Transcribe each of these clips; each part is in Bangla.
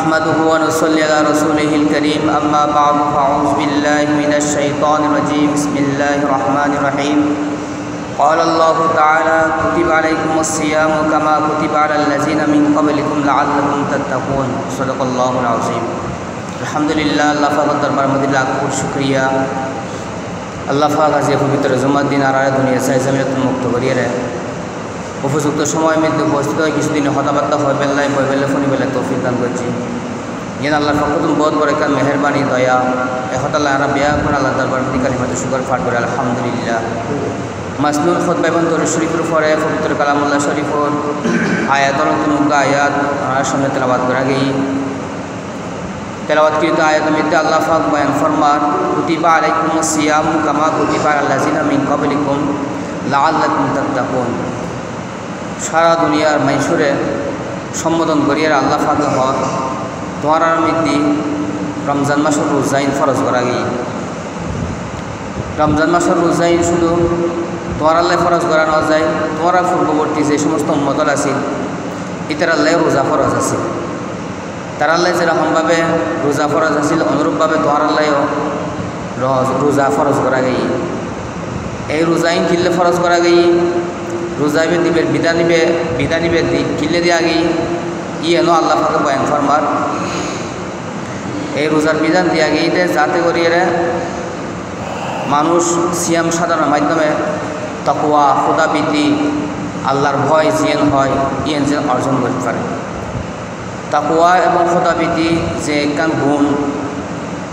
نحمده ونصلي على رسوله الكريم أما بعد فأعوذ بالله من الشيطان الرجيم بسم الله الرحمن الرحيم قال الله تعالى كتب عليكم الصيام كما كتب على الذين من قبلكم لعلكم تتقون صدق الله العظيم الحمد لله الله পাকের দরবার মধ্যে লাখ কোটি শুকরিয়া আল্লাহ পাক আজ এই পবিত্র জুমার দিন আর দুনিয়া চাই জামিয়াতুল মুক্ত করিয়ে রে উপযুক্ত সময় মধ্যে উপস্থিত হয় কিছুদিন হতাবার্তা হয় বেল্লাই বই বেলে ফোনি বেলে তৌফিক দান করছি যেন আল্লাহর ফকতুন বহুত বড় একটা মেহরবানি দয়া এহতাল্লাহ আরা বিয়া করে আল্লাহ দরবার মধ্যে কালিমাতে শুকর পাঠ করে আলহামদুলিল্লাহ মাসনুল খুতবা এবং দরুদ শরীফের পরে পবিত্র কালামুল্লাহ শরীফর আয়াতর তুনুকা আয়াত আমার সামনে তেলাওয়াত করা গেই তেলাওয়াতকৃত আয়াতের মধ্যে আল্লাহ পাক বয়ান ফরমান কুতিবা আলাইকুমুস সিয়াম কামা কুতিবা আলাল্লাযিনা মিন ক্বাবলিকুম লাআল্লাকুম তাত্তাকুন সারা দুনিয়ার মানুষরে সম্বোধন করিয়ে আল্লাহ পাক হয় তোমার মধ্যে রমজান মাসের রোজাইন ফরজ করা গিয়ে রমজান মাসের রোজাইন শুধু তোমার আল্লাহ ফরজ করা না যায় তোমার পূর্ববর্তী যে সমস্ত উম্মতল আছে ইতার আল্লাহ রোজা ফরজ আছে তার আল্লাহ যেরকমভাবে রোজা ফরজ আছিল অনুরূপভাবে তোমার আল্লাহও রোজা ফরজ করা গিয়ে এই রোজাইন কিনলে ফরজ করা গিয়ে রোজাইবে দিবে বিদা নিবে কিনলে দিয়ে আগে এনো আল্লাহ পাকে বয়ান ফরমার এই রোজার বিধান দিয়ে আগে যাতে করিয়ে মানুষ সিয়াম সাধনার মাধ্যমে তাকওয়া খুদাবীতি আল্লাহর ভয় জিয়েন হয় ইয়েন যেন অর্জন করতে পারে তাকওয়া এবং খুদাবীতি যে একখান গুণ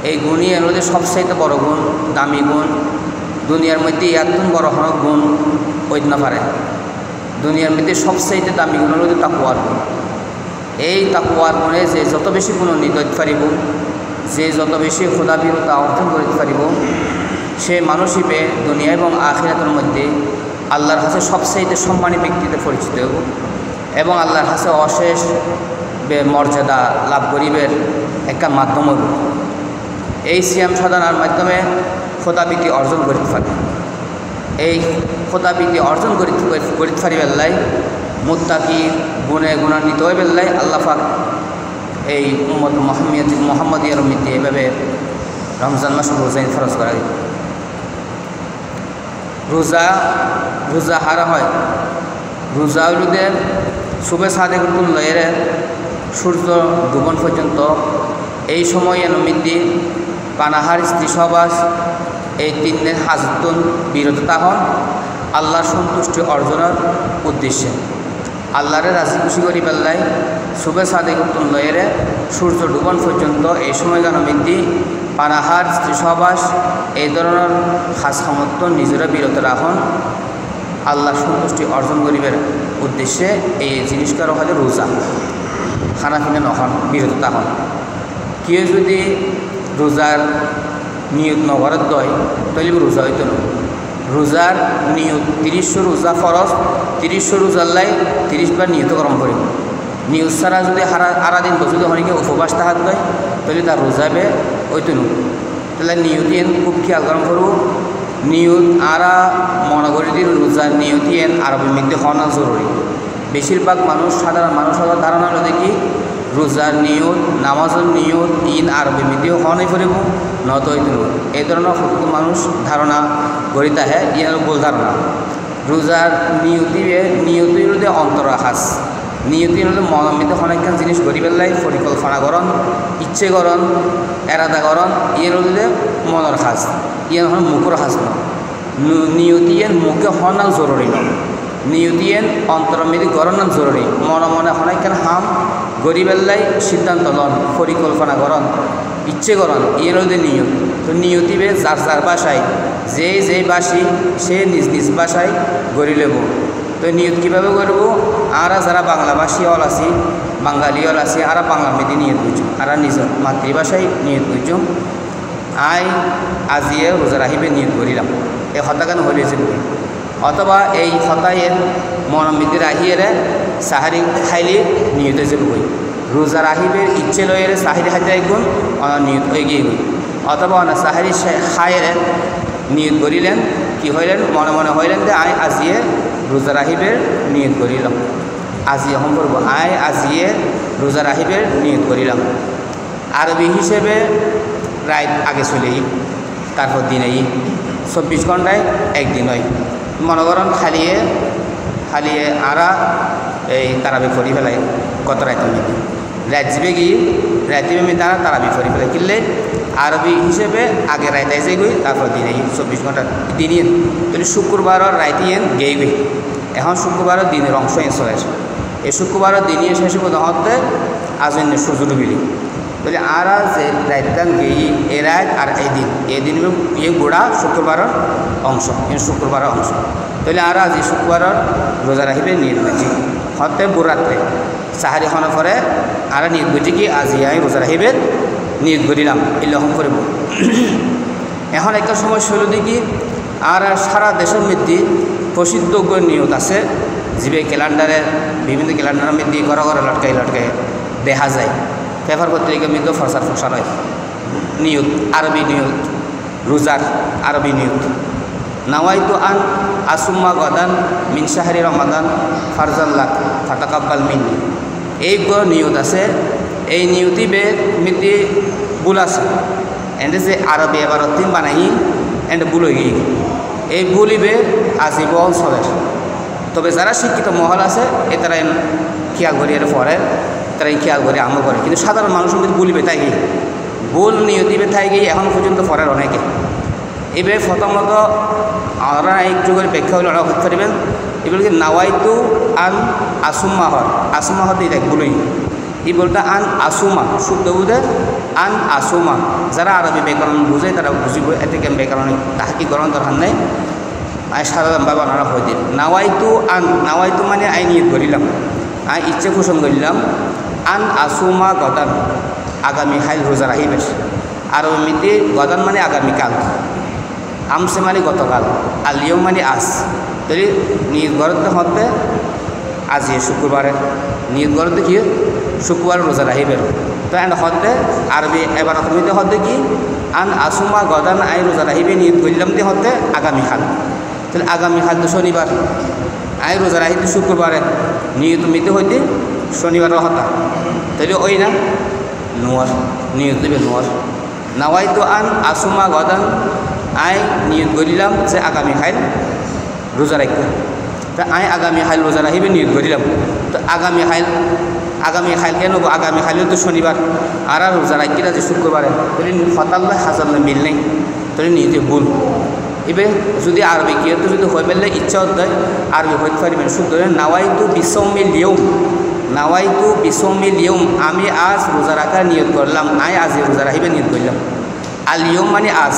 এই গুণই এর মধ্যে সবচাইতে বড় গুণ দামি গুণ দুনিয়ার মধ্যে এতন বড় হন গুণ হইতে না পারে দুনিয়ার মধ্যে সবচাইতে দামি গুণের মধ্যে তাকওয়ার গুণ এই তাকওয়ার গুণে যে যত বেশি গুণান্বিত হইতে পারিব যে যত বেশি খুদাবীরতা অর্জন করতে পারিব সে মানুষ হিসেবে দুনিয়া এবং আখিরাতের মধ্যে আল্লাহর কাছে সবচাইতে সম্মানী ব্যক্তিতে পরিচিত হব এবং আল্লাহর কাছে অশেষ মর্যাদা লাভ করিবের একটা মাধ্যম হব এই সিয়াম সাধনার মাধ্যমে খুদাবীতি অর্জন করতে পারে এই খুদাবীতি অর্জন করতে পারি বেল্লাই মুত্তাকি গুণে গুণান্বিত হয়ে বেল্লাই আল্লাহ পাক এই উম্মত মুহাম্মদিয়ার মধ্যে এভাবে রমজান মাস রোজাইন ফরজ করা হয় রোজা হারা হয় রোজা হইলে শুভে সাদে করতুন লয়ের সূর্য ডুবন পর্যন্ত এই সময়ে নমিদ্দি পানাহার স্ত্রী সহবাস এই 3 দিন হাজতুন বিরততা হন আল্লাহর সন্তুষ্টি অর্জনের উদ্দেশ্যে আল্লাহরে রাজি খুশি করি পেল্লাই শুভে সাদে করতুন লয়ের সূর্য ডুবন পর্যন্ত এই সময়গান মধ্যে পানাহার স্ত্রী সহবাস এই ধরনের খাস সমর্থন নিজেরা বিরত রাখুন আল্লাহ সন্তুষ্টি অর্জন করিবার উদ্দেশ্যে এই জিনিসটার হলে রোজা খানা পিনা নহন বিরততা হন কেউ যদি রোজার নিয়ত নগরত দয় তাহলে রোজা হইতো না রোজার নিয়ত 30 রোজা ফরজ 30 রোজার লাই 30 বার নিয়ত গরম করিব নিয়ত ছাড়া যদি আরা দিন বসে অনেকে উপবাস তাহাত দেয় তাহলে তার রোজাবে হইতো না তাহলে নিয়তিয়েন খুব খেয়াল গরম করব নিয়ত আরা মনে করি দিন রোজার নিয়তিয়েন আরবের মধ্যে হওয়া জরুরি বেশিরভাগ মানুষ সাধারণ মানুষ হওয়ার ধারণা হলো দেখি রোজার নিয়ত নামাজের নিয়ত ঈদ আরবি মধ্যেও হওয়াই পড়ব নত হইতে এই ধরনের সত্য মানুষ ধারণা গড়িতে আহে ইয়ার ভুল ধারণা রোজার নিয়তির মধ্যে অন্তরাখাস নিয়তির মধ্যে মনের মধ্যে অনেকখান জিনিস গড়ি পেলাই পরিকল্পনা করণ ইচ্ছে করণ এরাদা করণ ইয়ের মধ্যে মনের খাস ইয়ার হন মুখর খাস ন নিয়তিয়ের মুখে হওয়া জরুরি নয় নিয়তিয়েন অন্তরের মধ্যে গড়ন জরুরি মনে মনে অনেকখান হাম গরিবেল্লাই সিদ্ধান্ত লন পরিকল্পনা করণ ইচ্ছে করণ এর মধ্যে নিয়ত তো নিয়তিবে যার বাসায় যে বাসি সে নিজ নিজ বাসায় গড়ি লেব তো নিয়ত কীভাবে করব আরা যারা বাংলাভাষী হল আছি বাঙালি হল আছি আরা বাংলা মেয়েদের নিয়ত বুঝছো আরা নিজের মাতৃভাষায় নিয়ত বুঝছো আজিয়ে রোজা রাখিবে নিয়ত করিলাম এই হত্যাকান হয়েছে অথবা এই হতায়ের মনমিতি রাহিয়ে সাহারি খাইলে নিয়ত হয়েছে বই রোজা রাহিবে ইচ্ছে লয়ের সাহারি খাইতে গুণ নিয়ত হয়ে গিয়ে গুণ অথবা সাহারি খায়ের নিয়ত করিলেন কি হইলেন মনে মনে হইলেন যে আজিয়ে রোজা রাহিবে নিয়ত করিলাম আজিয়ে হম করবো আজিয়ে রোজা রাখিবে নিয়ত করিলাম। আরবি হিসেবে রাত আগে চলেই, তারপর দিনেই 24 ঘন্টায় একদিন হয়। মনে করেন খালিয়ে আরা এই তারাবি ফরি ফেলাই কত রাতের মধ্যে রাত যাবে গিয়ে রাতে আমি তারাবি ফরি ফেলাই কিনলে আরবি হিসেবে আগে রাত আইসে গই, তারপর দিনেই 24 ঘন্টা দিনই তাহলে শুক্রবারের রাতে গেই গই। এখন শুক্রবারের দিনের অংশ চলে আসে। এই শুক্রবারের দিনই শেষে হতে আজ সূর্য ডুবিলি তাহলে আর যে রাতদান গেই এ রাত আর এই দিন গোড়া শুক্রবারের অংশ, শুক্রবারের অংশ। তাহলে আর আজ এই শুক্রবারের রোজা রাখিবে নিয়ত করছি হতে বুড়াত্রে সাহারি খানোর পরে আর নিয়ত করছি কি আজ আমি রোজা রাখিবে নিয়ত করিলাম এরকম করব। এখন একটা সময় শৈল দেখি আর সারা দেশের মধ্যে প্রসিদ্ধ নিয়ত আছে যে ক্যালেন্ডারে বিভিন্ন ক্যালেন্ডারের মধ্যে ঘরে ঘরে লটকাই দেখা যায়। পেপার পত্রিকার মধ্যে ফসার হয় নিয়ত, আরবি নিয়ত, রোজার আরবি নিয়ত। নাওয়াইতু আন আসুম্মা গদান মিন শাহরি রমাদান ফারজাল্লাহ ফাতাকাব্বাল মিন্নি, এই নিয়ত আছে। এই নিয়তি বে মধ্যে ভুল আছে এন্ড যে আরবি এবার তিন বানাই এন্ড ভুল হয়ে গিয়ে এই ভুলিবে আজীবন চলে। তবে যারা শিক্ষিত মহল আছে এ তারা খেয়াল করি এর পরে তারা খেয়াল করে আমল করে, কিন্তু সাধারণ মানুষের মধ্যে বলিবে তাই গিয়ে ভুল নিয়তিবে তাই গিয়ে এখন পর্যন্ত পড়ের অনেকে। এবার প্রথমত আমরা এক যুগের ব্যাখ্যা হলে ওরা হতে পারবেন এগুলোকে নাওয়াইতু আন আসুম্মা হর, আসুম্মা হতে দেখ বলুই এই বলতে আন আসুমা শুদ্ধ বুঝে আন আসুমা। যারা আরবি ব্যাকরণ বুঝে তারা বুঝিব, এতে কেন ব্যাকরণ তাহাকি গ্রহণ দরকার নেই। আই সাধারণভাবে ওনারা হয়ে দিন নাওয়াইতু মানে আই নিয়ত করিলাম, আই ইচ্ছে পোষণ করিলাম আন আসুমা গদান আগামী হাইল রোজা রাখিবে। আর এমনিতে গদান মানে আগামীকাল, আমসে মানে গতকাল, আলিয়ম মানে আজ। তাহলে নিয়ত করতে হতে আজ শুক্রবারে নিয়ত করতে কি শুক্রবার রোজা রাখিবে। তো এন্ড হতে আরবি এবার অথমিতে হতে কি আন আসুমা গদান আই রোজা রাখিবে নিয়ত করলাম দিয়ে হতে আগামীকাল। তাহলে আগামীকাল তো শনিবার, আই রোজা রাখিতে শুক্রবারে নিয়ত মিতে হইতে শনিবারের হতা। তাহলে ওই না নোয়ার নিয়ত দেবে নোয়ার। নাওয়াইতু আন আসুমা গদান আই নিয়ত করিলাম যে আগামী খাইল রোজা রাখবে। তা আই আগামী খাইল রোজা রাখিবে নিয়ত করিলাম। তো আগামী খাইল কেন আগামী খাইল তো শনিবার আর রোজা রাখি যে শুক্রবারে, তাহলে হতাল্লা হাজাল্লা মিল নেই, তাহলে নিয়তে ভুল। এবার যদি আরবি কি তো যদি হয়ে পেলে ইচ্ছা দেয় আরবি হইতে পারবেন শুদ্ধ নাওয়াইতু বিসমিল ইয়ৌম, নাওয়াইতু বিসমিল ইয়ৌম আমি আজ রোজা রাখার নিয়ত করলাম, আই আজ রোজা রাখিবে নিয়ত করলাম। আল ইয়ৌম মানে আজ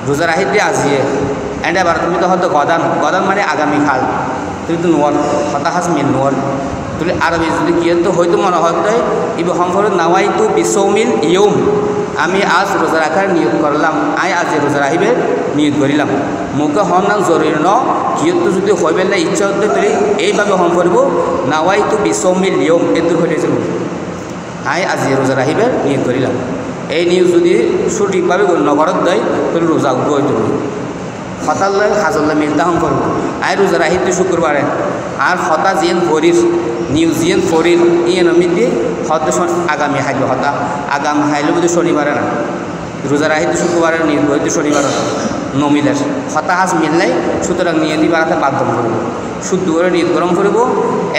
রোজা রাখিতে আজিয়ে এন্ড এবার তুমি তো হয়তো গদান মানে আগামীকাল, তুমি তো নোয়ার হতাহাস মিল নোয়ার। তাহলে আরবি যদি কি তো হয়তো মনে হতে ইবে সম্পর্ক নাওয়াইতু বিসমিল ইয়ৌম আমি আজ রোজা রাখার নিয়ত করলাম, আই আজ রোজা রাখিবে নিয়ত করিলাম। মুখে হন না জরুরি ন কিয়ত যদি হইবে না ইচ্ছা হতে তুলি এইভাবে হম করব নাওয়াইতু বিসমিল ইয়ৌম এদূর হয়ে যাব আই আজ রোজা রাখিবে নিয়ত করিলাম। এই নিয়ত যদি সঠিকভাবে নগরত দেয় তাহলে রোজা উঠবো হয়তো হতাল্লা হাজাল্লা মিলতা হম করবো আই রোজা রাখিতে শুক্রবারে আর হতা জিয়েন ফরির নিউ জিয়েন ফরির ইয়ে নমিতি হত আগামী হাইল হতা আগামী হাইল বুঝি শনিবারে না রোজা রাখিতে শুক্রবারে নিয়ত হইতে শনিবার নমিলের হতাহাস মিললাই, সুতরাং নিয়তি বাড়াতে বাধ্য করব শুদ্ধ করে নিয়ত গরম করব।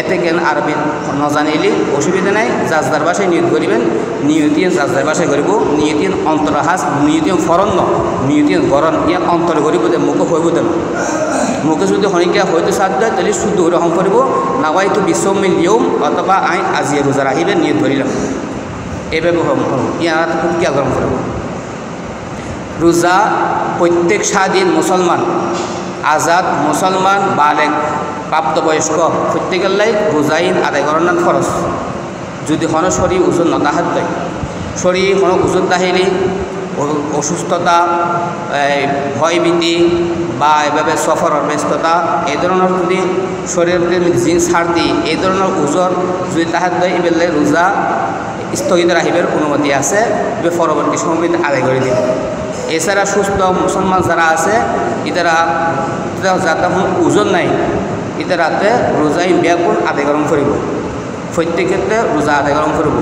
এতে কেন আরবি নজানিলে অসুবিধা নাই, জাজদার ভাষায় নিয়ত করিবেন, নিয়তিয়ন জাজদার ভাষায় করব, নিয়তিয়ন অন্তরহাস নিয়তিয়ন ফরন্ন নিয়তিয়ন গরম ইয়ে অন্তর করিব দে মুখ হইব দেন মুখে যদি হনিকা হয়তো সাথ দেয় তাহলে শুদ্ধ করে হম করব নাওয়াইতু বিসমিল ইয়ৌম অথবা আই আজিয়ে রোজা রাখিবে নিয়ত করিলাম। এভাবে হম করব ইয়ার খুব কিয়া গরম করব। রোজা প্রত্যেক স্বাধীন মুসলমান আজাদ মুসলমান বালেক প্রাপ্তবয়স্ক প্রত্যেকের লাই রোজাইন আদায় করার খরচ। যদি হন শরীর ওজন নতাহাত দেয় শরীর হন ওজন তাহিলে অসুস্থতা ভয়ভীতি বা এভাবে সফরের ব্যস্ততা এই ধরনের যদি শরীরের জিন্স ছাড়তি এই ধরনের ওজন যদি তাহাত দেয় এবেলে রোজা স্থগিত রাখিবার অনুমতি আছে, পরবর্তী সময় আদায় করে দিব। এছাড়া সুস্থ মুসলমান যারা আছে ইতারা যাতে ওজন নাই ইতারাতে রোজাই ব্যাকুল আদায় গ্রহণ করিব। প্রত্যেকেতে রোজা আদায় গ্রহণ করব।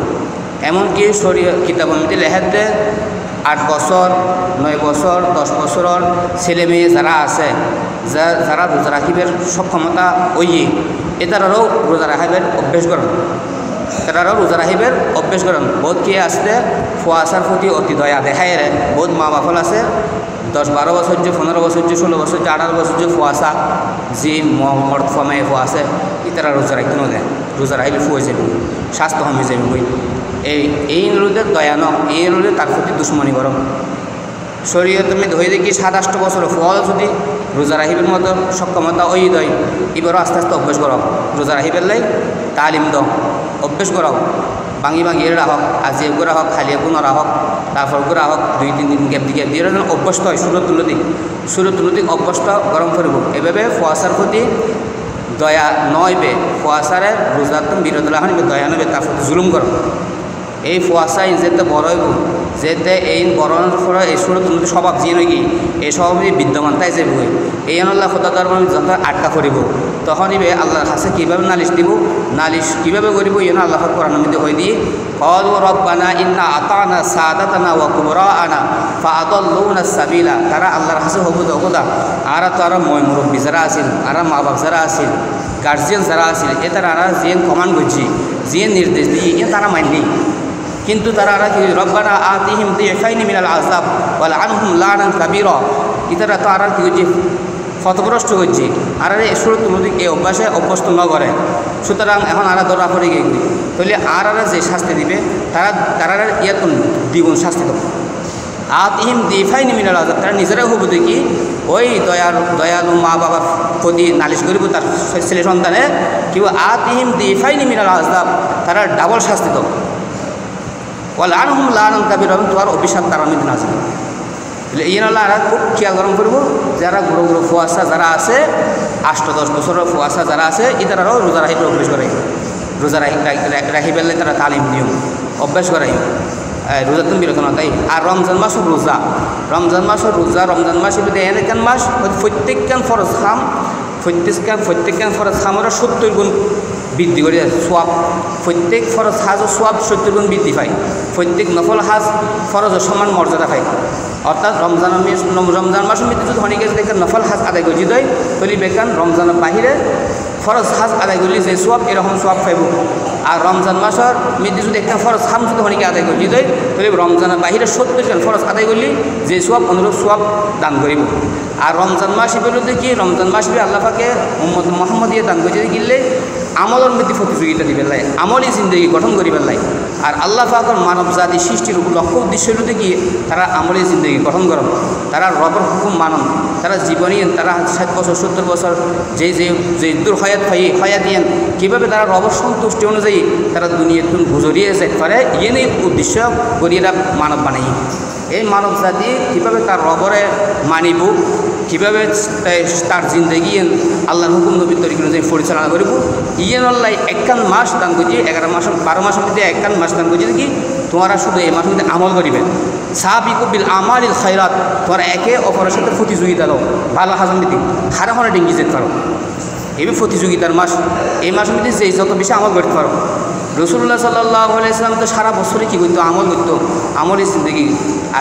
এমনকি শরীয় কিতাব মধ্যে লেখাতে 8 বছর 9 বছর 10 বছরের ছেলে মেয়ে যারা আছে যারা রোজা রাখিবের সক্ষমতা ওইয়ে এটারাও রোজা রাখিবের অভ্যেস করেন, তারাও রোজা রাখিবের অভ্যেস করেন। বহুত কি আসতে ফুয়াশার প্রতি অতি দয়া দেখায় রে, বহুত মা বাপল আছে 10-12 বছর যে 15 বছর যে 16 বছর যে 18 বছর যে ফুয়াশা যে মর্দ ফমায় ফুয়াশে ইতারা রোজা রাখতে দেয়, রোজা রাখিলে ফুয়ে যাবে, স্বাস্থ্য কমে যাবে বই। এই রোদের দয়া ন, এই রোদে তার প্রতি দুশ্মনী গরম। শরীরে তুমি ধরে দেখি 7-8 বছর ফল যদি রোজা রাখিবের মতো সক্ষমতা ওই দয়, এবারও আস্তে আস্তে অভ্যাস করাও, রোজা রাখিবের লাই তালিম দাও, অভ্যেস করাও। ভাঙি এর রাখক, আজি এগুলো রাখক, খালি এগুলো রাখক, তারপর গুড়া হোক 2-3 দিন গ্যাপ দিয়ে যেন অভ্যস্ত হয় সুরতুলদিক অভ্যস্ত গরম করব। এভাবে ফুয়াশার প্রতি দয়া নয়বে, ফুয়াশারে রোজার তুমি বিরত রাখা দয়া নবে, তার প্রতি জুলুম করো। এই ফুয়াশা যেতে বড় হইব, যেতে এই বড়ের ফলে এই সুরতুলদি স্বভাব যে নাকি এই স্বভাব বিদ্যমান তাই যে বই এই আল্লাহ খোদা ধর্ম যত আটকা করিব, তখন ইবে আল্লাহর কাছে কীভাবে নালিশ দিব, নালিশ কীভাবে করিব এন আল্লাহ কোরআন মধ্যে হয়ে দিয়ে ক্বালু রব্বানা ইন্না আতানা সাদাতানা ওয়া কুবরাআনা ফাআদাল্লুনা সাবিলা। তারা আল্লাহর কাছে হবু দোদা আর তারা মই মুরব্বী যারা আছিল, আর মা বাপ যারা আছিল, গার্জিয়ান যারা আছিল, এ তারা যে কমান্ড করছি, যে নির্দেশ দিয়ে এ তারা মাননি। কিন্তু তারা কি রব্বানা আতিহিম দিফাইনি মিনাল আযাব ওয়া লাআনহুম লাআনান কাবীরা, ইতারা তো আর কি হচ্ছে ক্ষতগ্রস্ত হচ্ছে। আর এই সুরতুলদিক এই অভ্যাসে অভ্যস্ত ন করে, সুতরাং এখন আর ধরা পড়ে গিয়ে তাহলে আর যে শাস্তি দিবে তারা ইয়াত দ্বিগুণ শাস্তি দেবে। আতিহিম দিফাইনি মিনাল আযাব, তারা নিজেরাই হবু দেখি ওই দয়ালু মা বাবার প্রতি নালিশ করিব তার ছেলে সন্তানে কি আতিহিম দিফাইনি মিনাল আযাব, তারা ডাবল শাস্তি দেবে। ওয়াল আনহুম লাআনান কাবীরা, তোমার অভিশাপ তার মধ্যে না আসবে। এই জন্য আর খুব খেয়াল গরম করব, যারা গুঁড়ো গুঁড়ো ফুয়াশা যারা আছে 8-10 বছরের ফুয়াশা যারা আছে এটারাও রোজা রাখিতে অভ্যাস করে, রোজা রাখি পেলে তারা তালিম নিয়ম অভ্যাস করাই রোজা তুমি বিরত না তাই। আর রমজান মাসের রোজা, রমজান মাস এমনি এখান মাস প্রত্যেকখান ফরজ খাম, প্রত্যেকখান ফরজ খামরা 70 গুণ বৃদ্ধি করে সোয়াব, প্রত্যেক ফরজ হাজ ও সোয়াব 70 গুণ বৃদ্ধি পায়, প্রত্যেক নফল হাজ ফরজের সমান মর্যাদা পায়। অর্থাৎ রমজান মাসের মধ্যে যদি অনেকে দেখেন নফল হাজ আদায় করে দেয় তলি বেকান রমজানের বাহিরে ফরজ হাজ আদায় করলে যে সোয়াব এরকম সোয়াব পাইব। আর রমজান মাসের মধ্যে যদি একটা ফরজ হাম যদি অনেকে আদায় করে দেয় তাহলে রমজানের বাহিরে 70 ফরজ আদায় করলে যে সোয়াব অনুরূপ সোয়াব দান করিব। আর রমজান মাস বিরুদ্ধে কি রমজান মাস আল্লাহ পাকে উম্মত মুহাম্মদিয়ে দান করে গেলে আমলের মধ্যে প্রতিযোগিতা দিবে লাই, আমলই জিন্দগি গঠন করিবার লাই। আর আল্লাহ পাকের মানব জাতি সৃষ্টির লক্ষ্য উদ্দেশ্য হল কি তারা আমলি জিন্দগি গঠন করেন, তারা রবের হুকুম মানন, তারা জীবনী তারা 60 বছর 70 বছর যে দূর হয়াত দিয়েন কীভাবে তারা রবের সন্তুষ্টি অনুযায়ী তারা দুনিয়া গুজরিয়ে যেতে পারে ইয়ে নিয়ে উদ্দেশ্য করিয়ে মানব বানাই। এই মানব জাতি কীভাবে তার রবরে মানিব, কীভাবে তার জিন্দগি আল্লাহর হুকুম নবীর তরিকা অনুযায়ী পরিচালনা করব, ইয়েন আল্লাহ একখান মাস দান করছি, 11 মাস 12 মাসের মধ্যে একখান মাস দান করছি কি তোমরা শুধু এই মাসের মধ্যে আমল করিবে। সাবিকু বিল আমালিল খায়রাত, তোমরা একে অপরের সাথে প্রতিযোগিতা দাও, ভালো হাজার নীতি হারা হারা ডিঙ্গি যেতে পারো। এই প্রতিযোগিতার মাস, এই মাসের মধ্যে যে যত বেশি আমল করতে পারো। রসুল্লাহ সাল্লাল্লাহু আলাইহি সাল্লাম তো সারা বছরই কী করতো, আমল করতো, আমলি জিন্দগি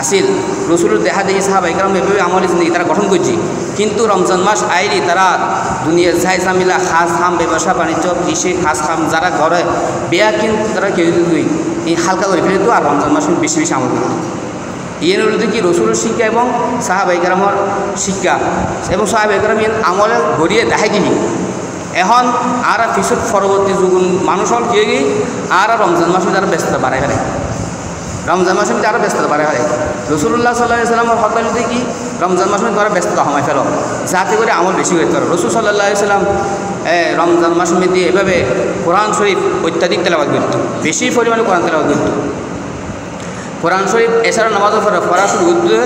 আসিল। রসুলের দেখা দেখি সাহাবায়ে কেরাম এভাবে আমলি জিন্দগি তারা গঠন করছে। কিন্তু রমজান মাস আইলি তারা দুনিয়ার ঝাই ঝামেলা খাস খাম ব্যবসা বাণিজ্য কৃষি খাস খাম যারা ঘরে বেয়া কিন্তু তারা কেউ দুই এই হালকা করে ফেলে তো। আর রমজান মাস বেশি বেশি আমল করতো। ইয়ের হল কি রসুলের শিক্ষা এবং সাহাবায়ে কেরামের শিক্ষা এবং সাহাবায়ে কেরাম আমলে গড়িয়ে দেখায় কিনি। এখন আর পিছত পরবর্তী যুগ মানুষ হল কি আর রমজান মাসে তারা ব্যস্ততা বাড়াই ফেলে, রমজান মাসে তারা ব্যস্ততা বাড়াই ফেলে। রসুল্লাহ সাল্লাল্লাহু আলাইহি সাল্লামের হকালিতে কি রমজান মাসে তারা ব্যস্ততা কমাই ফেলো যাতে করে আমল বেশি করতে পারো। রসুল সাল্লাল্লাহু আলাইহি সাল্লাম রমজান মাসের মধ্যে এভাবে কোরআন শরীফ অত্যাধিক তেলাওয়াত করত, বেশি পরিমাণে কোরআন তেলাওয়াত করত। কোরআন শরীফ এছাড়া নামাজের পড়া শুরু করতে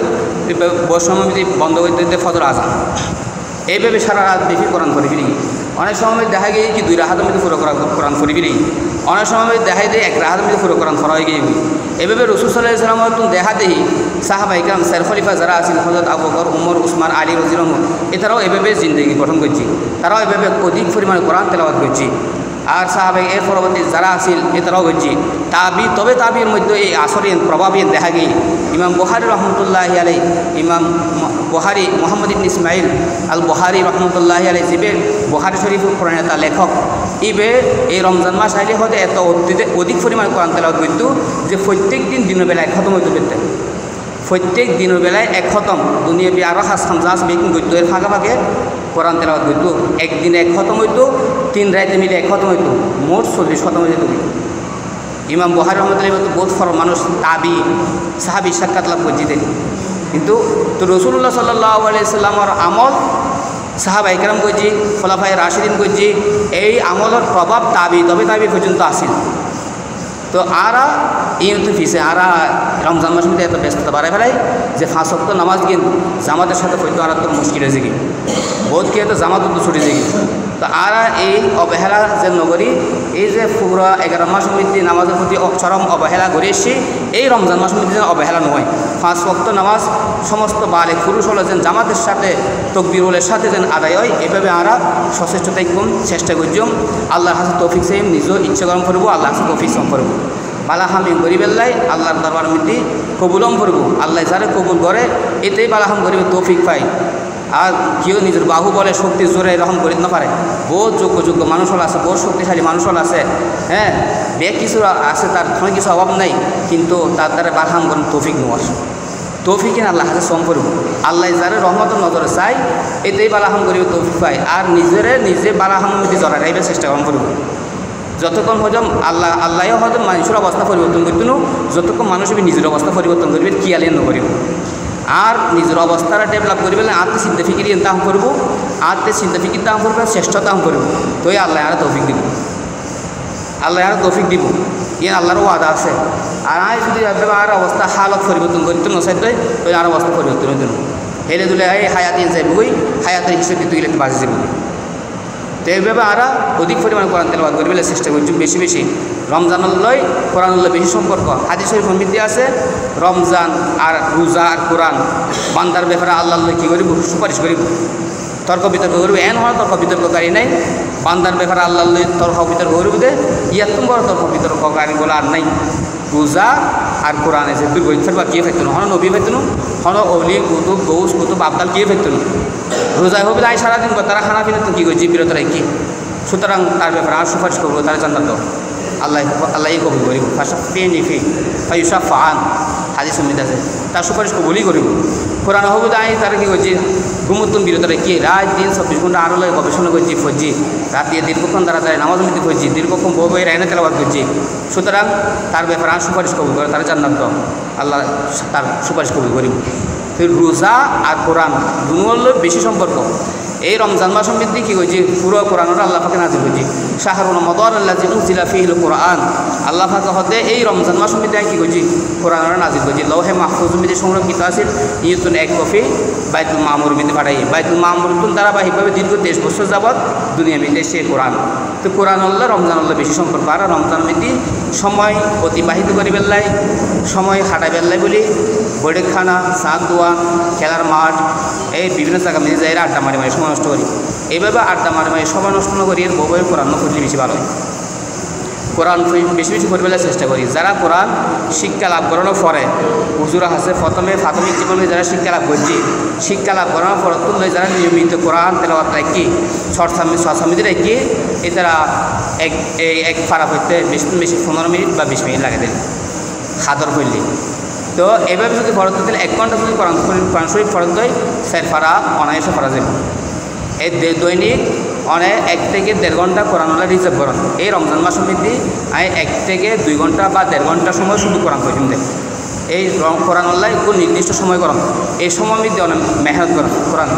বৈষম্যবিধি বন্ধ করতে দিতে ফজর আজান, এইভাবে সারা রাত বেশি কোরআন পড়িবি নি। অনেক সময় দেখা গিয়ে কি 2 রাহাতের মধ্যে পুরো কোরআন পড়িবি নি, অনেক সময় দেখা যায় 1 রাহাতের মধ্যে পুরো কোরআন পড়া হয়ে গিয়ে। এভাবে রসুল সাল্লাল্লাহু আলাইহি সাল্লামের দেখা দেই সাহাবায়ে কেরাম চার খলিফা যারা আছেন হযরত আবু বকর, উমর, উসমান, আলী রাদিয়াল্লাহু আনহু এটারাও এভাবে জিন্দগি গঠন করছে, তারাও এভাবে অধিক পরিমাণে কোরআন তেলাওয়াত করছে। আর সাহাবে এর পরবর্তী যারা আসিল এতারাও হচ্ছে তাবি, তবে তাবির মধ্যে এই আসরের প্রভাবের দেখা গিয়ে ইমাম বুখারী রহমতুল্লাহি আলাই, ইমাম বুখারী মোহাম্মদ ইবনে ইসমাইল আল বুখারী রহমতুল্লাহি আলাই জিবে বুখারী শরীফ প্রণেতা লেখক ইবে এই রমজান মাস আইলে হতে এত অধিক পরিমাণ কোরআন তেলাওয়াত করত যে প্রত্যেক দিন দিনের বেলায় খতম হইতে পেতেন, প্রত্যেক দিনের বেলায় এক খতম দুনিয়া বি আরও হাস খামজাস বেকিং করতো, এর ফাঁকা ফাঁকে কোরআন তেলাওয়াত করতো, একদিনে এক খতম হইতো, 3 রাইতে মিলে এক খতম হইতো, মোট 40 খতম হয়ে যেত। ইমাম বুখারী রহমতুল্লাহি মতো বোধ ফর মানুষ তাবি সাহাবি সাক্ষাৎ লাভ করছি দেন, কিন্তু তো রাসূলুল্লাহ সাল্লাল্লাহু আলাইহি সাল্লামের আমল সাহাবা ইকরাম করছি, খোলাফায়ে রাশিদিন করছি, এই আমলের প্রভাব তাবি তবে তাবি পর্যন্ত আসিল। তো আরা ইউতু ফিসে আরা রমজান মাসের মধ্যে এত ব্যস্ততা বাড়ায় ফেলাই যে 5 ওয়াক্ত নামাজ কিন্তু জামাতের সাথে পড়তে আর তো মুশকিল হয়েছে কি বোধ খেয়ে তো জামাত তো ছুটে যায়। তো আরা এই অবহেলা যে নগরী এই যে পুরো 11 মাস মধ্যে নামাজের প্রতি চরম অবহেলা করে এসছি, এই রমজান মাস মধ্যে যেন অবহেলা নয়, 5 ওয়াক্ত নামাজ সমস্ত বালে পুরুষ হলে যেন জামাতের সাথে তকবীরের সাথে যেন আদায় হয়, এভাবে আরা সচেষ্টতাই কম চেষ্টা করছম। আল্লাহর হাতে তৌফিক চাইম, নিজেও ইচ্ছা গরম করবো, আল্লাহর হাতে তৌফিক সম করবো, বালাহামি গরিবেল্লাই আল্লাহর দরবার মধ্যে কবুলম করব, আল্লাহ যারে কবুল করে এতেই বালাহাম গরিবের তৌফিক পাই। আর কেউ নিজের বাহু বলে শক্তি জোরে এরকম করিতে না পারে, বহুত যোগ্য মানুষ হল আছে, বহুত শক্তিশালী মানুষ হল আছে, হ্যাঁ বেগ কিছু আছে, তার কোনো কিছু অভাব নাই, কিন্তু তার দ্বারা বালাহাম করেন তৌফিক নেওয়ার তৌফিক কিনা আল্লাহ হাতে সম করব, আল্লাহ যারে রহমতের নজরে চাই এতেই বালাহাম গরিবের তৌফিক পাই। আর নিজে বালাহামের মধ্যে জড়াই রাখবে চেষ্টা করব, যতক্ষণ হজম আল্লাহ হয়তো মানুষের অবস্থা পরিবর্তন করতেন, যতক্ষণ মানুষ নিজের অবস্থা পরিবর্তন করবে কিয়ালে নকরিব। আর নিজের অবস্থাটা ডেভেলপ করবে আত্মে চিন্তা ফিকির তাহম করবো, আত্মে চিন্তা ফিকির তাহম করবে, শ্রেষ্ঠ তাহম করবো, তো এই আল্লাহ আর তৌফিক দিব, আল্লাহ আর তৌফিক দিব, ইয়ে আল্লাহর ওয়াদা আছে। আর আয় যদি আর অবস্থা হালত পরিবর্তন করতে নসাইতে তো আর অবস্থা পরিবর্তন হইতে হেলে দুলে এই হায়াতিন যাইবই, হায়াতের হিসেবে দিতে গেলে বাঁচে যাবে। তো এইভাবে আরা অধিক পরিমাণে কোরআন তেলাওয়াত করবে চেষ্টা করছি, বেশি বেশি রমজানুল্লাহ কোরআনুল্লাহ বেশি সম্পর্ক। হাদিস শরীফ মধ্যে আছে রমজান আর রোজা আর কোরআন বান্দার ব্যাপারে আল্লাহ কী করিব সুপারিশ করিব, তর্ক বিতর্ক করবে, এন হওয়ার তর্ক বিতর্ককারী নাই, বান্দার ব্যাপারে আল্লাহ তর্ক বিতর্ক করবে দে, ইয়াত্তম বড় তর্ক বিতর্ককারী বলে আর নাই। রোজা আর কোরআন এসে দুই বই ফেরবা কে ফেরত হন নবী ফেরত হন অলি কুতুব গৌস কুতুব আবদাল কে ফেরত রোজায় হবে আই সারাদিন তারা খানা পিনে তো কী করছি বিরত রাখি, সুতরাং তার ব্যাপারে আর সুপারিশ করবো, তারা জান্নাত আল্লাহ কবুল করিব। ফাশাফিনি ফায়ুশাফাআন হাদিস সমিত আছে, তার সুপারিশ কবুলই করিব। কোরআন হবে আই তারা কী করছি ঘুমুত্তম বিরত রাখি, রাত দিন 24 ঘন্টা আরো গবেষণা করছি ফজি, রাতে দীর্ঘক্ষণ তারা যায় নামাজ মধ্যে ফজি, দীর্ঘক্ষণ বউ বই রায়না তেলাওয়াত করছি, সুতরাং তার ব্যাপারে আর সুপারিশ কবুল করে, তারা জান্নাত আল্লাহ তার সুপারিশ কবুল করিব। রোজা আর কোরআন দুটোর বেশি সম্পর্ক। এই রমজান মাস মধ্যে কী করছি পুরো কোরআনটা আল্লাহ পাকে নাজিল করছি, শাহরুল রমাদান আল্লাযী উনজিলা ফীহিল কোরআন, আল্লাহ পাক হতে এই রমজান মাস মধ্যে কী করছি কোরআনটা নাজিল করছি। লৌহে মাহফুজ মধ্যে সংরক্ষিত আছে, ইউতুন এক কপি বাইতুল মামুর মধ্যে পাঠাই, বাইতুল মামুর ধারাবাহিকভাবে দীর্ঘ 23 বছর যাবৎ দুনিয়া মধ্যে সে কোরআন। তো কোরআন আল্লাহ রমজান আল্লাহ বেশি সম্পর্ক। আর রমজান মধ্যে সময় অতিবাহিত করি বেল্লাই, সময় হাঁটা বেল্লাই বলি বৈঠকখানা সাত দোয়া খেলার মাঠ এই বিভিন্ন জায়গা মিলে যাই আড্ডা মারি সময় নষ্ট করি, এইভাবে আড্ডা মারি সময় নষ্ট না করি এর বউয়ের কোরআন করলে বেশি ভালো হয়। কোরআন বেশি বেশি পড়বেলার চেষ্টা করি। যারা কোরআন শিক্ষা লাভ করানোর পরে হুজুরা আছে প্রথমে প্রাথমিক জীবনে যারা শিক্ষা লাভ করছি, শিক্ষা লাভ করানোর পর তুললে যারা নিয়মিত কোরআন তেলাওয়াত রাখি সমিতি রাখি এ তারা এক ফারা হইতে বেশি 15 মিনিট বা 20 মিনিট লাগে দেন খাদর করলে। তো এভাবে যদি ফরজ দিলে 1 ঘন্টা যদি কোরআন শরীফ ফরজ দেয় স্যার ফারা অনায়াসে ফরা যাবে। এই দৈনিক অনেক 1 থেকে 1.5 ঘন্টা কোরআনওয়ালা রিজার্ভ করেন। এই রমজান মাসের মধ্যে আমি 1 থেকে 2 ঘন্টা বা 1.5 ঘন্টা সময় শুধু কোরআন পর্যন্ত এই কোরআনওয়ালা খুব নির্দিষ্ট সময় করেন, এই সময় মধ্যে অনেক মেহনত করেন। কোরআন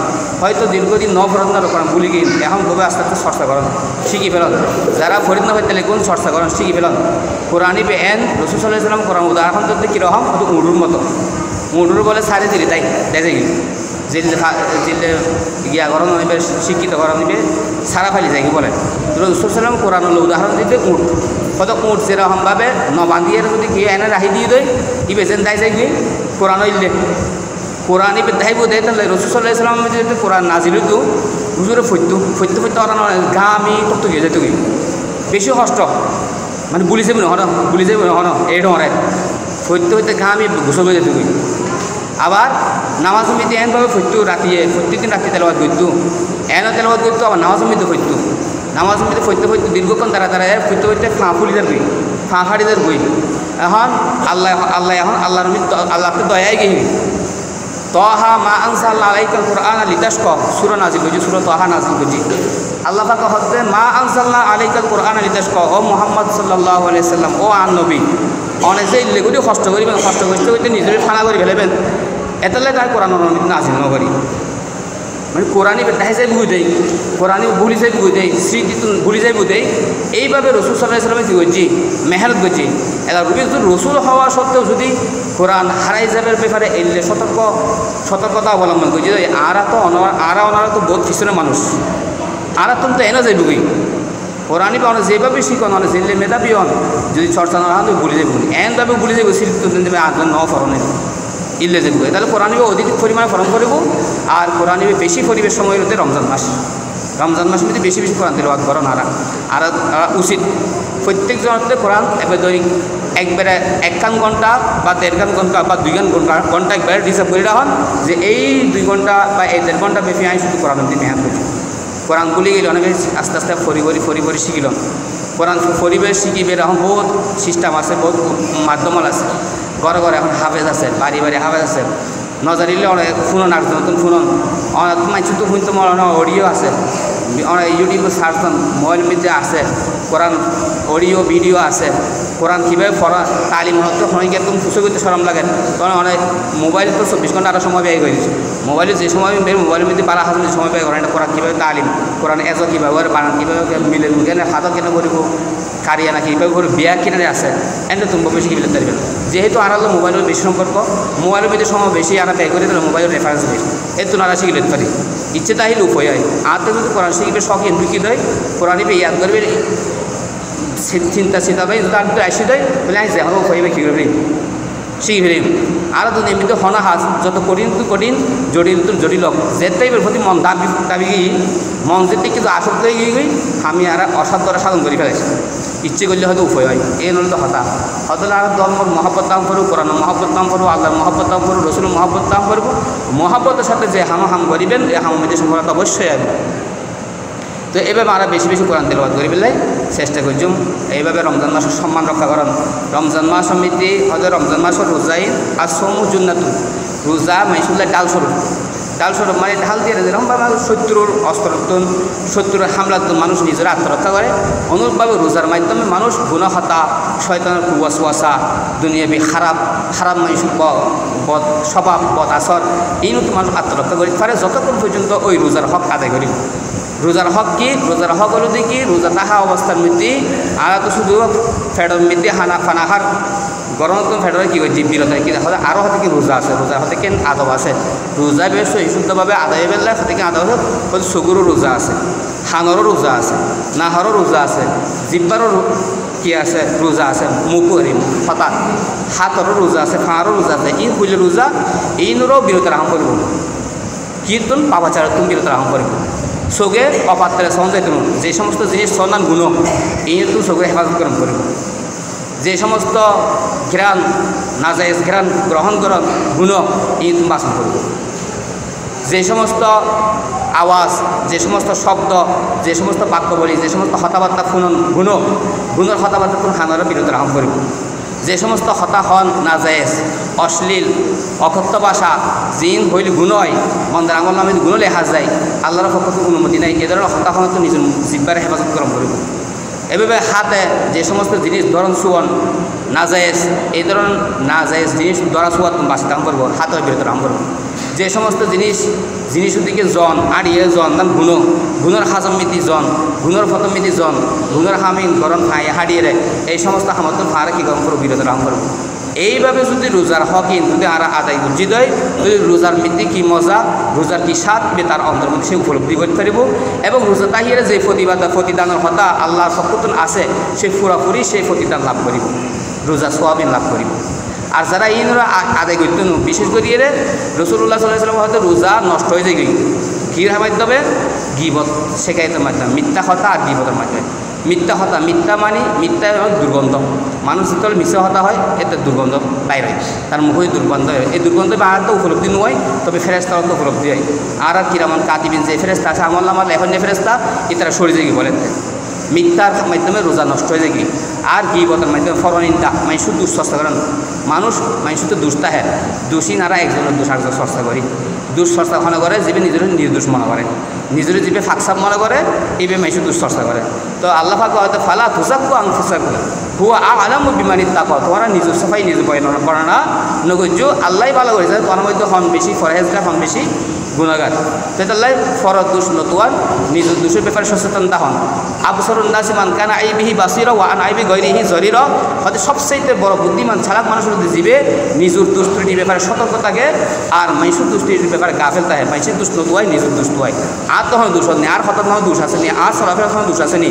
হয়তো দীর্ঘদিন ফরজ না কোরআন ভুলে গিয়ে এখন ভাবে আস্তে আস্তে চর্চা করেন, শিখি ফেলেন। যারা ফরিদ না হইতে কোন চর্চা করেন শিখি ফেলেন। কোরআনই এন রাসূল সাল্লাল্লাহু আলাইহি ওয়াসাল্লাম কোরআন উদাহরণ যদি কীরকম শুধু উড়ুর মতো, উড়ুর বলে সারি দিলে তাই দেখে গেল জিলে গিয়া গরম নিবে শিক্ষিত গরম নিবে সারা ফালি যাই বলে। রাসূল সাল্লাম কোরআন উদাহরণ দিতে উঠ কত উঠ যেরকমভাবে নবান্ধিয়ে যদি গিয়ে এনে রাহি দিয়ে দেয় ইবে যেন দায় যাই গিয়ে কোরআন ইলে কোরআন ইবে দাইব দেয় তাহলে রাসূল সাল্লাল্লাহু আলাইহি ওয়াসাল্লাম যদি কোরআন নাজিল হইতো হুজুরে ফইতো ওরা গামি কত গিয়ে যেত গিয়ে বেশি কষ্ট মানে বুলি যাবি নহন এই ডরে ফৈত্য হইতে ঘা আমি গোসল করে যেতে গই আবার নামাজ মিতে এনভাবে ফৈত্য রাতিয়ে প্রত্যেকদিন রাত্রি তেলাওয়াত করতো এনও তেলাওয়াত করতো আবার নামাজ মিতে ফৈত্য নামাজ মিতে ফৈত্য দীর্ঘক্ষণ দাঁড়ায় ফৈত্য হইতে ফাঁ ফুলিদার গই ফাঁ ফাড়িদার গই এখন এখন আল্লাহকে দয়াই গেই তহা মা আনসাল্লাহ আলাইকাল কুরআন লিতাশকা সূরা নাজিল হয়েছে সূরা তহা নাজিল হয়েছে আল্লাহ পাক হতে মা আনসাল্লাহ আলাইকাল কুরআন লিতাশকা ও মুহাম্মদ সাল্লাল্লাহু আলাইহি সাল্লাম ও আন নবী অনেক যে লেগুটি কষ্ট করিবেন কষ্ট করতে নিজের ফানা করে ফেলবেন এতলে তাই কোরআন নাজিল নকরি মানে কোরআনি দেখাই যাই বুঝে দেয় কোরআনি ভুলি যাই বুঝে দেয় স্মৃতি ভুলি যাই বুঝে দেয় এইভাবে রসুল সাল্লাল্লাহু আলাইহি সাল্লামে কী করছি মেহনত করছি এবার রসুল হওয়া সত্ত্বেও যদি কোরআন হারাই যাবার ব্যাপারে এলে সতর্কতা অবলম্বন করছি ওনারা তো বোধ খ্রিস্টানের মানুষ আরা তুমি তো এনে যাইব কি কোরআনি পাওয়া যেভাবে শিখন অনেক জেলে মেধাবী হন যদি চর্চা না হয় ভুলে যাইব এনভাবে ভুলে যাইব স্মৃতি দেবে আজন ন ফরণে ইল্লে যাইব তাহলে কোরআনি অধিক পরিমাণে ফরণ করব আর কোরআনি বেশি পরিবেশ সময় হতে রমজান মাস মধ্যে বেশি কোরআন তেলাওয়াত করেন আর উচিত প্রত্যেক জনতে কোরআন এবার দৈনিক একবারে 1 ঘন্টা বা 1.5 ঘন্টা বা 2 ঘন্টা একবারে রিজার্ভ করে রাখুন যে এই 2 ঘন্টা বা এই 1.5 ঘন্টা বেশি আমি শুধু কোরআন দিয়ে মেহনত করছি কোরআন ভুলে গেলে অনেকে আস্তে আস্তে ফরি শিখিল কোরআন পরিবেশ শিখিবে এখন বহুত সিস্টেম আছে বহুত মাধ্যম আছে ঘরে এখন হাফেজ আছে বাড়ি হাফেজ আছে নজারিলে অনেক শুনুন আর নতুন শুনুন অনেক মাইছি তো শুনতে অনেক অডিও আছে অনেক ইউটিউবে সার্চ মোবাইল মধ্যে আছে কোরআন অডিও ভিডিও আছে কোরআন কীভাবে পড়া তালিম হতো অনেকে একদম খুশি করতে সরম লাগে তখন অনেক মোবাইল তো 24 ঘন্টা আরও সময় ব্যয় করে দিচ্ছে মোবাইলে যে সময় মোবাইলের মধ্যে 12,000 সময় ব্যয় করেন কোরআন কীভাবে তালিম কোরআন এজো কীভাবে বানান কীভাবে মিলে কেনে হাতত কেন করিব কারিয়া না কীভাবে করে বিয়া কিনে আছে এনে তুমি বেশি কী বলতে পারবেন যেহেতু আর হলো মোবাইলের বেশি সম্পর্ক মোবাইলের মধ্যে সময় বেশি আর ব্যয় করে তাহলে মোবাইলের রেফারেন্স বেশি এর তো নারা শিখে পারি ইচ্ছে তাহিল উপায় হয় আর তো যদি কোরআন শিখবে শখ এমনি দেয় কোরআনই ইয়াদ করবে চিন্তা ভাই তার ভিতরে আসি দেয় বলে আই যাবো হইবে কী করবি শিখে ফেলিম আর তো এমনিতে হনা হাজ যত কঠিন জটিল যেটাই প্রতি মন দাবি মন যেতে কিন্তু আসক্ত হয়ে গিয়ে আমি আর অসাধ্যরা সাধন করে ফেলেছি ইচ্ছে করলে হয়তো উপায় হয় এই নলে তো হতলে আর ধর্মর মহব্বত দাম করবো কোরআন মহব্বত দাম করবো আল্লাহর মহব্বত দাম করবো রসুল মহব্বত দাম করবো মহব্বতের সাথে যে হাম করিবেন এই হামের মধ্যে সফলতা অবশ্যই আসবে তো এইভাবে আমরা বেশি কোরআন তেলাওয়াত করি পেলে চেষ্টা করছুম এইভাবে রমজান মাসের সম্মান রক্ষা করেন রমজান মাস সমিতি হয়তো রমজান মাসের রোজাই আর সমু জুন্নাতু রোজা মাইসুল্লাহ ডাল স্বরূপ মানে ঢাল দিয়ে যেরকমভাবে শত্রুর অস্ত্রোত্তন শত্রুর হামলাত্তন মানুষ নিজের আত্মরক্ষা করে অনুরূপভাবে রোজার মাধ্যমে মানুষ গুণহতা শয়তানের কুয়াশা দুনিয়াবি খারাপ মানুষের বদ স্বভাব বদ আসর এই নতুন মানুষ আত্মরক্ষা করতে পারে যতক্ষণ পর্যন্ত ওই রোজার হক আদায় করি রোজার হক কি রোজার হক হলো দেখি রোজা তাহা অবস্থার মধ্যে আর তো শুধু ফেডর মধ্যে ফানাহার গরমতম ফেডরে কী করছি বিরত কি দেখা আরও হাতে কি রোজা আছে রোজার হাতে কেন আদব আছে রোজা বেশ শুদ্ধভাবে আদায় বেললে হাতে কি আদব আছে হয়তো চকুরও রোজা আছে হানরও রোজা আছে নাহারও রোজা আছে জিব্বারও কি আছে রোজা আছে মুখও হেরিম হঠাৎ হাতরও রোজা আছে ফাঁড়ও রোজা আছে ই হইলে রোজা ইনরও বিরত রাখা করব কীর্তন পাপাচারতুন বিরত রাখা করব চোখে অপাত্রে সন্দেহ যে সমস্ত জিনিস সন্ধান গুণ এই নতুন চোখের হেফাজত করব যে সমস্ত ঘ্রাণ নাজায়েজ ঘ্রাণ গ্রহণ করন গুণ এই নতুন বাসন করব যে সমস্ত আওয়াজ যে সমস্ত শব্দ যে সমস্ত বাক্য বলি যে সমস্ত হতাবার্তা ফুনন গুণর হতাবার্তা ফুন খানারও বিরত রাখা করব যে সমস্ত হতা হন নাজায়েজ অশ্লীল অকথ্য ভাষা জিন হইলে গুণ হয় মন্দার আমল নামে গুণ লেখা যায় আল্লাহর পক্ষ থেকে অনুমতি নাই এ ধরনের হতা হন তো নিজের জিব্বার হেফাজত গ্রহণ করিব এভাবে হাতে যে সমস্ত জিনিস ধরন সুয়ন নাজায়েজ এই ধরনের নাজায়েজ জিনিস ধরা সুয়াত বাসা দাম করবো হাতের বিরত রাম করবো যে সমস্ত জিনিসের দিকে জন আর ইয়ে জন দাম গুণর হাজমিতি জন গুণর ফতমিতি জন গুণর হামিন গরম হাই হারিয়ে এই সমস্ত হামত ফাঁড়া কী গরম করবো বিরত রাম করবো এইভাবে যদি রোজার হকিন যদি আর আদায় বুঝি দেয় যদি রোজার মৃত্যু কী মজা রোজার কী স্বাদ তার অন্তর্মধ্যে সে উপলব্ধি করতে পারিব এবং রোজা তাহিরে যে প্রতিদানের হতা আল্লাহর সক্ষতন আছে সে পুরাপুরি সেই প্রতিদান লাভ করিব রোজা সোয়াবিন লাভ করিব আর যারা ইনরা আদায় করতে বিশেষ করে রসুল্লাহ সাল্লাল্লাহু আলাইহি ওয়াসাল্লাম হয়তো রোজা নষ্ট হয়ে যায় কির মাধ্যমে গীবত শেখায়তের মাধ্যমে, মিথ্যা কথা আর গীবতের মাধ্যমে। মিথ্যা কথা, মিথ্যা মানে মিথ্যা দুর্গন্ধ, মানুষ যেতলে মিশে হতা হয় এতে দুর্গন্ধ বাইর হয়, তার মুখে দুর্গন্ধ হয়। এই দুর্গন্ধ আর তো উপলব্ধি নয়, তবে ফেরেস্তার তো উপলব্ধি হয়। আর কিরামান কাতিবিন যে ফেরেস্তা আছে, আমল নামাল এখন যে ফেরেস্তা এটারা সরে যায় বলেন। মিথ্যার মাধ্যমে রোজা নষ্ট হয়ে যায়। আর গীবতের মাধ্যমে ফরনিন্দা, মানুষ দুঃচর্চা করেন। মানুষ তো দুষ্টা হ্যাঁ, দোষী নারা একজনের দোষ আরেকজন চর্চা করি। দুঃচর্চা মনে করে জীবে নিজের নির্দোষ মনে করে, নিজের জীবে ফাঁকসাপ মনে করে, এইভাবে মানুষ দুঃচর্চা করে। তো আল্লাহ পাক হয়তো ফালা থুসাক্কু আনফুসাক্কু হুয়া আ'লামু বিমানিত তাকওয়া, তোমরা নিজের সাফাই নিজে বর্ণনা নগর্য আল্লাহ ভালো করেছে, তোমার মধ্যে হন বেশি ফরহেজগার, হন বেশি গুণাগার। তাই ফরদ দোষ নতুয়ার নিজের দোষের ব্যাপারে সচেতনতা হন। আবসরুন নাসি মান কানা আইবিহি বাসিরা ওয়া আন আইবি গায়রিহি জরিরা, হয়তো সবচেয়ে বড় বুদ্ধিমান চালাক মানুষ হলো জীবে নিজের দোষ ত্রুটির ব্যাপারে সতর্ক থাকে, আর মানুষের দোষ ত্রুটির ব্যাপারে গাফেল থাকে। মানুষের দোষ নতুয়াই নিজের দোষ তুয়াই, আর তখন দোষ নেই, আর হঠাৎ তখন দোষ আসেনি, আর চলাফেরা তখন দোষ আসেনি,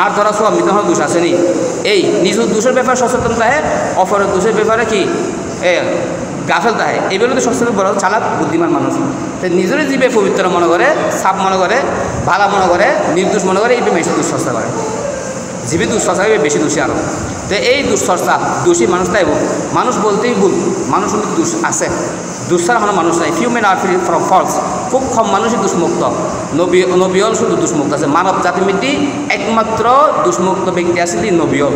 আর ধরা সব তখন দোষ আসেনি। এই নিজের দোষের ব্যাপারে সচেতন থাকে, অপরের দোষের ব্যাপারে কি গাফেল থাকে। এইগুলো তো সবচেয়ে বড় চালাক বুদ্ধিমান মানুষ। তো নিজের জীবে পবিত্র মনে করে, সাপ মনে করে, ভালো মনে করে, নির্দোষ মনে করে, এই বেশি দুঃচর্চা করে। জীবে দুঃচর্চা বেশি দোষী আরও। তো এই দুঃচর্চা দোষী মানুষটাই মানুষ বলতেই ভুল, মানুষ কিন্তু দোষ আছে, দুঃসার কোনো মানুষ নাই। Human are free from faults, খুব কম মানুষই দুষ্মুক্ত। নবিয়ল শুধু দুষ্মুক্ত আছে, মানব জাতির মধ্যে একমাত্র দুষ্মুক্ত ব্যক্তি আসলে নবিয়ল।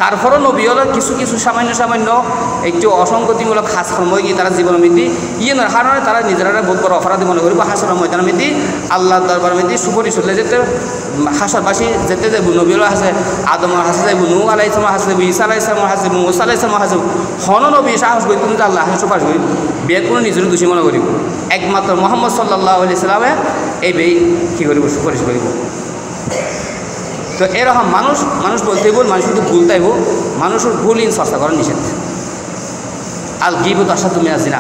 তারপরও নবিয়লের কিছু সামান্য একটু অসঙ্গতিমূলক হাস সময় গিয়ে তারা জীবনের মধ্যে ইয়ের কারণে তারা নিজেরা বহুত বড় অপরাধী মনে করব। হাসর ময়দানের মধ্যে আল্লাহ দরবারের মধ্যে সুপরিশ হলে যেতে হাসরবাসী যেতে যাবো, নবিয়ল হাসে, আদমের হাসে যাইব, নূহ আলাইহিস সালাম হাসে যাইব, ঈসা আলাইহিস সালাম হাসে যাইব, মুসা আলাইহিস সালাম হাসে যাইব। হন নবী সাহস করি তুমি আল্লাহ সুপারিশ করি, বিয়ে কোনো নিজের দোষী মনে করিব। একমাত্র মুহাম্মদ সাল্লাল্লাহু আলাইহি সাল্লামে এই বেই কী করিব, সুপারিশ করিব। তো এরকম মানুষ বলতে ভুল, মানুষ কিন্তু ভুলতাইব, মানুষের ভুল চর্চা করার নিষেধ। আল গিবত আসা তুমি আসি না,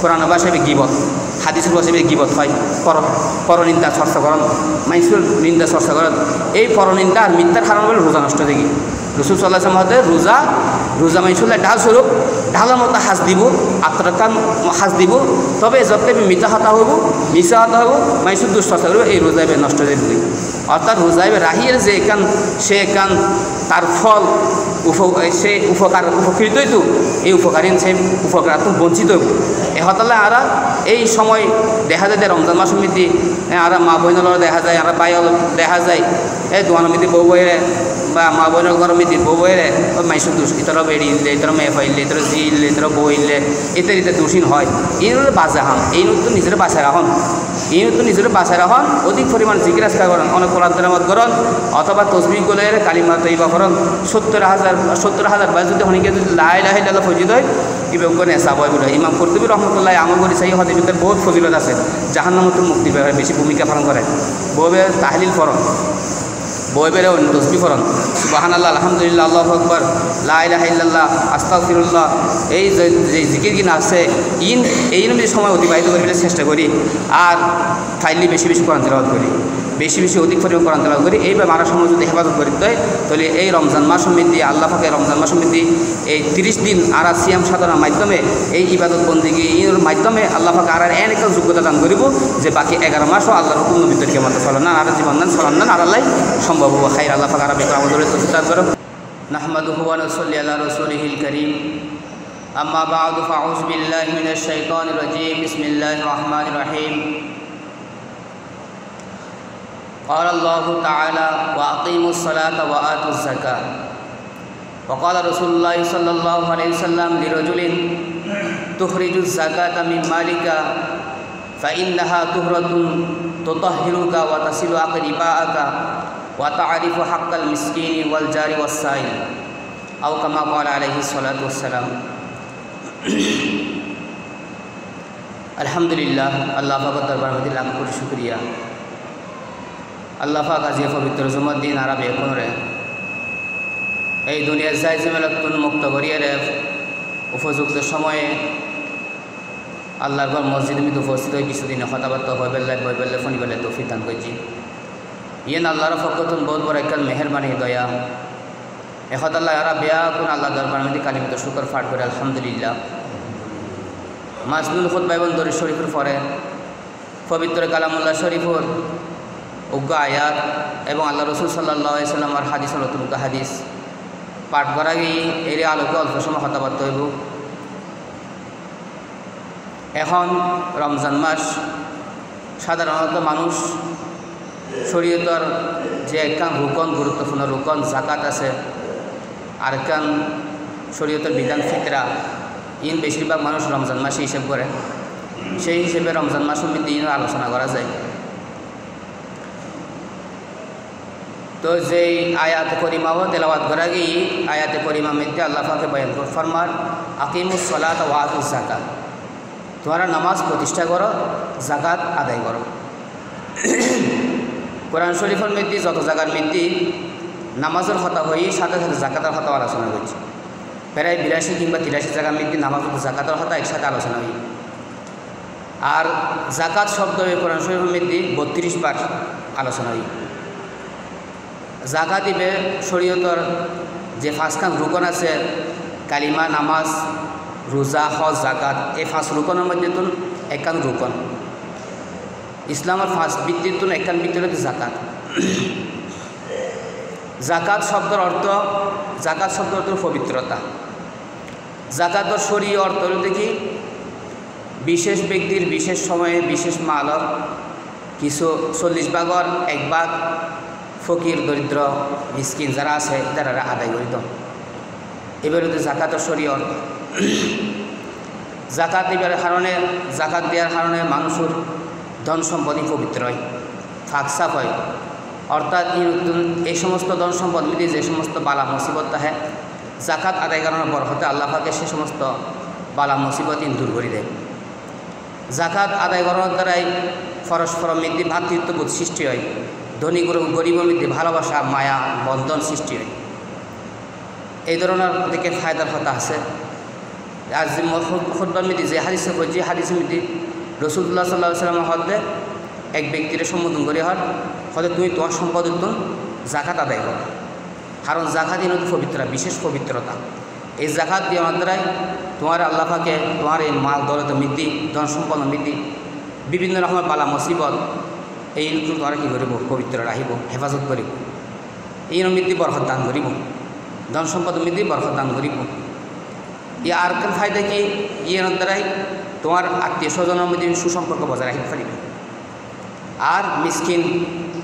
কোরআন ভাষায় গিবত, হাদিসের ভাষায় গিবত হয়, পরনিন্দা চর্চা করেন, মানুষের নিন্দা চর্চা করেন। এই পরনিন্দা আর মিথ্যার কারণ বলে রোজা নষ্ট দেখি। রসুল সাল্লাল্লাহু আলাইহি ওয়াসাল্লাম রোজা মানুষের ঢাল স্বরূপ, ঢালের মতো হাস দিব, আত্মরক্ষার হাস দিব। তবে যতটা মিথ্যা হতা হব, মিশা হতা হব, মানুষের দুশ্চর্চা করবে, এই রোজাইবে নষ্ট হয়ে যাবে। অর্থাৎ রোজাইবে রাহিয়ের যে একান সে একান তার ফল সে উপকৃতই তো, এই উপকারী সে উপকার বঞ্চিত হইব। এহতালে আরা এই সময় দেখা যায় যে রমজান মাসের মধ্যে আরা মা বোনের দেখা যায়, আরা বাই দেখা যায় এই দোয়ানের মধ্যে বউ বইরে বা মা বোনের ঘরের মধ্যে বউ বইরে মাইসুর দোষ, ইতরা বেড়ি ইলে, ইতরা মেয়ে ফাইলে, ইতরা জি ইলে, ইতরা বউ ইলে, ইত্যাদিতে দোষীন হয়। এই বাঁচা হন, এই তো নিজের বাঁচায় রাখুন, এই তো নিজের বাঁচায় রাখুন। অধিক পরিমাণ জিজ্ঞাসা করেন, অনেক কোরআন তেলাওয়াত করেন, অথবা তসবিহ করে কালিমা তৈবা করেন। 70,000 বা যদি অনেকে যদি লা ইলাহা ইল্লাল্লাহ ফজিলত হয়, ইমাম করে নেশা বয় বলে ইমাম কুরতুবী রহমতুল্লাহ আমল করে সেই হদিসের বহুত ফজিলত আছে। জাহান্নামত মুক্তির ব্যাপারে বেশি ভূমিকা পালন করে। বউবে তাহলিল ফরন, বই বেড়ে তসবি ফরন, সুবহানাল্লাহ, আলহামদুলিল্লাহ, আল্লাহু আকবার, লা ইলাহা ইল্লাল্লাহ, আস্তাগফিরুল্লাহ, এই যে জিকির কিনা আছে এই সময় অতিবাহিত করি বলে চেষ্টা করি। আর ফাইলি বেশি কোরআন তেলাওয়াত করি, বেশি অধিক পরিমাণ কোরআন তেলাওয়াত করি। এইভাবে মারা সময় যদি হেফাজত করিতে হয়, তাহলে এই রমজান মাস সমৃদ্ধি আল্লাহ পাকে রমজান মাস সমৃদ্ধি এই 30 দিন আর সিয়াম সাধনার মাধ্যমে, এই ইবাদত বন্দিগি এর মাধ্যমে আল্লাহ পাকে আর একটা যোগ্যতা দান করিব যে বাকি 11 মাসও আল্লাহর হুকুম নবীদেরকে মতো চলেন না, আর জীবন দান চলান না, আর আল্লাহ সম্ভব হবো। খাইর আল্লাহ পাক আরবি আমাদের তৌফিক করো। নাহমাদুহু ওয়া নুসাল্লি আলা রাসূলিহিল কারীম, আম্মা বা'দু, ফাআউযু বিল্লাহি মিনাশ শাইতানির রাজীম, বিসমিল্লাহির রাহমানির রাহিম। قال الله تعالى وأقيموا الصلاة وآتوا الزكاة وقال رسول الله صلى الله عليه وسلم لرجل تخرج الزكاة من مالك فإنها طهرة تطهرك وتصل أقرباءك وتعرف حق المسكين والجار والسائل أو كما قال عليه الصلاة والسلام. আলহামদুলিল্লাহ, আল্লাহ পাকের দরবার মধ্যে লাখ কোটি শুকরিয়া। আল্লাহ পাক আজি পবিত্র জুমার দিন আরা বেকুন রে এই দুনিয়ার যাই জমেলাতুন মুক্ত করিয়ে রে উপযুক্ত সময়ে আল্লাহর ঘর মসজিদের মধ্যে উপস্থিত হয়ে কিছুদিনে কথাবার্তা হয়ে বেললে ফোনি বেলে তৌফিক দান করছি। ইয়েন আল্লাহর ফকতুন বহুত বড় একটা মেহরবানি দয়া। এখন আল্লাহ আরা বেয়া কোন আল্লাহ দরবার মধ্যে কালিমত শুকর ফাট করে আলহামদুলিল্লাহ। মাজনুল খুতবা এবং দরুদ শরীফের পরে পবিত্র কালামুল্লাহ শরীফর অজ্ঞ আয়াত এবং আল্লাহ রসুল সাল্লাল্লাহু আলাইহি সাল্লামের হাদিস নতুন হাদিস পাঠ করা গিয়ে এর আলোকে অল্প সময় কথাবার্তা হইব। এখন রমজান মাস, সাধারণত মানুষ শরীয়তের যে একখান রুকন, গুরুত্বপূর্ণ রুকন জাকাত আছে, আর একখান শরীয়তের বিধান ফিতরা, ইন বেশিরভাগ মানুষ রমজান মাসে হিসেব করে। সেই হিসেবে রমজান মাসের মধ্যে ইন আলোচনা করা যায়। তো যেই আয়াতে করিমাও তেলাওয়াত করা গিয়ে আয়াতে করিমা মধ্যে আল্লাহ পাকে বয়ান করে ফরমান আকিমুস সালাত ওয়া আতুজ যাকাত, তোমরা নামাজ প্রতিষ্ঠা করো, জাকাত আদায় করো। কোরআন শরীফের মধ্যে যত জায়গার মধ্যে নামাজের কথা হয়ে সাথে সাথে জাকাতের কথা আলোচনা করছে। প্রায় 82 কিংবা 83 জায়গার মধ্যে নামাজ জাকাতের কথা একসাথে আলোচনা হই। আর জাকাত শব্দ কোরআন শরীফের মধ্যে 32 বার আলোচনা হই। জাকাত দিবে শরীয়তর যে 5খান রুকন আছে, কালিমা, নামাজ, রোজা, হজ, জাকাত, এই 5 রুকনের মধ্যে তো একখান রুকন। ইসলামের 5 ভিত্তির তো একখান ভিত্তির হচ্ছে জাকাত। জাকাত শব্দের অর্থ পবিত্রতা। জাকাতের শরীয় অর্থ হল কি, বিশেষ ব্যক্তির বিশেষ সময়ে বিশেষ মালর কিছু 40 ভাগর 1 ভাগ ফকির, দরিদ্র, মিসকিন যারা আছে তারা আদায় করিত। এবার হচ্ছে জাকাতের শরীয় অর্থ। জাকাত দেওয়ার কারণে মানুষের ধন সম্পদই পবিত্র হয়, ফাঁকসাফ হয়। অর্থাৎ এই সমস্ত ধন সম্পদ মিলে যে সমস্ত বালা মুসিবত থাকে, জাকাত আদায় করানোর বরকতে আল্লাহ পাকে সে সমস্ত বালা মুসিবত দূর করে দেয়। জাকাত আদায় করানোর দ্বারাই পরস্পর মধ্যে ভ্রাতৃত্ববোধ সৃষ্টি হয়, ধনী গরিবের মধ্যে ভালোবাসা, মায়া, বন্ধন সৃষ্টি হয়। এই ধরনের দিকে ফায়দার কথা আছে। আর যে খুতবার মধ্যে যে হাদিসে কই, যে হাদিসের মধ্যে রাসূলুল্লাহ সাল্লাল্লাহু আলাইহি ওয়াসাল্লাম হতে এক ব্যক্তির সম্বোধন করে হতে তুমি তোমার সম্পদ জাকাত আদায় করো। কারণ জাকাত হল পবিত্রতা, বিশেষ পবিত্রতা। এই জাকাত দেওয়ার দ্বারাই তোমার আল্লাহ পাকে তোমার এই মাল দৌলত বৃদ্ধি, ধন সম্পদ বৃদ্ধি, বিভিন্ন রকমের বালা মুসিবত এই তোমার কী করিব, পবিত্র রাখিব, হেফাজত করিব। এই বৃদ্ধি বরকত দান করিব, ধন সম্পদ বৃদ্ধি বরকত দান করিব। ই আর কেন ফায়দা কি, ইয়ের দ্বারাই তোমার আত্মীয় স্বজনের মধ্যে সুসম্পর্ক বজায় রাখতে পারিবে। আর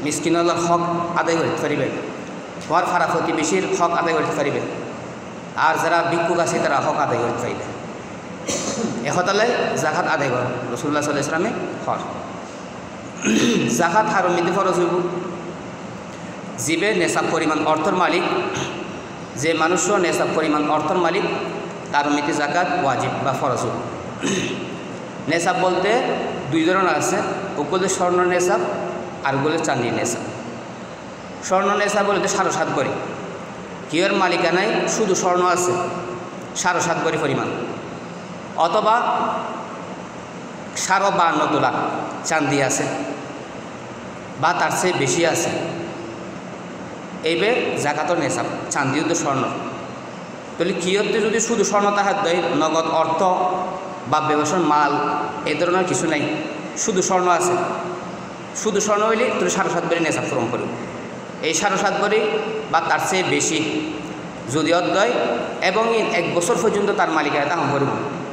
মিসকিনের হক আদায় করতে পারিবে, তোমার ফারা প্রতিবেশীর হক আদায় করতে পারিবে। আর যারা ভিক্ষুক আছে তারা হক আদায় করতে পারিবে। এহতালে জাকাত আদায় করো, রাসূলুল্লাহ সাল্লাল্লাহু আলাইহি ওয়াসাল্লামে হর জাকাত হারম মধ্যে ফরজ হইব। জীবে নেশাব পরিমাণ অর্থর মালিক, যে মানুষও নেশাব পরিমাণ অর্থর মালিক তার মধ্যে জাকাত ওয়াজিব বা ফরজ হইব। নেশাব বলতে 2 ধরনের আছে, ওগুলো স্বর্ণ নেশাব আর ওগুলো চাঁদির নেশাব। স্বর্ণ নেশাব বলতে 7.5 ভরি, কিয়ের মালিকানায় শুধু স্বর্ণ আছে 7.5 ভরি পরিমাণ, অথবা 52.5 তোলা চাঁদি আছে বা তার চেয়ে বেশি আছে। এইবে জাকাতর নেশাব, চাঁদিও তো স্বর্ণ। তাহলে কিয়তে যদি শুধু স্বর্ণ তাহার দেয়, নগদ অর্থ বা ব্যবসার মাল এই ধরনের কিছু নাই, শুধু স্বর্ণ আছে, শুধু স্বর্ণ হইলে তুমি 7.5 ভরি নেশাব পূরণ করবে। এই 7.5 ভরি বা তার চেয়ে বেশি যদি অধ্যয় এবং 1 বছর পর্যন্ত তার মালিকানায় তাহন করব।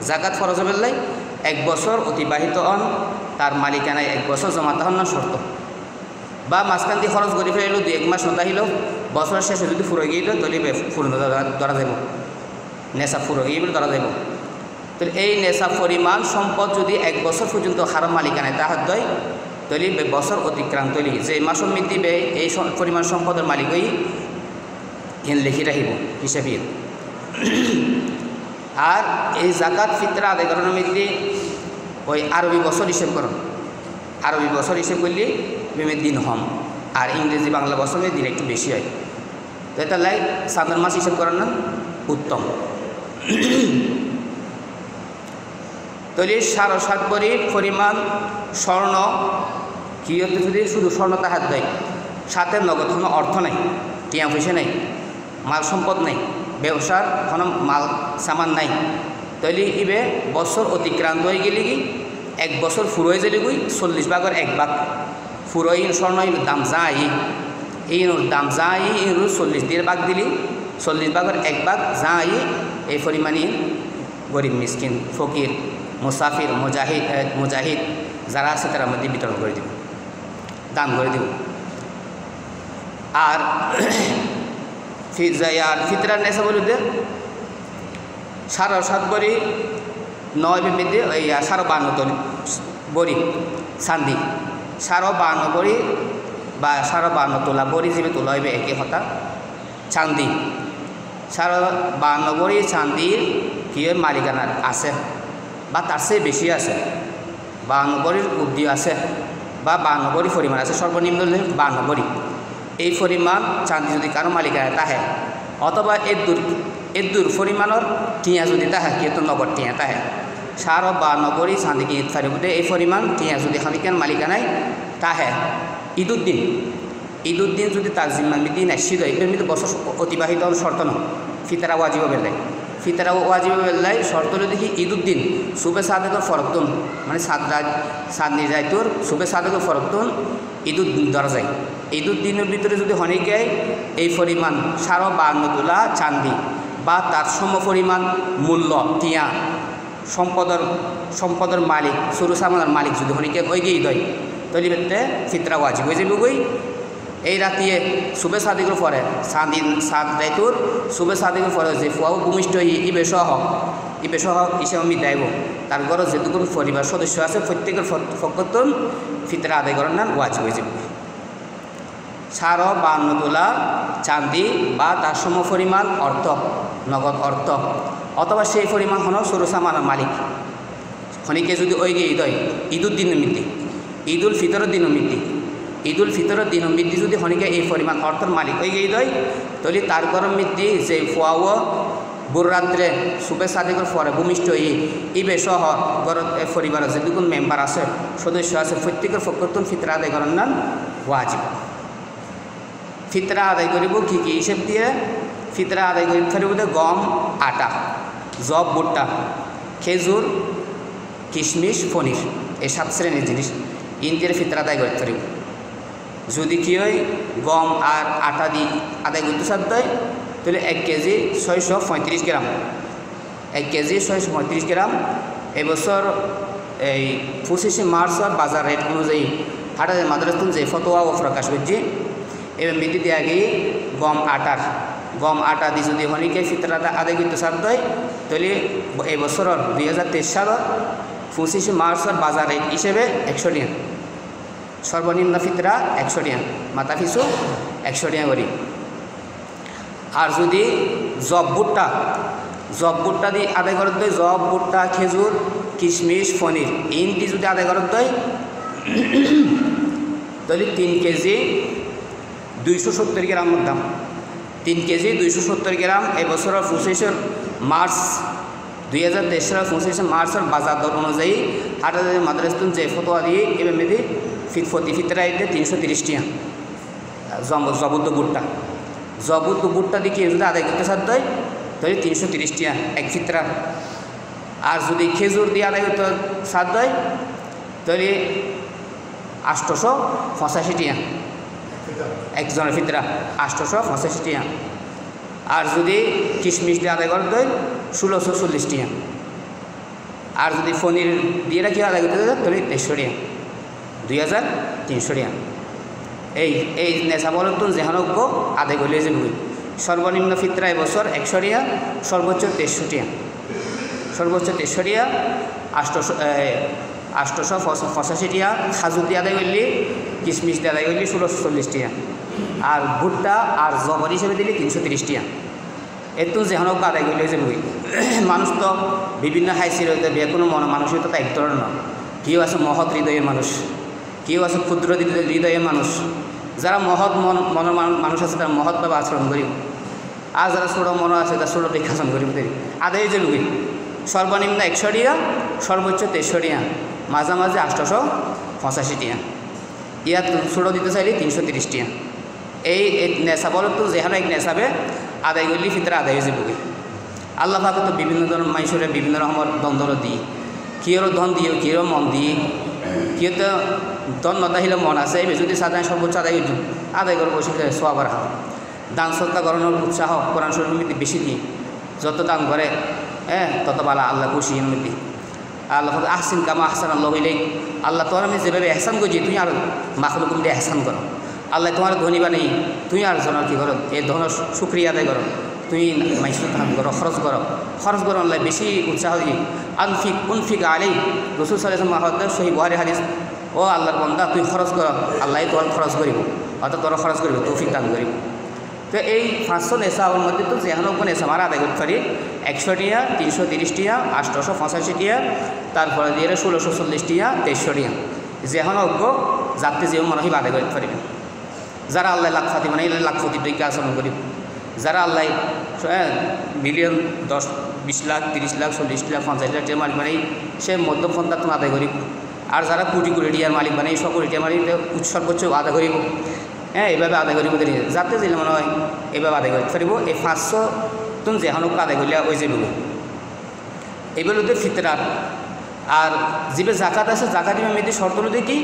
জাকাত ফরজ বেলায় 1 বছর অতিবাহিত হন, তার মালিকানায় 1 বছর জমা তাহন না শর্ত। বা মাঝখান দিয়ে খরচ করে ফেলে 2-1 মাস নতাহিল, বছরের শেষে যদি ফুরে গিয়ে তাহলে পূর্ণ ধরা যাব, নেশাব ফুরে গিয়ে ধরা যাব। তাহলে এই নেশাব পরিমাণ সম্পদ যদি 1 বছর পর্যন্ত হারাম মালিকানায় তাহার দেয়, তাহলে বছর অতিক্রান্ত হইলে যে মাসের মধ্যে এই পরিমাণ সম্পদের মালিক হই এন লিখি রাখিব হিসাবে। আর এই জাকাত ফিতরা আদায় করানোর মধ্যে ওই আরবি বছর হিসেব করুন, আরবি বছর হিসেব করলে দিন হম, আর ইংরেজি বাংলা বছরের দিন একটু বেশি হয়। তো এটা লাই সাধারণ মাস হিসেব করার না উত্তম। তাহলে 7.5 ভরির পরিমাণ স্বর্ণ কি হতে যদি শুধু স্বর্ণ তাহার দেয়, সাথে নগদ কোনো অর্থ নাই, টিয়া পয়সা নাই, মাল সম্পদ নাই, ব্যবসার কোনো মাল সামান নাই, তাহলে ইবে বছর অতিক্রান্ত হয়ে গেলে কি 1 বছর ফুর হয়ে গেলে 40 ভাগের 1 ভাগ পুরো ইন স্বর্ণ ইনুর দাম যাই ইনুর দাম যাই ইনুর 40 দিয়ে ভাগ দিলি 40 ভাগের 1 ভাগ যাই এই পরিমাণই গরিব মিসকিন ফকির মুসাফির মুজাহিদ যারা আছে তার মধ্যে বিতরণ করে দিব দান করে দিব। আর ফিতরার নেশা বলতে 7.5 বড়ি 9 মধ্যে ওই 52 বড়ি চান্দি 52 বড়ি বা 52 তোলা বড়ি যে তোলা হইবে একই কথা চান্দি 52 বড়ি চান্দির কি মালিকানার আছে বা তার চেয়ে বেশি আছে 52 বড়ির উদ্যোগ আছে বা 52 বড়ি পরিমাণ আছে সর্বনিম্ন 52 বড়ি এই পরিমাণ চান্দি যদি কারো মালিকানায় তাহে অথবা এর দূর পরিমাণের টিয়া যদি তাহে কিন্তু নগদ টিয়া তাহে 52 বড়ি চান্দি কিনে পারিব এই পরিমাণ টিয়া যদি খানিকেন মালিকানায় তাহে ঈদুদ্দিন যদি তার জিম্মার দিন আসছিল এর মধ্যে বছর অতিবাহিত শর্ত নয় ফিতরা ওয়াজিব বেলায় ফিতরা ওয়াজিব বেলায় শর্ত হলে দেখি ঈদুদ্দিন সুবে সাদেকর ফরকতুন মানে সাদনি যাইতোর সুবে সাদেকর ফরকতুন ঈদুদ্দিন ধরা যায় ঈদুদ্দিনের ভিতরে যদি হনিকে এই পরিমাণ 52 তোলা চান্দি বা তার সম পরিমাণ মূল্য টিয়া সম্পদের মালিক সরু সামানের মালিক যদি হনিকে ওই গিয়ে দেয় তৈরি করতে ফিতরা ওয়াজিব হয়ে যাবে বই এই রাতিয়ে সুবে সাদিকের পরে সাদ দায়িত্বর সুবে সাদিকের পরে যে ফুয়াও ভূমিষ্ঠ ইবে সহ হিসেবে আমি দেব তার ঘরে যেটুকু পরিবার সদস্য আছে প্রত্যেকের ফকতন ফিতরা আদায় করার নাম ওয়াজিব হয়ে যাবে। 52 তোলা চান্দি বা তার সম পরিমাণ অর্থ নগদ অর্থ অথবা সেই পরিমাণ হল সরু সামানের মালিক খনিকে যদি ওই গিয়ে ঈদ হয় ঈদুদ্দিনের মৃত্যু ঈদুল ফিতরের দিন মৃত্যু ঈদুল ফিতরের দিন মৃত্যু যদি হনিকে এই পরিমাণ অর্থের মালিক হয়ে গিয়ে দেয় তাহলে তার গরম মৃত্যু যে ফুয়াও বুড় রাত্রে সুবে সাদিকের পরে ভূমিষ্ঠ ইবে সহ গরত পরিবারের যেটুকু মেম্বার আছে সদস্য আছে প্রত্যেকের ফকরতুন ফিতরা আদায় করার নাম ওয়াজিব। ফিতরা আদায় করিব কী কী হিসেব দিয়ে ফিতরা আদায় করি ফেরব গম আটা জব ভুট্টা খেজুর কিশমিশ পনির এই 7 শ্রেণীর জিনিস ইন্দির ফিতরা আদায় করতে পারিব। যদি কি হয় গম আর আটা দিয়ে আদায় করতে সাধ্য হয় তাহলে 1 কেজি 635 গ্রাম 1 কেজি 635 গ্রাম এবছর এই 25 মার্চের বাজার রেট অনুযায়ী হাটাদের মাদ্রাসাতুন যে ফতোয়া ও প্রকাশ করছি এবার মিটি দেওয়া গিয়ে গম আটা দিয়ে যদি হনিকে ফিতরা আদায় করতে সাধ্য হয় তাহলে এই বছরের 2023 সালের 25 মার্চের বাজার রেট হিসেবে 100 টাকা সর্বনিম্ন ফিতরা 100 টাকা মাথা পিছু 100 টাকা করি। আর যদি জব ভুট্টা দিয়ে আদায় করতে হয় জব ভুট্টা খেজুর কিশমিশ পনির ইনটি যদি আদায় করতে হয় তাহলে 3 কেজি 270 গ্রামের দাম 3 কেজি 270 গ্রাম এবছরের 25 মার্চ 2023 সালের 25 মার্চের বাজার দর অনুযায়ী হাটাদের মাদ্রাসাতুন যে ফতোয়া দিয়ে এবার মেয়েদের ফিতরা এতে 330 টাকা জবুত ভুট্টা দিয়ে কেউ যদি আদায় করতে সাধ্য হয় তাহলে 330 টাকা এক ফিতরা। আর যদি খেজুর দিয়ে আদায় করতে সাধ্য হয় তাহলে 885 টাকা একজনের ফিতরা 885 টাকা। আর যদি কিশমিশ দিয়ে আদায় করতে হয় 1640 টাকা। আর যদি পনির দিয়ে রাখি আদায় করতে হয় তাহলে 2300 টাকা 2300 টাকা। এই নেশাবরতুন যেহানজ্ঞ আদায় করলে যে বই সর্বনিম্ন ফিতরা এবছর 100 টাকা সর্বোচ্চ 2300 টাকা 885 টাকা। খাজুর দিয়ে আদায় করলে কিশমিশ দিয়ে আদায় করলে 1640 টাকা। আর ভুট্টা আর জবর হিসেবে দিলে 330 টাকা। এত যেহানজ্ঞ আদায় করলে যে বই মানুষ তো বিভিন্ন হাইসিরতে যে কোনো মানসিকতা এক ধরনের নয়। কেউ আছে মহৎ হৃদয়ের মানুষ কেউ আছে ক্ষুদ্র হৃদয়ের মানুষ। যারা মহৎ মনের মানুষ আছে তারা মহৎভাবে আচরণ করিব আর যারা ছোটো মন আছে তারা ছোটো দেখে আচরণ করিব আদায় যে লুকি সর্বনিম্ন 100 টাকা সর্বোচ্চ 2300 টাকা মাঝামাঝি 885 টাকা ইয়াত ছোটো দিতে চাইলে 330 টাকা। এই নেশাবরত যেখানে এক নেশাবে আদায় করলে ফিতরা আদায় হয়ে যাবে। আল্লাহ পাক তো বিভিন্ন ধরনের মানুষের বিভিন্ন রকমের দ্বন্দ্ব দিই কিয়র ধন দিয়ে কিয়র মন দিয়ে কেউ তো দন নদাহিলে মন আছে এবার যদি সাদায় সর্বোচ্চ আদায় করে বসে সোয়াবার হাত দান সত্তা করানোর উৎসাহ কোরআন শরীফের মধ্যে বেশি দিই যত দান করে তত বালা আল্লাহ খুশি এর মধ্যে আল্লাহ আহসিন কামা আহসান আল্লাহ হইলেই আল্লাহ তোমার আমি যেভাবে এহসান করছি তুই আর মাখলুকুম দিয়ে এহসান করো আল্লাহ তোমার ধনী বানাই তুই আর জনের কী করো এই ধনের শুক্রিয়া আদায় করো তুই মাইসুর ধান করো খরচ করো আল্লাহ বেশি উৎসাহ দিই উনফিক আলাই রসুল সাল্লাল্লাহু আলাইহি ওয়াসাল্লাম সহি বুখারী হাদিস ও আল্লাহর বান্দা তুই খরচ কর আল্লাহ তোমার খরচ করিব অর্থাৎ তোরা খরচ করিব তৌফিক দান করিব তো এই 500 নেশার মধ্যে তো যেখানে নেশা আমরা আদায় করতে পারি 100 টিয়া 330 টিয়া 885 টিয়া তারপরে দিয়ে 1640 টিয়া 2300 টিয়া যেখানে অজ্ঞ যাত্রী যে মনে হয় আদায় করতে পারবেন যারা আল্লাহ লাখপতি মানে লাখপতি দৈকা আচরণ করিব যারা আল্লাহ মিলিয়ন 10-20 লাখ 30 লাখ 40 লাখ 50 লাখ টিয়ার মালিক মানে সে মধ্যপন্থা তুমি আদায় করিব আর যারা কোটি কোটি টিয়ার মালিক মানে সব কোটি টিয়ার মালিক সর্বোচ্চ আদায় করিব এইভাবে আদায় করিব যাতে যে মনে হয় এইভাবে আদায় করতে পারিব এই 500 তুমি যেখানে আদায় করলে ওই যে এইগুলোতে ফিতরার আর যে জাকাত আছে জাকাত ইমামের শর্ত হলো কি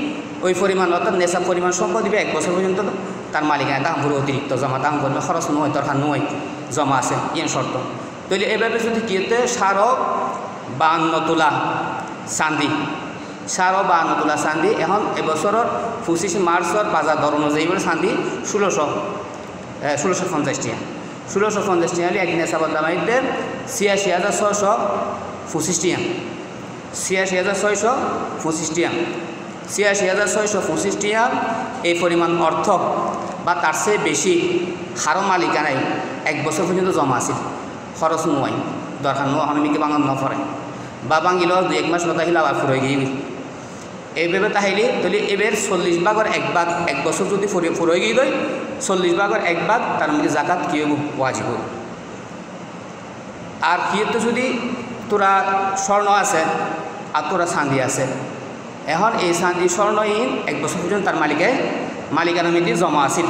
ওই পরিমাণ অর্থাৎ নেশা পরিমাণ সম্পদ দিবে 1 বছর পর্যন্ত তার মালিকানা দাম পুরো অতিরিক্ত জমা দাম করলে খরচ নয় তরকার নয় জমা আছে ইয়ে শর্ত তাহলে এভাবে যদি কি হতে 52 তোলা চান্দি 52 তোলা চান্দি এখন এবছরের 25 মার্চের বাজার দর অনুযায়ী বলে চান্দি 1650 টিয়া 1650 টিয়া হলে একদিন হিসাবের দাম আইতে 86,625 টিয়া 86,625 টিয়া 86,625 টিয়া এই পরিমাণ অর্থ বা তার চেয়ে বেশি হারো মালিকানায় 1 বছর পর্যন্ত জমা আছে খরচ নয় দরকার নয় হনমিকে বাঙাল নফরে বা বাঙিল 2-1 মাস নতা হিলা আবার ফুরে গিয়ে এইভাবে তাহলে তাহলে এবার 40 ভাগের 1 ভাগ 1 বছর যদি ফুরে গিয়ে দেয় 40 ভাগের 1 ভাগ তার মধ্যে জাকাত কি ওয়াজিব হবে আর কি তো যদি তোরা স্বর্ণ আছে আর তোরা চাঁদি আছে এখন এই চাঁদি স্বর্ণহীন 1 বছর পর্যন্ত তার মালিকানার মধ্যে জমা আছিল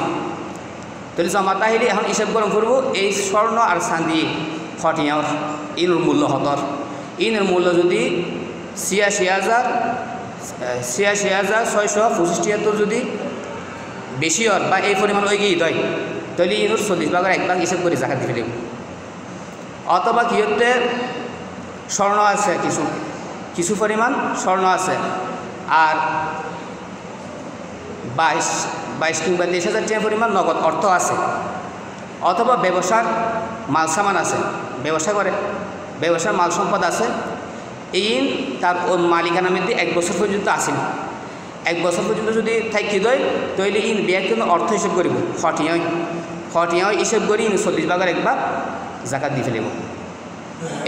তাহলে জমা তাহলে এখন হিসাব গরম করবো এই স্বর্ণ আর চাঁদি ফটিয়ার ইনের মূল্য হতর ইনের মূল্য যদি 86,625 টিয়াত্তর যদি বেশি হয় বা এই পরিমাণ ওই গিয়ে দেয় তাহলে ইনুর 40 ভাগের 1 ভাগ হিসাব করে জাকাত দিবে অথবা কি হতে স্বর্ণ আছে কিছু পরিমাণ স্বর্ণ আছে আর 22 কিংবা 23,000 টাকা পরিমাণ নগদ অর্থ আছে অথবা ব্যবসার মাল সামান আছে ব্যবসা করে ব্যবসার মাল সম্পদ আছে ইন তার মালিকানার মধ্যে 1 বছর পর্যন্ত আসেন 1 বছর পর্যন্ত যদি থাকি দেয় তাহলে ইন বিয়ার কিন্তু অর্থ হিসেব করিব ফটিয়ায় হিসেব করি 40 ভাগের 1 ভাগ জাকাত দিয়ে ফেলিব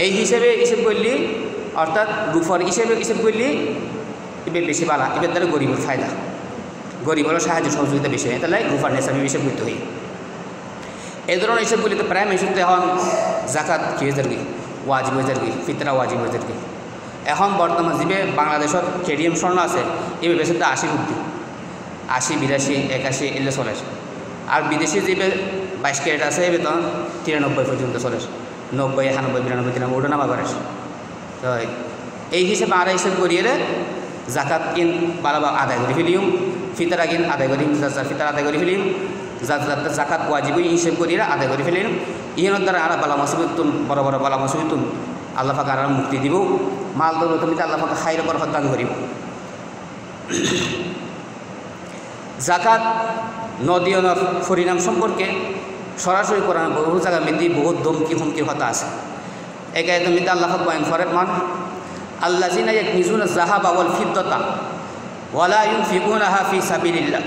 এই হিসেবে হিসেব করলে অর্থাৎ রুফর হিসেবে হিসেব করলে এবার বেশি বালা এবার দ্বারা গরিবের ফায়দা গরিবেরও সাহায্য সহযোগিতা বেশি হয় তাহলে রুফার হিসাবে হিসেব করতে হয় এই ধরনের হিসেব করলে তো প্রায় মেশুতে এখন জাকাত কি হয়ে যাবে ওয়াজিব হয়ে যাবে ফিতরা ওয়াজিব হয়ে যাবে এখন বর্তমান যে বাংলাদেশের কেডিএম স্বর্ণ আছে এবার বেশি তো 80 কোটি 80 82 81 এলে চলে আর বিদেশি যে 22 ক্যারেট আছে এবার তখন 93 পর্যন্ত চলে 90 91 92 93 ওটা নামা করে তো এই হিসেবে আর হিসেব করিয়ে জাকাত কিন বালা আদায় করে ফেলিম ফিতরা কিন আদায় করি ফিতরা আদায় করে ফেলিম জাকাত ওয়াজিব হিসেব করিয়ে আদায় করে ফেলিম ইহনের দ্বারা আর বালা মুসিবতুন বড় বড় বালা মুসিবতুন আল্লাহ পাক আর মুক্তি দিব মাল দৌলতমিতে আল্লাহ পাক খাইর বরকত দান করিব জাকাত নদীয়নের পরিণাম সম্পর্কে সরাসরি কোরআন বহু জায়গার মধ্যে বহুত ধমকি হুমকির কথা আছে এক আয়াতের মধ্যে আল্লাহ পাক বয়ান করেন আল্লাযিনা ইয়াকনিজুনা যাহাবা ওয়াল ফিদ্দাতা ওয়ালা ইউনফিকুনাহা ফি সাবিলিল্লাহ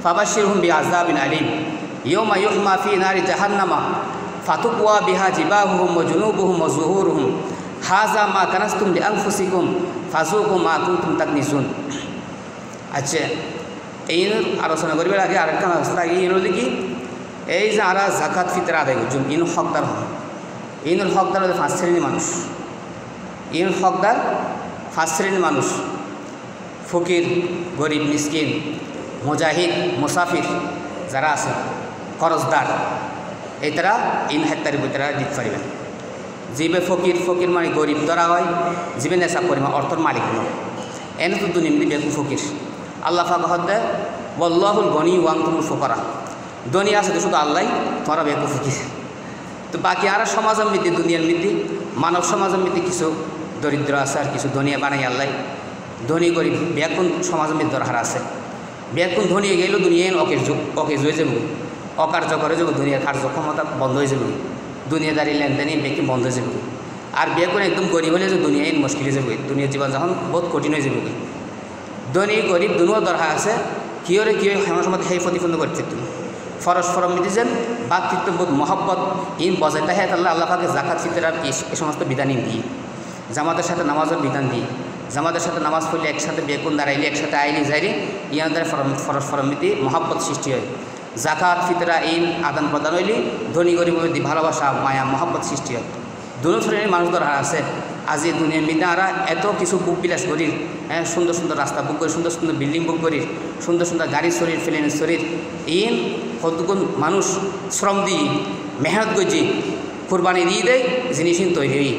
ফাবাশশিরহুম বিআযাবিন আলীম ইয়াওমা ইউহমা ফি নারি জাহান্নামা ফাতুকওয়া বিহা জিবাহুহুম ওয়া জুনুবুহুম ওয়া যুহুরুহুম হাযা মা কানাসতুম লিআনফুসিকুম ফাযুকু মা কুনতুম তাকনিজুন আচ্ছা এই আলোচনা করবার আগে আরেকটা রাস্তা এই হলো কি এই যে আরা জাকাত ফিতরা আদায় করছেন ইন হকদার হয় ইনুল হকদার হলো 5 শ্রেণীর মানুষ ইনুল হকদার 5 শ্রেণীর মানুষ ফকির গরিব মিসকিন মুজাহিদ মুসাফির যারা আছে খরচদার এই তারা ইন হেক্টারের ভিতরে দিতে পারবেন যিবে ফকির মানে গরিব ধরা হয় যিবে নেশা পরিমাণ অর্থর মালিক নয় এনে তো দুনিয়া মিদি বেকু ফকির আল্লাহ পাক হতে ওয়াল্লাহুল গনি ওয়া আনতুমুল ফুকারা দুনিয়া আছে তো শুধু আল্লাহ তোমরা বেকু ফকির তো বাকি আর সমাজের মধ্যে দুনিয়ার মধ্যে মানব সমাজের মধ্যে কিছু দরিদ্র আছে আর কিছু ধনিয়া বানাই আল্লাহ ধনী গরিব বেকুন সমাজের মধ্যে দরকার আছে বেকুন ধনী গেলেও দুনিয়ায় অকেজ হয়ে যাবো অকার্য করে যাবো দুনিয়ার কার্যক্ষমতা বন্ধ হয়ে যাবে দুনিয়াদারি লেনদেনই বেকি বন্ধ হয়ে যাবে আর বেকুন একদম গরিব হলে যে দুনিয়ায় মুশকিল হয়ে যাবে দুনিয়ার জীবন যখন বহুত কঠিন হয়ে যাবে ধনী গরিব দুনিয়া দরকার আছে কী হয় হেমন সময় সেই প্রতিপন্ন করতে তুমি পরস্পর মিলে যেন ভাতৃত্ববোধ মহব্বত ইন বজায় তাহে আল্লাহ পাকে জাকাত ফিতরার এই সমস্ত বিধানই দিই জামাতের সাথে নামাজের বিধান দিই জামাতের সাথে নামাজ পড়লে একসাথে বেকুন দাঁড়াইলে একসাথে আইলি যাইলে ইয়ার দ্বারা পরস্পর মিতি মহব্বত সৃষ্টি হয় জাকাত ফিতরা ইন আদান প্রদান হইলে ধনী গরিব মধ্যে ভালোবাসা মায়া মহব্বত সৃষ্টি হয় দুনো শ্রেণীর মানুষ দরকার আছে আজি দুনিয়ার মিদে আরা এত কিছু বুক বিলাস করি হ্যাঁ সুন্দর সুন্দর রাস্তা বুক করি সুন্দর সুন্দর বিল্ডিং বুক করি সুন্দর সুন্দর গাড়ি শরীর প্লেনের শরীর ইন কতগুণ মানুষ শ্রম দিয়ে মেহনত করছি কোরবানি দিয়ে দেয় জিনিস তৈরি হই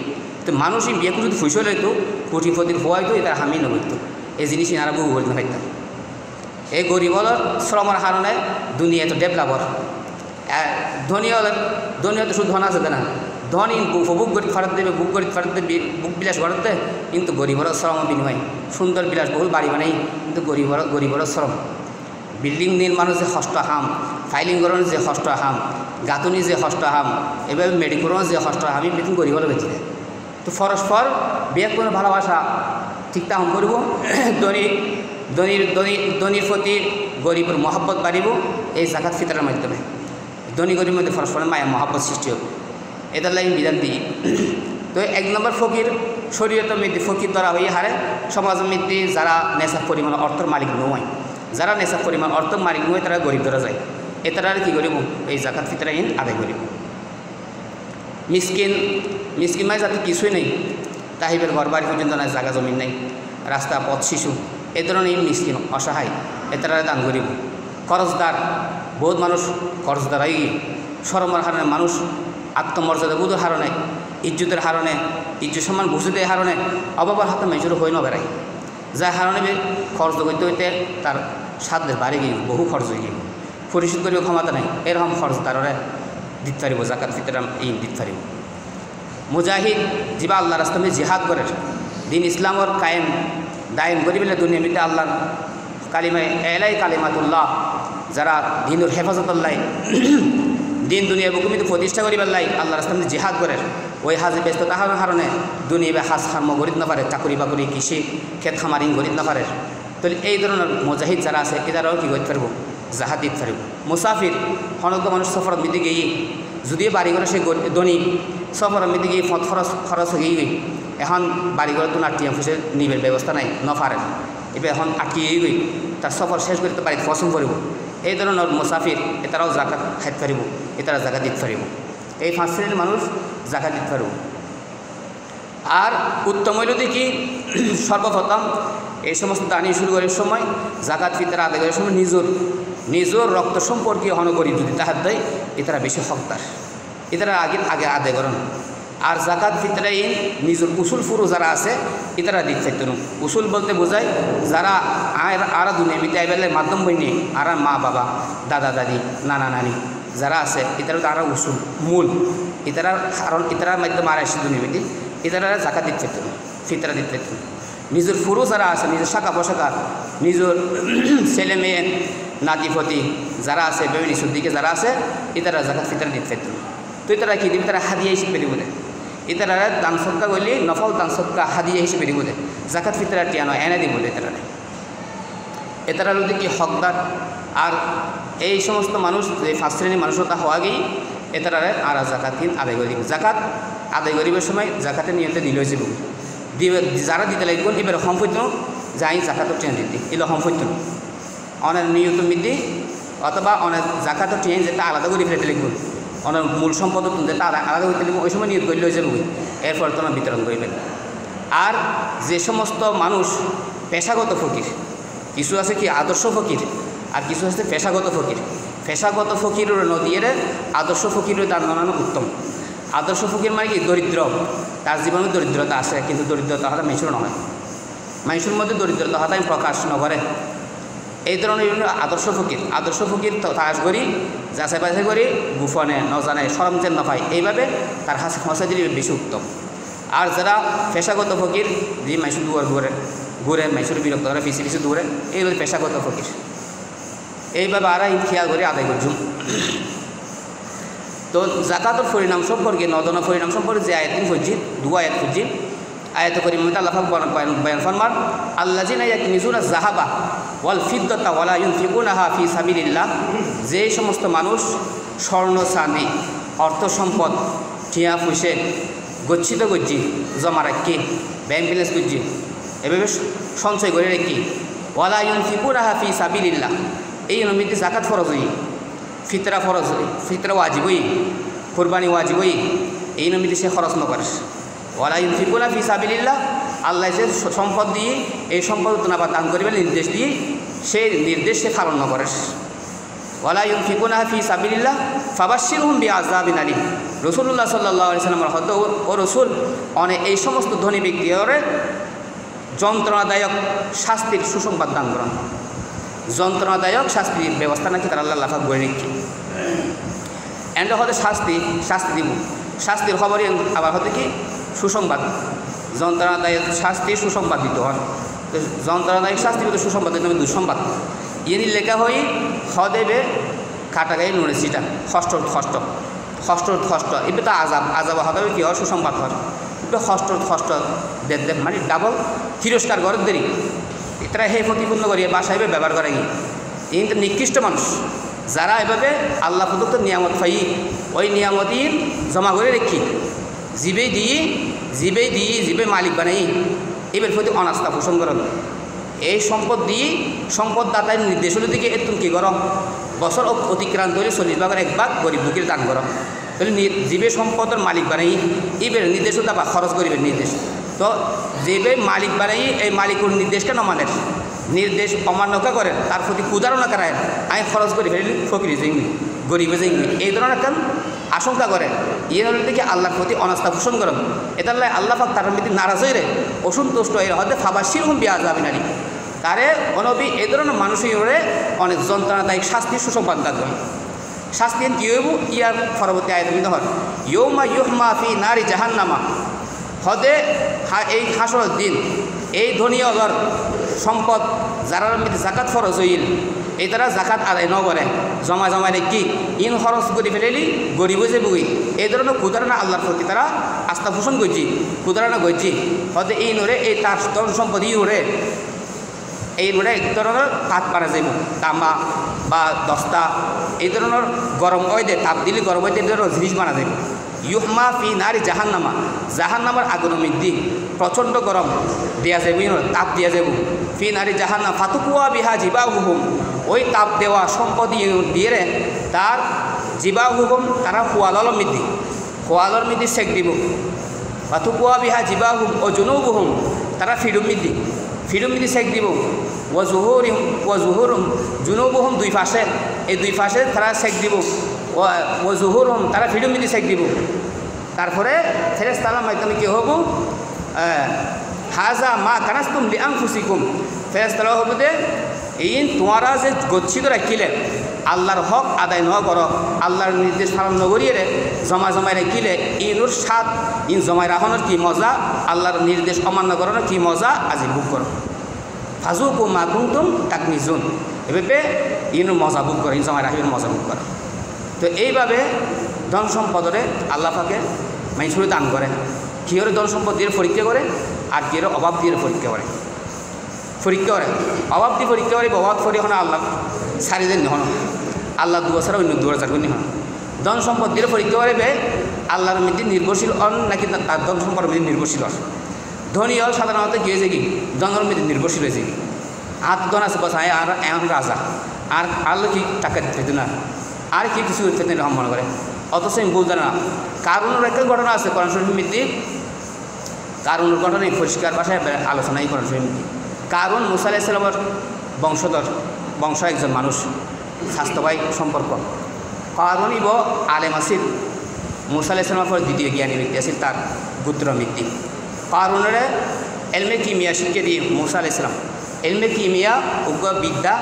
তো মানুষ বিয়ে করে যদি ফুসে লইতো কোটিপতির হওয়াইতো এটা হামি নবইতো এই জিনিস আরা বহু গরিব খাইতাম এই গরিবর শ্রমের কারণে দুনিয়া তো ডেভেলপর ধনী তো শুধু ধন আছে না ধনী উপভোগ করি ফেরত দেবে বুক করি ফেরত দেবে বুক বিলাস করতে কিন্তু গরিবর শ্রম বিনিময় সুন্দর বিলাস বহুল বাড়ি বানাই কিন্তু গরিবর শ্রম বিল্ডিং নির্মাণের যে কষ্ট হাম ফাইলিং করানোর যে কষ্ট হাম গাঁথনি যে কষ্ট হাম এভাবে মেডিকেলের যে কষ্ট হাম বেতন গরিবর বেঁচে তো পরস্পর বিয়ে কোনো ভালোবাসা ঠিকঠাক করব ধনীর প্রতি গরিবের মহব্বত বাড়িব এই জাকাত ফিতরের মাধ্যমে ধনী গরিবের মধ্যে পরস্পর মায়া মহব্বত সৃষ্টি হবে এটার লাগে বিধান দিই তো এক নম্বর ফকির শরীয়তের মধ্যে ফকির ধরা হয়ে হারে সমাজের মধ্যে যারা নেশার পরিমাণ অর্থের মালিক নয় যারা নেশার পরিমাণ অর্থের মালিক নয় তারা গরিব ধরা যায় এটারা আর কী করিব এই জাকাত ফিতরা ইন আদায় করিব মিসকিন মানে যাতে কিছুই নেই তাহিবের ঘর বাড়ি পর্যন্ত নাই জায়গা জমিন নেই রাস্তা পথ শিশু এ ধরনের মিসকিন অসহায় এটারা দান করিব খরচদার বহুত মানুষ খরচদার হয়ে গিয়ে শরমের হারণে মানুষ আত্মমর্যাদা বোধের হারণে ইজ্জতের হারণে ইজ্জত সম্মান বুঝতে হারণে অভাবের হাতে মেজর হয়ে নবেড়ায় যার হারণে খরচ করতে হইতে তার সাধ্যের বাড়ি গিয়ে বহু খরচ হয়ে গিয়ে পরিশোধ করিব ক্ষমতা নেই এরকম খরচ তারা দিতে পারিব জাকাত ফিতরা ইন দিতে পারিব মুজাহিদ যিবা আল্লাহ রাস্তামে জিহাদ করে দিন ইসলামর কায়েম দায়েম করিবেলে দুনিয়া মিতে আল্লাহর কালিমায় এলাই কালিমাতুল্লাহ যারা দিনুর হেফাজতুল্লাহ দিন দুনিয়া বুকুমিতে প্রতিষ্ঠা করিবার লাই আল্লাহ রাস্তামে জিহাদ করে ওই হাজে ব্যস্ত তাহার কারণে দুনিয়া হাজ খার্ম গরিব না পারে চাকরি বাকরি কৃষি ক্ষেত খামারিং গরিব না পারে তাহলে এই ধরনের মুজাহিদ যারা আছে এদারাও কী করতে পারবো জাহাদ দিতে পারব মুসাফির হনক মানুষ সফর মিতে গিয়ে যদিও বাড়িঘরে সে ধনী সফর মিতে গিয়ে খরচ হয়ে গই এখন বাড়িঘরে তো আটটিয়া ফুসে নিবের ব্যবস্থা নাই নফারে এবার এখন আটকিয়ে গই তার সফর শেষ করতে পারি পছন্দ করব এই ধরনের মুসাফির এটারাও জাকাত খাইতে পারিব এটারা জাকাত দিতে পারিব এই 5 শ্রেণীর মানুষ জাকাত দিতে পারব আর উত্তম হইল কি সর্বপ্রথম এই সমস্ত দানি শুরু করার সময় জাকাত ফিতরা আদায় করার সময় নিজের রক্ত সম্পর্কীয় হন করি যদি তাহার দেয় এটারা বেশি হকদার এটারা আগে আদায় করেন আর জাকাত ফিতরা ইন নিজের উসুল ফুরু যারা আছে এটারা দিতে চাইতেন উসুল বলতে বোঝায় যারা আর দুনিয়া মিতে আইবেলায় মাধ্যম বইনি আর মা বাবা দাদা দাদি নানা নানি যারা আছে এটারা তারা উসুল মূল এটারা কারণ এটার মাধ্যমে আর আসে দুনিয়া মিতে এটারা জাকাত দিতে চাইতেন ফিতরা দিতে চাইতেন নিজের ফুরু যারা আছে নিজের শাখা পোশাকা নিজের ছেলে মেয়ে নাতিপতি যারা আছে বেবিনি দিকে যারা আছে এটারা জাকাত ফিতরা দিতে চাইতেন তো এটারা কী দিবে তারা হাদিয়া হিসেবে দিব দেয় এটারা দান সৎকা করলে নফল দান সৎকা হাদিয়া হিসেবে দিব দেয় জাকাত ফিতরা টিয়া নয় এনে দিব দেয় এটারা যদি কি হকদার আর এই সমস্ত মানুষ যে 5 শ্রেণীর মানুষতা হওয়া গিয়ে এটারা আর জাকাত আদায় করে দিব জাকাত আদায় করিবার সময় জাকাতের নিয়তে দিল যাব দিবে যারা দিতে লাগবে এবার সম্পত্তি যাই জাকাতও ট্রেন দিতে এলো সম্পত্তি অনেক নিয়ত মিদি অথবা অনেক জাকাতও ট্রেন যেটা আলাদা করে ফেলতে লাগবে অনেক মূল সম্পদ যেটা আলাদা করতে লাগবে ওই সময় নিয়োগ করলে হয়ে যাবে এরপর তোমার বিতরণ করবেন আর যে সমস্ত মানুষ পেশাগত ফকির কিছু আছে কি আদর্শ ফকির আর কিছু আছে পেশাগত ফকির পেশাগত ফকিরের নদীর আদর্শ ফকিরের দান বানানো উত্তম আদর্শ ফকির মানে কি দরিদ্র তার জীবনে দরিদ্রতা আসে কিন্তু দরিদ্রতা হলে মেচুর নয় মানুষের মধ্যে দরিদ্রতা হতাই প্রকাশ নকরে এই ধরনের বিভিন্ন আদর্শ ফকির তালাশ করি যাচাই বাছাই করি গোপনে নজানে সরঞ্জাম না পায় এইভাবে তার হাসা দিলে বেশি উত্তম। আর যারা পেশাগত ফকির যে মাইসুর ঘুরে মাইসুর বিরক্ত করে পিছিয়ে পিছিয়ে দৌড়ে এইগুলো পেশাগত ফকির এইভাবে আর খেয়াল করে আদায় করছুন। তো জাকাতের পরিণাম সম্পর্কে নদনা পরিণাম সম্পর্কে যে আয়াত খুঁজছি দু আয়াত খুঁজছি আয়াত করি মধ্যে আল্লাহ বয়ান ফরমান আল্লাযিনা ইয়াকনিজুনা যাহাবা ওয়াল ফিদ্দাতা ওয়ালা ইউনফিকুনাহা ফি সাবিলিল্লাহ, যে সমস্ত মানুষ স্বর্ণ চাঁদি অর্থ সম্পদ টিয়া ফুসে গচ্ছিত গজ্জি জমা রাখি ব্যাংক ব্যালেন্স করছি এভাবে সঞ্চয় করে রেখি ওয়ালা ইউনফিকুনাহা ফি সাবিলিল্লাহ, এই নমিতি জাকাত ফরজ হই, ফিতরা ফরজ হই, ফিতরা ওয়াজিব হই, কুরবানি ওয়াজিব হই, এই নমিতি সে খরচ নকরে। ওয়ালা ইউনফিকুনা ফি সাবিলিল্লাহ, আল্লাহ যে সম্পদ দিয়ে এই সম্পদ তোনাবা দান করিবে নির্দেশ দিয়ে সেই নির্দেশ সে পালন নকরে। ওয়ালা ইউনফিকুনা ফি সাবিলিল্লাহ ফাবাশশিরহুম বিআযাবিন আলিম, রাসূলুল্লাহ সাল্লাল্লাহু আলাইহি ওয়াসাল্লামের হদ ও রাসূল অনেক এই সমস্ত ধনী ব্যক্তিরে যন্ত্রণাদায়ক শাস্তির সুসংবাদ দান করেন। যন্ত্রণাদায়ক শাস্তির ব্যবস্থা নাকি তারা আল্লাহ লাফা গড়ে নিচ্ছে এন্ড হতে শাস্তি দিব, শাস্তির খবরই আবার হতে কি সুসংবাদ, যন্ত্রণাদায়ক শাস্তির সুসংবাদ দিতে হয়। তো যন্ত্রণাদায়ক শাস্তি কিন্তু সুসংবাদ দিতে হবে দুঃসংবাদ ইনি লেখা হই হদেবে কাটাগাই নুড়ে সিটা ষষ্ঠ এবার তো আজাব হবে কি হয় সুসংবাদ হয় এবার ষষ্ঠ দেখ মানে ডাবল তিরস্কার করে দেরি তারা হে প্রতিপূর্ণ করিয়ে বাসায় ব্যবহার করে গিয়ে এই তো নিকৃষ্ট মানুষ যারা এভাবে আল্লাহ প্রদত্ত নিয়ামত পাই ওই নিয়ামতই জমা করে রেখি জীবে দিয়ে মালিক বানাই এবার প্রতি অনাস্থা পোষণ করেন। এই সম্পদ দিয়ে সম্পদ দাতার নির্দেশ হলে দিকে এত কী করো বছর অতিক্রান্ত হলে 40 ভাগের 1 ভাগ গরিব দুঃখীর দান করো, তাহলে জীবে সম্পদের মালিক বানাই এবার নির্দেশ বা খরচ করিবে নির্দেশ। তো যেবে মালিক বানাই এই মালিকের নির্দেশকে নমানের নির্দেশ অমান্য করেন তার প্রতি উদাহরণ করায় আমি খরচ করি ফেলি ফকিরি যাইবি গরিবে যাইবি এই ধরনের একটা আশঙ্কা করে ইয়ে হলে দেখি আল্লাহর প্রতি অনাস্থা পোষণ করেন। এটা আল্লাহ পাক তার প্রতি নারাজ হয়ে অসন্তুষ্ট এর হতে ফাবাশশিরহুম বিআযাবিন আলিম, তারে অনবী এই ধরনের মানুষই ওরে অনেক যন্ত্রণাদায়ক শাস্তির সুসংবাদ দান করেন। শাস্তি কী হইব ইয়ার পরবর্তী আয়াতবিদ হন ইয়ৌমা ইউহমা ফি নারি জাহান্নামা, হদে এই হাসরের দিন এই ধনী অলর সম্পদ যারা মধ্যে জাকাত ফরজ হইল এই তারা জাকাত আদায় নকরে জমা রেখি ইন খরচ করে ফেলেলি গরিব যে বুই এই ধরনের কুদারানা আল্লাহর প্রতি তারা আস্থা পোষণ করছি কুদারানা করছি হতে এই নরে এই তার ধন সম্পদ এই নরে এক ধরনের হাত পারা যাইব তামা বা দস্তা এই ধরনের গরম ওয়েদে তাপ দিলে গরম ওয়েদে এই ধরনের জিনিস বানা যাইব। ইউহমা ফি নারি জাহান্নামার আগুন মৃদ্ধি প্রচণ্ড গরম দেওয়া যাবে তাপ দেওয়া যাব ফি নারি জাহান্নাম ফাতুকুয়া বিহা জিবাহুহুম, ওই তাপ দেওয়া সম্পদ দিয়ে তার জিবাহুহুম তারা খোয়ালর মৃদ্ধি সেক দিব ফাতুকুয়া বিহা জিবাহুম ও জুনুবুহুম তারা ফিরুম মৃদ্ধি সেক দিব ও জুহুরুম জুনুবুহুম দুই পাশে এই দুই পাশে তারা সেক দিব ও জুহুরুম তারা ফিরুম মৃদ্ধি সেক দিব। তারপরে ফেরেশতার মাধ্যমে কী হব হাজা মা কানাস্তুম লিআনফুসিকুম, ফেরেশতারা হবো যে এই তোমরা যে গচ্ছিত রাখিলে আল্লাহর হক আদায় ন করো আল্লাহর নির্দেশ পালন নগরিয়ে জমায় রাখিলে ইনুর স্বাদ ইন জমায় রাখানোর কী মজা আল্লাহর নির্দেশ অমান্য করানোর কী মজা আজি বুক করো ফাজুকু মা কুনতুম তাকনিজুন, এভাবে ইনুর মজা বুক করে ইন জমায় রাখিবেন মজা বুক করে। তো এইভাবে ধন সম্পদরে আল্লাহ পাকে মানুষের দান করে কিহরে ধন সম্পদ দিয়ে পরীক্ষা করে আর কিহরে অভাব দিয়ে পরীক্ষা করে অভাব দিয়ে পরীক্ষা করে অভাব করে এখন আল্লাহ সারি দিন হন আল্লাহ দুয়ার অন্য দুয়ার চারগুনি হন ধন সম্পদ দিয়ে পরীক্ষা করবে আল্লাহর মধ্যে নির্ভরশীল হন নাকি তার ধন সম্পদের মধ্যে নির্ভরশীল হন। ধনী হল সাধারণত কী হয়েছে কি ধনের মধ্যে নির্ভরশীল হয়েছে কি হাত ধন আছে বসায় আর এমন রাজা আর আল্লাহ কি টাকা দিতে না আর কি কিছু রহম মনে করে অথচ আমি বলতে না কারণের একটা ঘটনা আছে কোরআন শরীফের মধ্যে কারণের ঘটনা পরিষ্কার ভাষায় আলোচনাই কোরআন শরীফের মধ্যে কারণ মুসা আলাইহিস সালামের বংশ একজন মানুষ স্বাস্থ্যবাহী সম্পর্ক কারণ ইব আলেম আসিল মুসা আলাইহিস সালামের পর দ্বিতীয় জ্ঞানী ব্যক্তি আছিল তার গোত্র ভিত্তিক কারণের এলমে কিমিয়া শিখে দিয়ে মুসা আলাইহিস সালাম এলমে কিমিয়া উগ্র বিদ্যা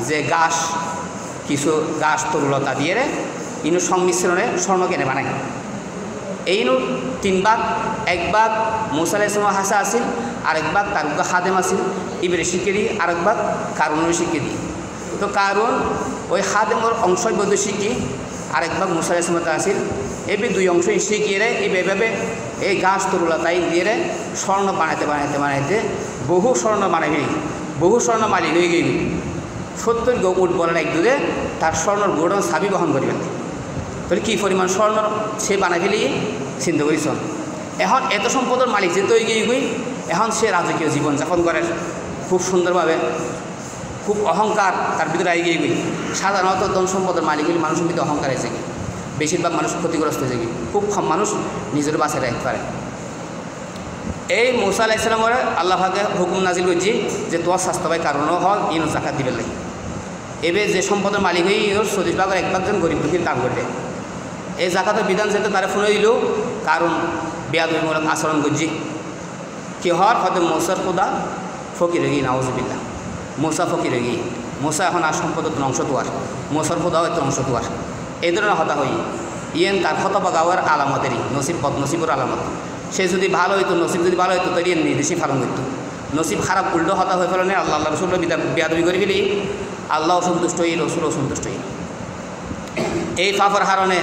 যে গাছ কিছু গাছ তরুলতা দিয়ে ইনু সংমিশ্রণে স্বর্ণ কেনে বানায় এইনু 3 ভাগ, 1 ভাগ মুসা আলাইহিস সালামের হাসা আছিল, আরেক ভাগ তার খাদেম আছিল ইবরে শিখে দিয়ে, আরেক ভাগ কারুনের শিখে দিয়ে। তো কারণ ওই খাদেমের অংশই বৈধ শিখি, আরেক ভাগ মুসা আলাইহিস সালাম আছিল, এবার 2 অংশ শিখিয়ে এইভাবে এই গাছ তরুলতাই দিয়ে স্বর্ণ বানাইতে বানাইতে বানাইতে বহু স্বর্ণ বানাইবি, বহু স্বর্ণ মালিক হয়ে গেবি। 70 উট বলেন এক দুধে তার স্বর্ণর গোড়ন ছাবি বহন করবেন। তাহলে কী পরিমাণ স্বর্ণ সে বানাই ফেলি চিন্তা করিস। এখন এত সম্পদের মালিক যেতে হয়ে গিয়ে এখন সে রাজকীয় জীবনযাপন করে খুব সুন্দরভাবে, খুব অহংকার তার ভিতরে আই গিয়ে সাধারণত ধন সম্পদের মালিকগুলি মানুষের ভিতরে অহংকার এসে গিয়ে বেশিরভাগ মানুষ ক্ষতিগ্রস্ত হয়ে গিয়ে খুব কম মানুষ নিজের বাসায় রাখতে পারে। এই মুসা আলাইহিস সালামের আল্লাহ পাকে হুকুম নাজিল করছি যে তোমার স্বাস্থ্যবাহী কারণও হল ইনো জাকাত দিবে লাগে। এবার যে সম্পদের মালিক হয়ে ইনোর 40 ভাগের 1 ভাগ জন গরিব দুঃখীর দান করবে। এই জাকাতের বিধান যেতে তারা ফোনে দিল কারণ বেয়াদবিমূলক আচরণ করছি কি হওয়ার হয়তো মৌসার খোদা ফকির হয়ে গিয়ে নাউজুবিল্লাহ, মৌসা ফকির হয়ে গিয়ে মৌসা এখন আর সম্পদের অংশ তোয়ার, মৌসার খোদাও একটা অংশ তোয়ার, এই ধরনের হতা হই ইয়েন তার হতবা গাওয়ার আলামতেরই নসিব বদনসিবর আলামত। সে যদি ভালো হইতো, নসিব যদি ভালো হইতো তাই ইয়ে নির্দেশই পালন করতো। নসিব খারাপ উল্টো হতা হয়ে ফেলে আল্লাহ আল্লাহ রসুল বেয়াদবি করে ফেলি, আল্লাহ সন্তুষ্ট হই, রসুল সন্তুষ্ট হই। এই ফাফার হারণে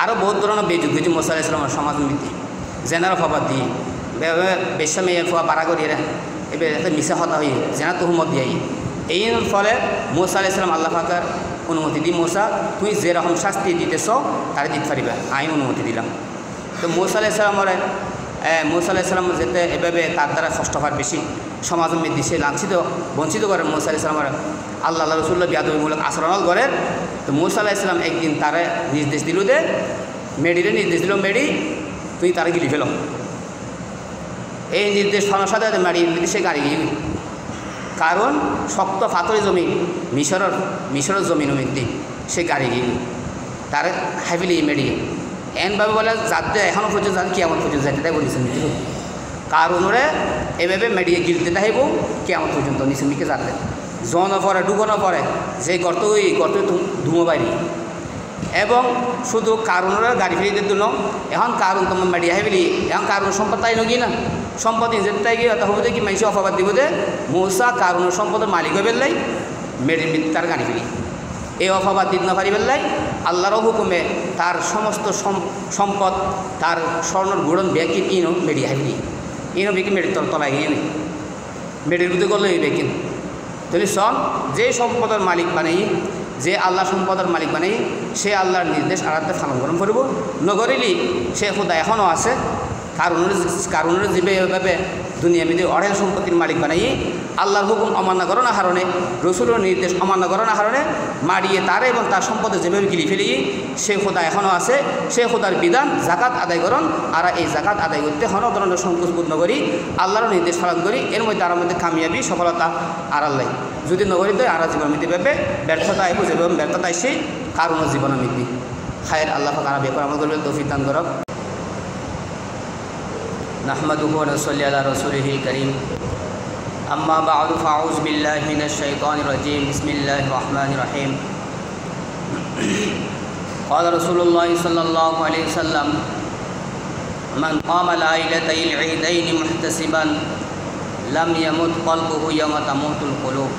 আরও বহুত ধরনের বেযুগ হয়েছে মুসা আলাইহিস সালামের সমাজ নীতি জেনার ফাফার দিয়ে বেশা মেয়ে ফুয়া বাড়া করিয়ে এবার একটা মিশা হতা হই জেনা তহমত দিয়ে এই ফলে মুসা আলাইহিস সালাম আল্লাহ পাকের অনুমতি দিই, মুসা তুই যেরকম শাস্তি দিতেছ তারা দিতে পারিবা, আমি অনুমতি দিলাম। তো মুসা আলাইহিস সালাম যেতে এভাবে তার দ্বারা কষ্ট হওয়ার বেশি সমাজের মধ্যে সে লাঞ্ছিত বঞ্চিত করেন মুসা আলাইহিস সালামের আল্লাহ রসুল্লাহ বেয়াদবিমূলক আচরণ করেন। তো মুসা আলাইহিস সালাম একদিন তারা নির্দেশ দিল যে মেডিরে নির্দেশ দিল, মেডি তুই তারা গিলি ফেল। এই নির্দেশ ফলার সাথে মেডির নির্দেশে গাড়ি গিয়ে কারণ শক্ত ফাতরি জমি মিশরের জমিন মধ্যে সে গাড়ি গিয়ে তার হ্যাভিলি মেডিয়ে এনভাবে বলে যাতে এখনও পর্যন্ত যাতে কেমন পর্যন্ত যাইতে তাই বলেছেন কারণরে এভাবে মেডিয়ে গিলতে তাইব কেমন পর্যন্ত নিচের দিকে যাতে জন পরে ডুবনো পরে যে গর্ত ধুমো বাড়ি এবং শুধু কারণের গাড়ি ফেরিদের জন্য এখন কারণ তোমার মেডিয়া হেবিলি এখন কারণ সম্পদ তাই নগি না সম্পদ নিজের তাই গিয়ে হবে দেখি মানুষ অফাবাদ দিব যে মৌসা কারণের সম্পদের মালিক হয়ে বেললাই মেডির তার গাড়ি ফেলি এই অফাবাদ দিতে না পারি বেললাই আল্লাহর হুকুমে তার সমস্ত সম্পদ তার স্বর্ণর গুড়ন ব্যাকিন ইনো মেডিয়া হেবিলি ইনো বেকি মেডির তলায় গিয়ে মেডির বুঝে করলে এই বেকিন তাহলে সব যে সম্পদের মালিক বানাই যে আল্লাহ সম্পদের মালিক বানাই সে আল্লাহর নির্দেশ আরাধ্যে ফালন গ্রহণ করব নগরিলি সে খোদা এখনও আছে কারণের যেভাবে দুনিয়া বিধি অঢেল সম্পত্তির মালিক বানাই আল্লাহর হুকুম অমান্য করার কারণে রসুলের নির্দেশ অমান্য করার কারণে মারিয়ে তার এবং তার সম্পদে যেভাবে গিলি ফেলি সে খোদা এখনও আছে সে খোদার বিধান জাকাত আদায় করুন আর এই জাকাত আদায় করতে হন ধরনের সংকোচ বোধ নগরী আল্লাহর নির্দেশ পালন করি এর মধ্যে তার মধ্যে কামিয়াবি সফলতা আর আল্লাহ যদি নগরী তো আর জীবন মৃত্যু ভেবে ব্যর্থতা আইব যেভাবে ব্যর্থতা আসে কারণও জীবন মৃত্যু খায়ের আল্লাহ তারা বেপর আমল করবে তৌফিক দান করব নাহমাদুহু ওয়া নুসাল্লি আলা রাসূলিহিল কারীম আম্মা বা'দু ফাউযু বিল্লাহি মিনাশ শাইতানির রাজীম বিসমিল্লাহির রহমানির রহিম قال رسول الله صلى الله عليه وسلم من قام ليلتي العيدين محتسبا لم يمت قلبه يوم تموت القلوب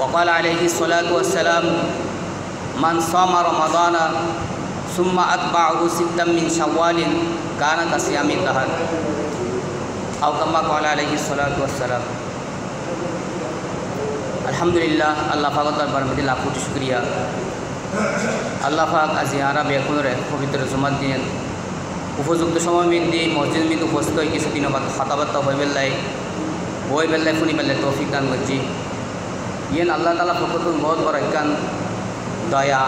وقال عليه الصلاة والسلام من صام رمضان ثم أتبعه ستا من شوال كان كصيام الدهر أو كما قال عليه الصلاة والسلام الحمد لله الله পাক দরবার মধ্যে লাখ কোটি শুকরিয়া আল্লাহ পাক আজি আরা বেকুনরে পবিত্র জুমার দিন উপযুক্ত সময় মধ্যে মসজিদ মধ্যে উপস্থিত হয়ে কিছু দিন বাদ কথাবার্তা হয়ে বেলায় বই বেলায় ফুনি বেলায় তৌফিক দান করছি ইয়েন আল্লাহ তালা ফকতুল বহুত বড় একখান দয়া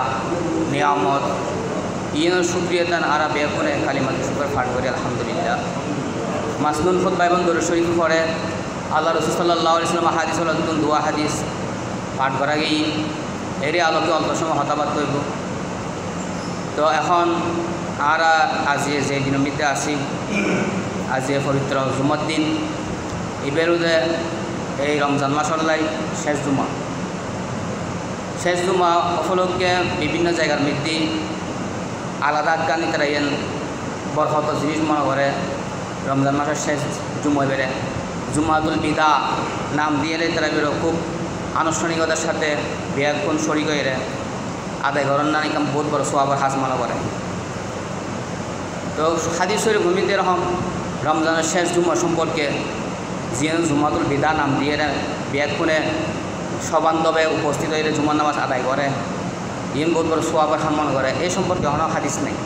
নিয়ামত ইয়েনের শুক্রিয়া দান আরা বেকুনে কালিমাতে শুকর ফাট করি আলহামদুলিল্লাহ মাসনুন খুতবা এবং দরুদ শরীফ পড়ে আল্লাহ রাসূল সাল্লাল্লাহু আলাইহি ওয়াসাল্লাম হাদিস হল দোয়া হাদিস পাঠ করা গিয়ে এরই আলোকে অল্প সময় হতাবাদ করব তো এখন আর আজি যে দিনমিতে আছি আজি পবিত্র জুমার দিন ইবেরুদে এই রমজান মাসল্লাই শেষ জুমা উপলক্ষে বিভিন্ন জায়গার মধ্যে আলাদা গান তারাইন বরফত জিনিস মনে করে রমজান মাসের শেষ জুমায় বেড়ে জুমাতুল বিদা নাম দিয়ে তারা বেরো খুব আনুষ্ঠানিকতার সাথে বিয়াগুন শরিক হয়ে আদায় করেন না নিকাম বহুত বড় সোয়াবার হাজ মনে করে। তো হাদিস শরীফ ভূমিতে এরকম রমজানের শেষ জুমা সম্পর্কে যে জুমাতুল বিদা নাম দিয়ে বিয়াগুনে সবান্ধবে উপস্থিত হয়ে জুমার নামাজ আদায় করে ইন বহুত বড় সোয়াবার হাজ মনে করে এই সম্পর্কে কোনো হাদিস নেই,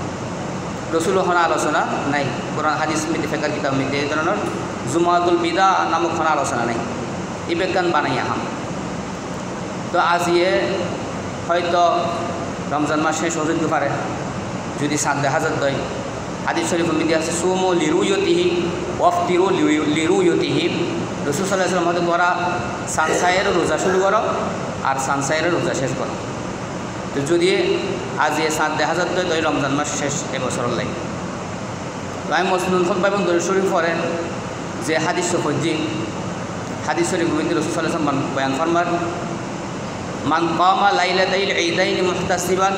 রসুল কোনো আলোচনা নাই, কোরআন হাদিস মিতে ফেকার কিতাব মিতে এই ধরনের জুমাতুল বিদা নামক কোনো আলোচনা নেই, এই বেগান বানাই আহাম। তো আজিয়ে হয়তো রমজান মাস শেষ হতে পারে যদি সাত দেখা যেত হাদিস শরীফ মিতে আছে সুমো লিরুয়তিহি ওয়াফতিরু লিরুয়তিহি, রসুল সাল্লাল্লাহু আলাইহি ওয়াসাল্লাম হয়তো তোরা সানসাইয়ের রোজা শুরু করো আর সানসাইয়ের রোজা শেষ করো। তো যদি আজ এ সাত দেখা যেত তো রমজান মাস শেষ এবছরের লাগে। তো আমি মসনুল খতবা এবং দরুদ শরীফ পড়েন যে হাদিস শরীফ ভূমিতে রসুল সাল্লাল্লাহু আলাইহি ওয়াসাল্লাম বয়ান ফরমান মান কামা লাইলাতাইল ঈদাইনি মুহতাসিবান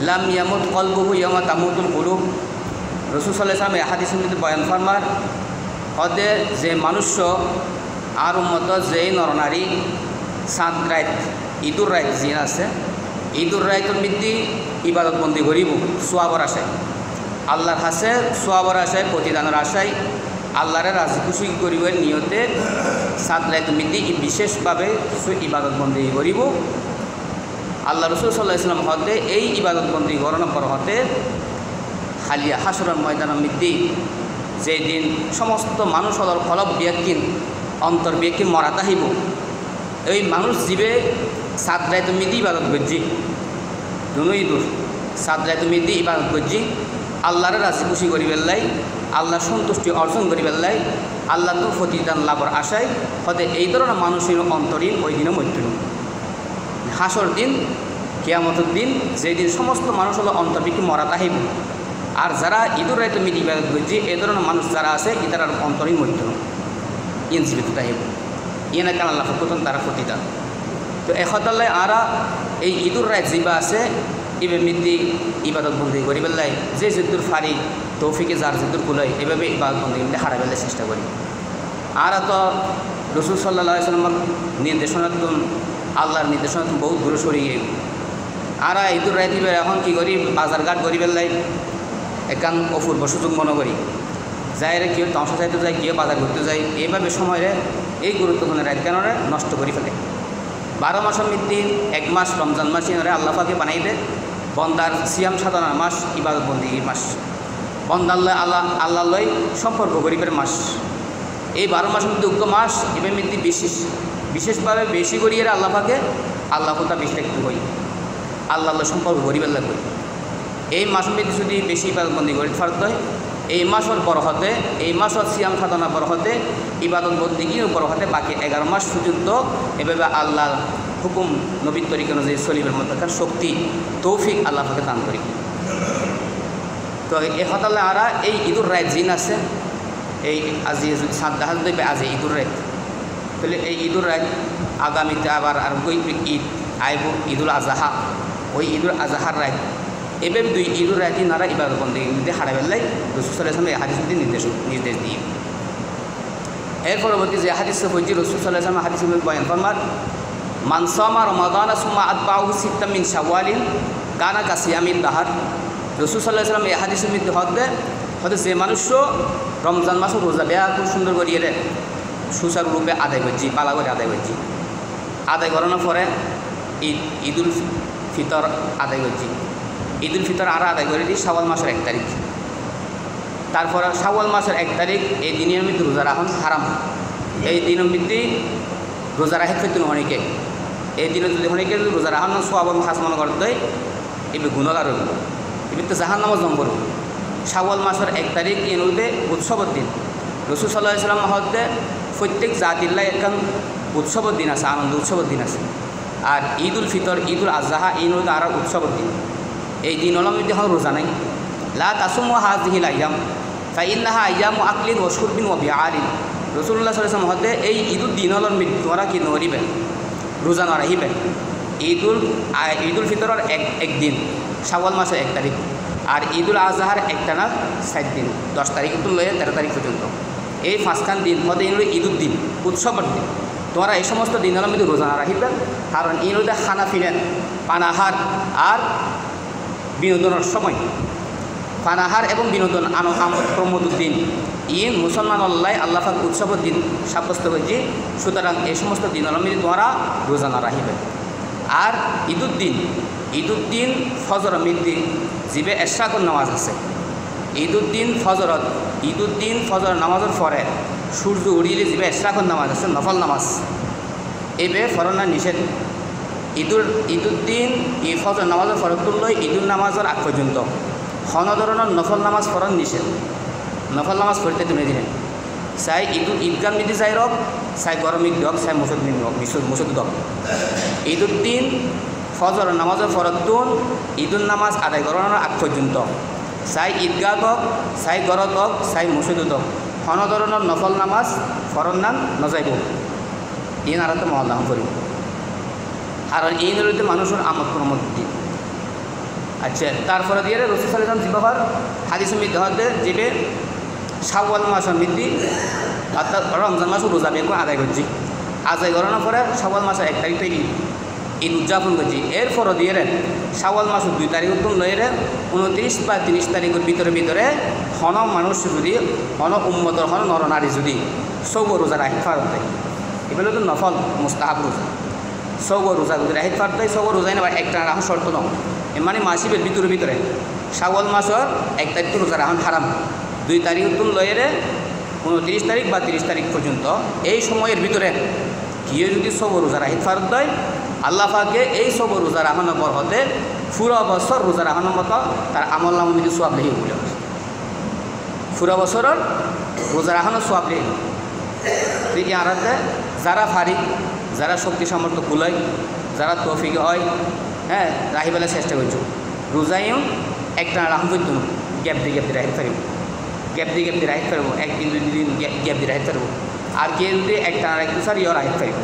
লাম ইয়ামুত কলবুহু ইয়ামা তামুতুল কুলুব, রসুল সাল্লাল্লাহু আলাইহি ওয়াসাল্লাম এই হাদিস শরীফে বয়ান ফরমান হদে যে মানুষ্য আর উম্মত যে নরনারী সাত রাত ঈদুর রাত যে আছে ঈদুর রায়তুল মধ্যে ইবাদত বন্দি করিব সোয়াবর আশায়, আল্লাহর কাছে সোয়াবর আশায় প্রতিদানের আশায় আল্লাহরে রাজি খুশি করিবার নিয়তে সাত রায়তুল মধ্যে বিশেষভাবে ইবাদত বন্দি করিব। আল্লাহ রসুল সাল্লাল্লাহু আলাইহি ওয়াসাল্লাম হতে এই ইবাদত বন্দি গণনা পর হতে হালিয়া হাসরের ময়দানের মধ্যে যেদিন সমস্ত মানুষ হলর কলব বিয়াকিন অন্তর বিয়াকিন মরা তাহিব, এই মানুষ জীবে সাত রায়তুল মধ্যে ইবাদত করছি দুই দূর সাত রায়তুল মধ্যে ইবাদত করছি আল্লাহরে রাজি খুশি করি পেলাই, আল্লাহ সন্তুষ্টি অর্জন করি পেলাই, আল্লাহ তো প্রতিদান লাভর আশায় হতে এই ধরনের মানুষের অন্তরীণ ওই দিনও মৃত্যু হাসর দিন কিয়ামতের দিন যেদিন সমস্ত মানুষ হলো অন্তর্বিকি মরা তাহিব, আর যারা ঈদুর রায়তুল মধ্যে ইবাদত করছি এই ধরনের মানুষ যারা আছে ইতার অন্তরীণ মৃত্যু ইন জীবিত তাহিব ইয়ে কেন আল্লাহ ফকুতন তারা প্রতিদান। তো এখতাল্লাই আরা এই ঈদুর রায় জিবা আছে এবার মৃত্যু ইবাদত বন্দি করি পেলাই যে জিদ্দুর ফারি তৌফিকে যার জিদ্দুর কুলাই এভাবে ইবাদত বন্দি মধ্যে হারা পেলে চেষ্টা করি। আর তো রসুল সাল্লাল্লাহু আলাইহি ওয়াসাল্লাম নির্দেশনাতুন আল্লাহর নির্দেশনাতুন বহুত দূরে সরিয়ে আর ঈদুর রায় দিবে এখন কী করি বাজার ঘাট করি পেলাই একান অপূর্ব সুযোগ মনে করি যাইরে কেউ তংস চাইতে যায় কেউ বাজার ঘুরতে যায় এইভাবে সময়ের এই গুরুত্বপূর্ণ রাত কেনরে নষ্ট করি ফেলে। 12 মাসের মধ্যে এক মাস রমজান মাস এনে আল্লাহ পাকে বানাই দেয় বন্দার সিয়াম সাধনার মাস ইবাদত বন্দিগির মাস বন্দাল্লাহ আল্লাহ লয় সম্পর্ক গরিবের মাস। এই 12 মাসের মধ্যে উক্ত মাস এবার মধ্যে বিশেষভাবে বেশি করি এরা আল্লাহ পাকে আল্লাহ কথা বেশি রাখতে হই আল্লাহ সম্পর্ক গরিবের লাগ করি। এই মাসের মধ্যে যদি বেশি ইবাদত বন্দি গরিব ফারত হয় এই মাসের বড় হতে এই মাসের সিয়াম সাধনা বড় হতে ইবাদত বন্দিগির বড় হতে বাকি 11 মাস পর্যন্ত এভাবে আল্লাহর হুকুম নবীর তরিকা অনুযায়ী চলিবের মতো শক্তি তৌফিক আল্লাহ পাকে দান করি। তো এই হতালে আরা এই ঈদুর রায় জিন আছে এই আজি যদি সাত দেখা দেবে আজি ঈদুর রায় তাহলে এই ঈদুর রায় আগামীতে আবার আর ঈদ আইব ঈদুল আজহা ওই ঈদুল আজহার রায় এভাবে দুই ঈদুর রায়টি নারা ইবাদত বন্দি হারা বেলাই রসুল সাল্লাল্লাহু আলাইহি ওয়াসাল্লাম এই হাদিস নির্দেশ দিয়ে এর পরবর্তী যে হাদিস হয়েছে রসুল সাল্লাল্লাহু আলাইহি ওয়াসাল্লাম হাদিস বয়ান ফরমান মান সামা রমাদান সুম্মা আতবাহু সিত্তাম মিন শাওয়ালিন কানা কাসিয়ামিন দাহার, রসুল সাল্লাল্লাহু আলাইহি ওয়াসাল্লাম এই হাদিসের মধ্যে হতে যে মানুষ রমজান মাসে রোজা বেয়া খুব সুন্দর করিয়ে সুচারু রূপে আদায় করছি পালা করে আদায় করছি আদায় করানোর পরে ঈদুল ফিতর আদায় করছি ঈদুল ফিতর আরও আদায় করে দিই শাওয়াল মাসের 1 তারিখ তারপরে শাওয়াল মাসের 1 তারিখ এই দিনের মধ্যে রোজা রাখন হারাম এই দিনের মধ্যে রোজা রাখে ফেতুন অনেকে এই দিনে যদি অনেকে যদি রোজা রাখান সোয়াবল হাস মনে করতে এবার গুণগার হইব এবার তো জাহান নামাজ নম্বর শাওয়াল মাসের 1 তারিখ এই নদীতে উৎসবের দিন রসুল সাল্লাল্লাহু আলাইহি ওয়াসাল্লাম মহতে প্রত্যেক জাতিল্লাহ একখান উৎসবের দিন আছে আনন্দ উৎসবের দিন আছে আর ঈদুল ফিতর ঈদুল আজহা এই নদীতে আর উৎসবের দিন এই দিন হলাম যদি এখন রোজা নাই লা তাসুমু হাযিহিল আইয়াম ফাইন্নাহা আইয়ামু আকলিন ও শুরবিন ও বিআলিন রাসূলুল্লাহ সাল্লাল্লাহু আলাইহি ওয়াসাল্লাম হতে এই ঈদুল দিন হলর তোরা কি নরিবে রোজা নরাহিবে ঈদুল ফিতরের একদিন শাওয়াল মাসের 1 তারিখ আর ঈদুল আজহার একটানা 7 দিন 10 তারিখ তো লয়ে 13 তারিখ পর্যন্ত এই 5খান দিন হতে ঈদুল দিন উৎসবের দিন তোমরা এই সমস্ত দিনের মধ্যে রোজা রাখিবেন কারণ ঈদে খানা ফিরেন পানাহার আর বিনোদনের সময় পানাহার এবং বিনোদন আমোদ প্রমোদের দিন ঈদ মুসলমান আল্লাহ পাক উৎসবের দিন সাব্যস্ত হয়েছে সুতরাং এই সমস্ত দিনের মধ্যে তোমরা রোজা না রাখিবেন আর ঈদুদ্দিন ফজর মৃদ্ধি জিবে এশরাকুন নামাজ আছে ঈদুদ্দিন ফজর নামাজের পরে সূর্য উড়িলে জিবে এশরাকুন নামাজ আছে নফল নামাজ এবে ফরনা নিষেধ ঈদুদ্দিন ফজর নামাজের ফরতুল লই ঈদুল নামাজের আগ পর্যন্ত কোনো ধরনের নফল নামাজ ফরন নিষেধ নফল নামাজ পড়তে তুমি দিলেন চাই ঈদগান মিদি চাই রক চাই গরম ঈদ দক চাই মুসুদ দক ঈদুদ্দিন ফজর নামাজের ফরতুন ঈদুল নামাজ আদায় করানোর আগ পর্যন্ত চাই ঈদগাহ দক চাই গরত দক চাই মুসুদ দক কোনো ধরনের নফল নামাজ ফরন নাম নজাইব ইন আর মহল্লাম করি কারণ এই নদীতে মানুষের আমদ প্রমোদ দিন আচ্ছা তারপরে দিয়ে রসুল সাল্লাল্লাহু আলাইহি ওয়াসাল্লাম জিবাহর হাদিস মিদহতে যেবে শাওয়াল মাসের মৃদ্ধি অর্থাৎ রমজান মাসও রোজা বের করে আদায় করছি আদায় করানোর পরে শাওয়াল মাসের 1 তারিখ থেকে ঈদ উদযাপন করছি এরপরও দিয়ে শাওয়াল মাসের 2 তারিখ উত্তম লয়ে 29 বা 30 তারিখের ভিতরে হন মানুষ যদি হন উম্মতর হন নরনারী যদি সব রোজা রাখি পারতে এগুলো তো নফল মুস্তাহাব রোজা সব রোজা যদি রাখি পারতে সব রোজাই না একটা রাখা শর্ত ন মানে মাসিবের ভিতরে শাওয়াল মাসের 1 তারিখ রোজা রাখা হারাম 2 তারিখ উত্তম লয়ে 29 তারিখ বা 30 তারিখ পর্যন্ত এই সময়ের ভিতরে গিয়ে যদি সব রোজা রাখি পারত দেয় আল্লাহ পাকে এই সব রোজা রাখানোর পর হতে পুরো বছর রোজা রাখানোর মতো তার আমল নাম যদি সোয়াব লেগে বলে পুরো বছরের রোজা রাখানোর সোয়াব লেগে ঠিক আরাতে যারা ফারিক যারা শক্তি সামর্থ্য কুলায় যারা তৌফিক হয় হ্যাঁ রাখিবেলার চেষ্টা করছো রোজাইও একটা রাখুন করতো গ্যাপ দিয়ে রাখতে পারব গ্যাপ দিয়ে রাখতে পারবো 1 দিন 2 দিন গ্যাপ দিয়ে রাখতে পারবো আর কে যদি একটা রাখতে চাই ইয়ে রাখতে পারব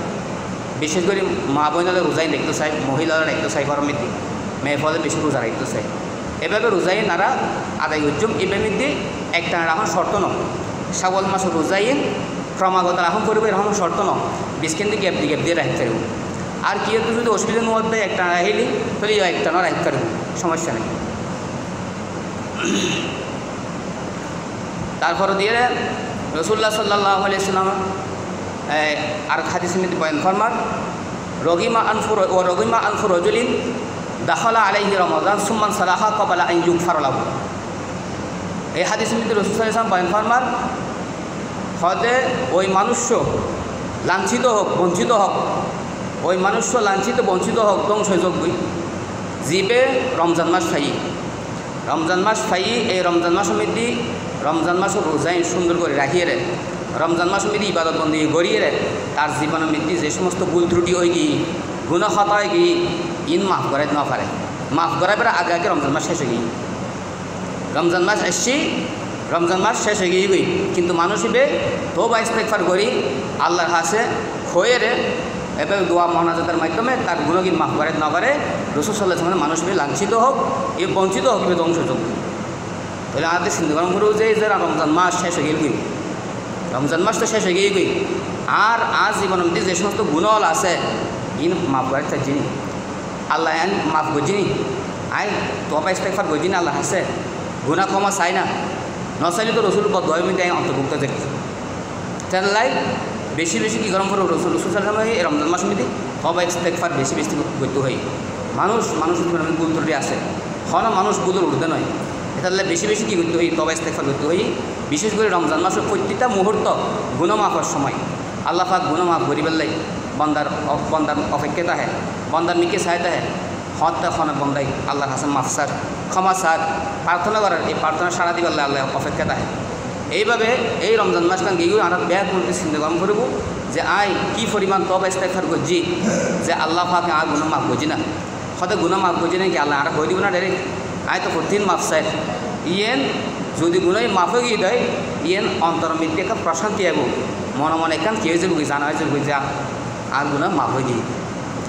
বিশেষ করে মা বোনেরা রোজাই দেখতে চাই মহিলারা দেখতে চাই গরমের দিন মেয়ে ফলে বেশি রোজা রাখতে চাই এভাবে রোজাই নারা আদায় করছুম এভাবে দিয়ে একটা রাখুন শর্ত ন শাওয়াল মাস রোজাই ক্রমাগত রাখুন করবে এরকম শর্ত ন 20 দিন গ্যাপ দিয়ে রাখতে পারব আর কেউ যদি অসুবিধা নোয়ার দেয় একটা রাখিলি তাহলে একটা না রাখতে পারব সমস্যা নেই তারপরে দিয়ে রাসূলুল্লাহ সাল্লাল্লাহু আলাইহি ওয়াসাল্লাম আর হাদিস মধ্যে বয়ান ফরমান রগিমা আনফু রাজুলিন দাখালা আলাইহি রমাদান সুম্মান সালাহা ক্বাবলা আন ইউগফার লাহু এই হাদিস মধ্যে রাসূল সাল্লাল্লাহু আলাইহি ওয়াসাল্লাম বয়ান ফরমান হতে ওই মানুষ লাঞ্ছিত হোক বঞ্চিত হোক ওই মানুষ লাঞ্ছিত বঞ্চিত হোক ধ্বংস যোগ জিবে রমজান মাস ফাই এই রমজান মাস মধ্যে রমজান মাস রোজাই সুন্দর করে রাখিয়ে রমজান মাস মধ্যে ইবাদত বন্দী গড়িয়ে তার জীবনের মধ্যে যে সমস্ত ভুল ত্রুটি হয়ে গিয়ে গুনাহ খাতা হয়ে গিয়ে ইন মাফ করাই না পারে মাফ করার পরে আগে রমজান মাস শেষ হয়ে গিয়ে রমজান মাস আসছি রমজান মাস শেষ হয়ে গিয়ে কিন্তু মানুষ হিসেবে তওবা ইস্তেগফার করি আল্লাহর কাছে হয়ে এবার দোয়া মোনাজাতের মাধ্যমে তার গুণগীন মাফ করে না পারে রাসূল সাল্লাল্লাহু আলাইহি ওয়াসাল্লাম মানুষ লাঞ্ছিত হোক এ বঞ্চিত হোক এ ধ্বংসযোগ তাহলে আমাদের চিন্তা করো যে রমজান মাস শেষ হয়ে গেল রমজান মাস তো শেষ হয়ে গিয়ে আর আজ জীবনের মধ্যে যে সমস্ত গুণল আছে ইন মাফ করে চাইছিনি আল্লাহ মাফ করছিনি আই তওবা ইস্তেগফার করছিনি আল্লাহ আছে গুনাহ ক্ষমা চাই না নচাইলে তো রসুল বদয় মধ্যে অন্তর্ভুক্ত দেখি তাহলে বেশি কী গরম করে রসুল সাল্লাল্লাহু আলাইহি রমজান মাস মধ্যে তওবা ইস্তেগফার বেশি করতে হয় মানুষ জীবনের ভুল ত্রুটি আছে হন মানুষ ভুলের ঊর্ধ্বে নয় তাহলে বেশি কী করতে হয় তওবা ইস্তেগফার করতে হয় বিশেষ করে রমজান মাসের প্রত্যেকটা মুহূর্ত গুনাহ মাফের সময় আল্লাহ পাক গুনাহ মাফ করি পেলাই বন্দার অপেক্ষা থাকে বন্দার মিকে চাই থাকে হত তখন বন্দাই আল্লাহর হাসান মাফ সার ক্ষমা সার প্রার্থনা করার এই প্রার্থনা সারা দিবে আল্লাহ অপেক্ষা থাকে এইভাবে এই রমজান মাসখান গিয়েও আমরা ব্যাগ করতে চিন্তা কম করব যে কি পরিমাণ তওবা ইস্তেগফার করছি যে আল্লাহ পাক গুনাহ মাফ করছি না হতে গুনাহ মাফ করছি নাকি আল্লাহ আর কই দিব না ডাইরেক্ট তো প্রতিদিন মাফ চাই ইয়েন যদি গুণই মাফ হয়ে গিয়ে দেয় ইয়েন অন্তর মধ্যে একটা প্রশান্তি আবো মনে মনে এখান কেউ যাবো জানা হয়ে যাবো যা আর গুণা মাফ হয়ে গিয়ে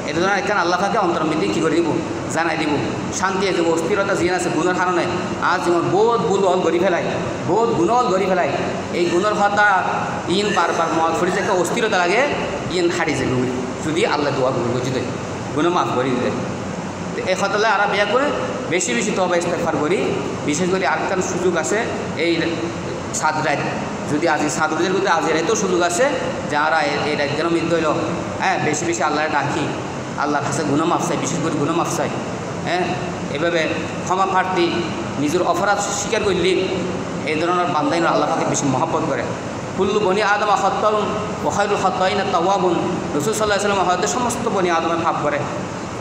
এই ধরনের এখান আল্লাহ পাকে অন্তর মধ্যে কী করে দিব জানাই দিব শান্তি আছে অস্থিরতা জিয়ান আছে গুণের কারণে আজ যেমন বহুত ভুল অল গড়ি ফেলাই বহুত গুণ অল গড়ি ফেলাই এই গুণের হতা ইন বারবার মত ফরিছে একটা অস্থিরতা লাগে ইন হারিয়ে যাবে যদি আল্লাহ দোয়া বুঝি দেয় গুণ মাফ করে দেয় এই হতালে আর বিয়া করে বেশি বেশি তবা ইস্তেগফার করি বিশেষ করে আরেকটা সুযোগ আছে এই সাত রাত যদি আজি সাত রোজের মধ্যে আজি রাতেও সুযোগ আছে যারা এই রাতগুলো মৃত্যু হইল হ্যাঁ বেশি বেশি আল্লাহর ডাকি আল্লাহর কাছে গুণ মাফ চাই বিশেষ করে গুণ মাফ চাই হ্যাঁ এভাবে ক্ষমা প্রার্থী নিজের অপরাধ স্বীকার করলি এই ধরনের বান্দাইন আল্লাহ পাকে বেশি মহব্বত করে কুল্লু বনি আদমা খত্তাউন ওয়াখাইরুল খাত্তাইনা তাওয়াবুন রাসূল সাল্লাল্লাহু আলাইহি ওয়াসাল্লাম হয়তো সমস্ত বনি আদমে পাপ করে